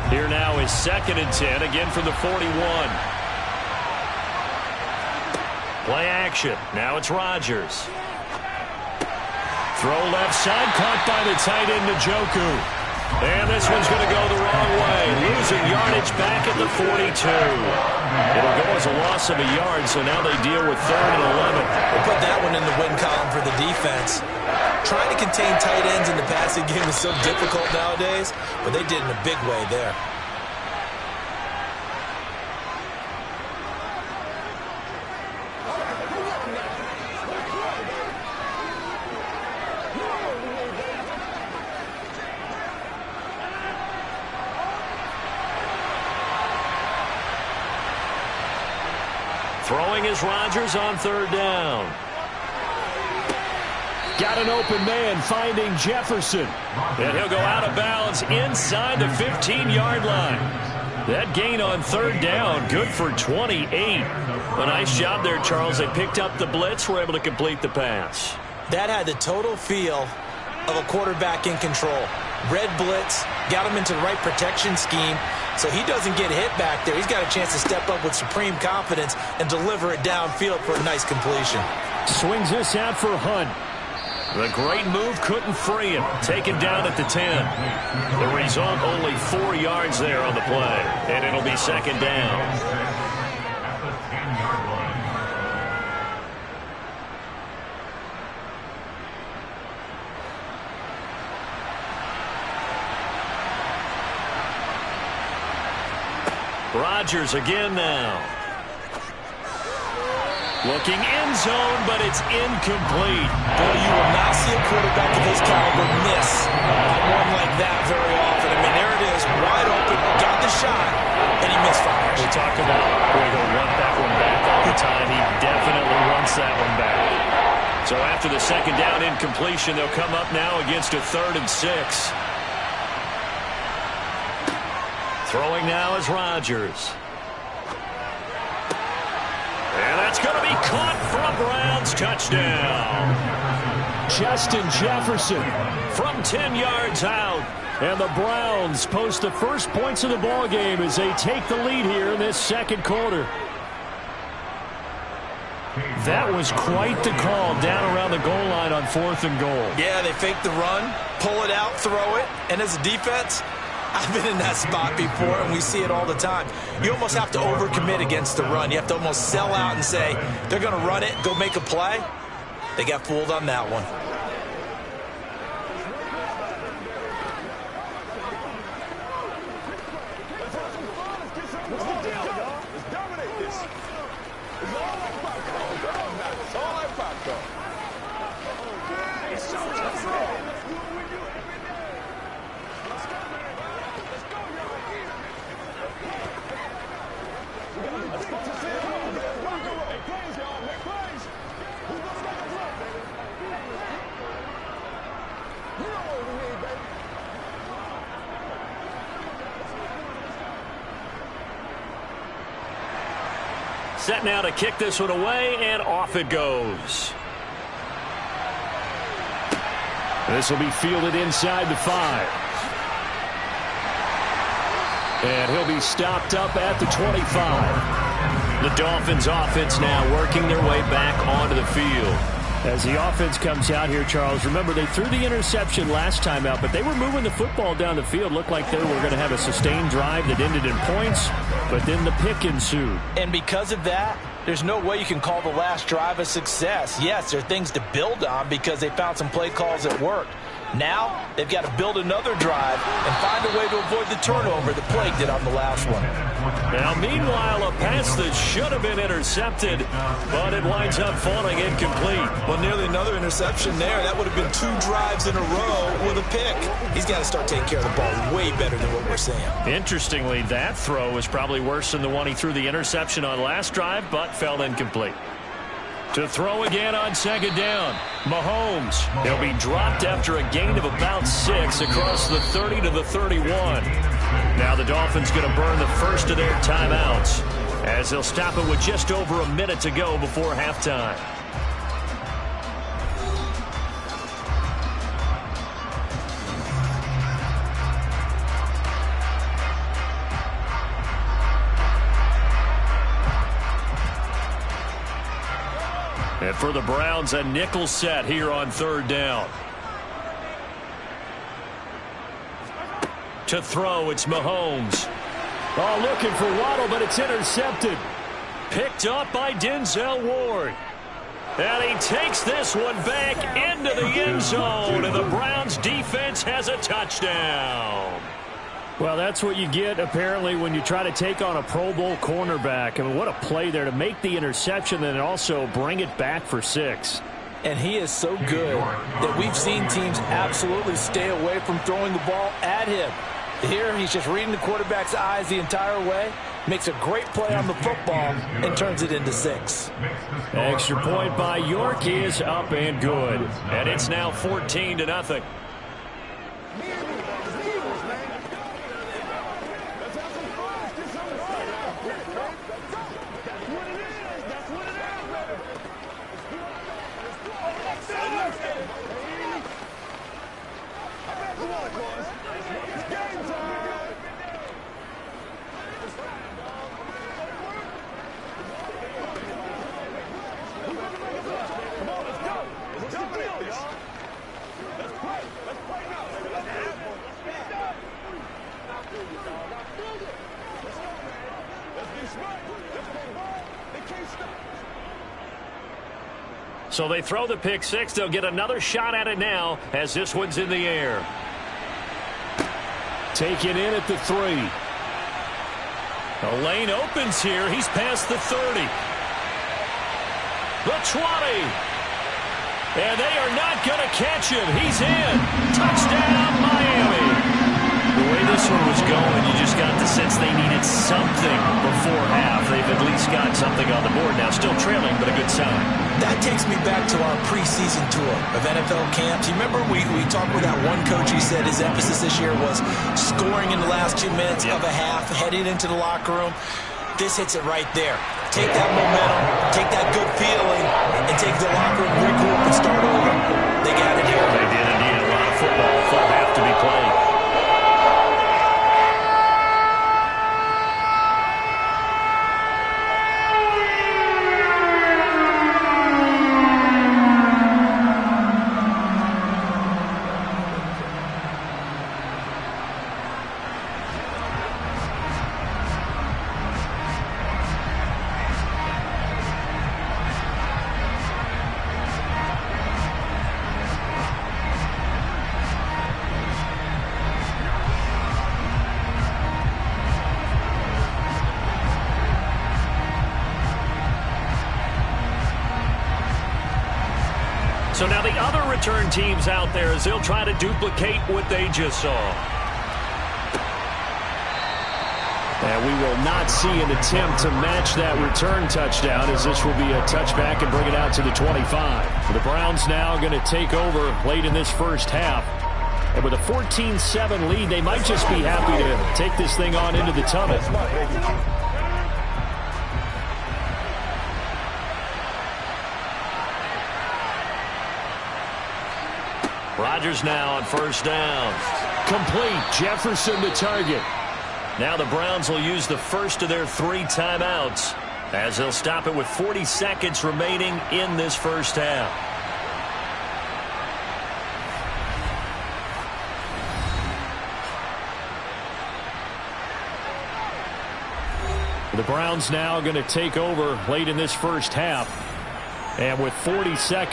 Speaker 1: Here now is 2nd and 10, again from the 41. Play action. Now it's Rodgers. Throw left side, caught by the tight end, Njoku. And this one's going to go the wrong way. Losing yardage back at the 42. It'll go as a loss of a yard, so now they deal with 3rd and 11.
Speaker 2: We'll put that one in the win column for the defense. Trying to contain tight ends in the passing game is so difficult nowadays, but they did in a big way there.
Speaker 1: Throwing is Rodgers on third down. Got an open man finding Jefferson. And he'll go out of bounds inside the 15-yard line. That gain on third down, good for 28. A nice job there, Charles. They picked up the blitz, were able to complete the pass.
Speaker 2: That had the total feel of a quarterback in control. Red blitz, got him into the right protection scheme, so he doesn't get hit back there. He's got a chance to step up with supreme confidence and deliver it downfield for a nice completion.
Speaker 1: Swings this out for Hunt. The great move couldn't free him. Taken down at the 10. The result, only 4 yards there on the play, and it'll be second down. Rodgers again now. Looking end zone, but it's incomplete.
Speaker 2: Boy, you will not see a quarterback of his caliber miss one like that very often. I mean, there it is, wide open, got the shot, and he misfires.
Speaker 1: We talk about he'll want that one back all the time. He definitely wants that one back. So after the second down incompletion, they'll come up now against a 3rd and 6. Throwing now is Rodgers. And that's going to be caught for a Browns touchdown. Justin Jefferson from 10 yards out. And the Browns post the first points of the ball game as they take the lead here in this second quarter. That was quite the call down around the goal line on 4th and goal.
Speaker 2: Yeah, they fake the run, pull it out, throw it, and as a defense, I've been in that spot before, and we see it all the time. You almost have to overcommit against the run. You have to almost sell out and say, they're going to run it, go make a play. They got fooled on that one.
Speaker 1: Set now to kick this one away, and off it goes. This will be fielded inside the 5. And he'll be stopped up at the 25. The Dolphins offense now working their way back onto the field. As the offense comes out here, Charles, remember they threw the interception last time out, but they were moving the football down the field. Looked like they were going to have a sustained drive that ended in points, but then the pick ensued.
Speaker 2: And because of that, there's no way you can call the last drive a success. Yes, there are things to build on because they found some play calls that worked. Now, they've got to build another drive and find a way to avoid the turnover the play did on the last one.
Speaker 1: Now, meanwhile, a pass that should have been intercepted, but it winds up falling incomplete.
Speaker 2: Well, nearly another interception there. That would have been 2 drives in a row with a pick. He's got to start taking care of the ball way better than what we're seeing.
Speaker 1: Interestingly, that throw was probably worse than the one he threw the interception on last drive, but fell incomplete. To throw again on second down, Mahomes. He'll be dropped after a gain of about 6 across the 30 to the 31. Now the Dolphins going to burn the first of their timeouts as they'll stop it with just over a minute to go before halftime. And for the Browns, a nickel set here on third down. To throw, it's Mahomes. Oh, looking for Waddle, but it's intercepted. Picked up by Denzel Ward. And he takes this one back into the end zone, and the Browns defense has a touchdown. Well, that's what you get, apparently, when you try to take on a Pro Bowl cornerback. I mean, what a play there to make the interception and also bring it back for 6.
Speaker 2: And he is so good that we've seen teams absolutely stay away from throwing the ball at him. Here, he's just reading the quarterback's eyes the entire way, makes a great play on the football and turns it into 6.
Speaker 1: Extra point by York is up and good. And it's now 14-0. So they throw the pick six. They'll get another shot at it now as this one's in the air. Taken in at the 3. The lane opens here. He's past the 30. The 20. And they are not going to catch him. He's in. Touchdown, Miami. The way this one was going, you just got the sense they needed something before half. They've at least got something on the board now. Still trailing, but a good sign.
Speaker 2: That takes me back to our preseason tour of NFL camps. You remember we talked with that one coach. He said his emphasis this year was scoring in the last 2 minutes of a half, heading into the locker room. This hits it right there. Take that momentum, take that good feeling, and take the locker room, regroup, and start over. They got it here.
Speaker 1: They did indeed. A lot of football, full half to be played. So now the other return teams out there as they'll try to duplicate what they just saw. And we will not see an attempt to match that return touchdown as this will be a touchback and bring it out to the 25. The Browns now going to take over late in this first half. And with a 14-7 lead, they might just be happy to take this thing on into the tunnel. Rodgers now on first down. Complete. Jefferson the target. Now the Browns will use the first of their 3 timeouts as they'll stop it with 40 seconds remaining in this first half. The Browns now going to take over late in this first half. And with 40 seconds.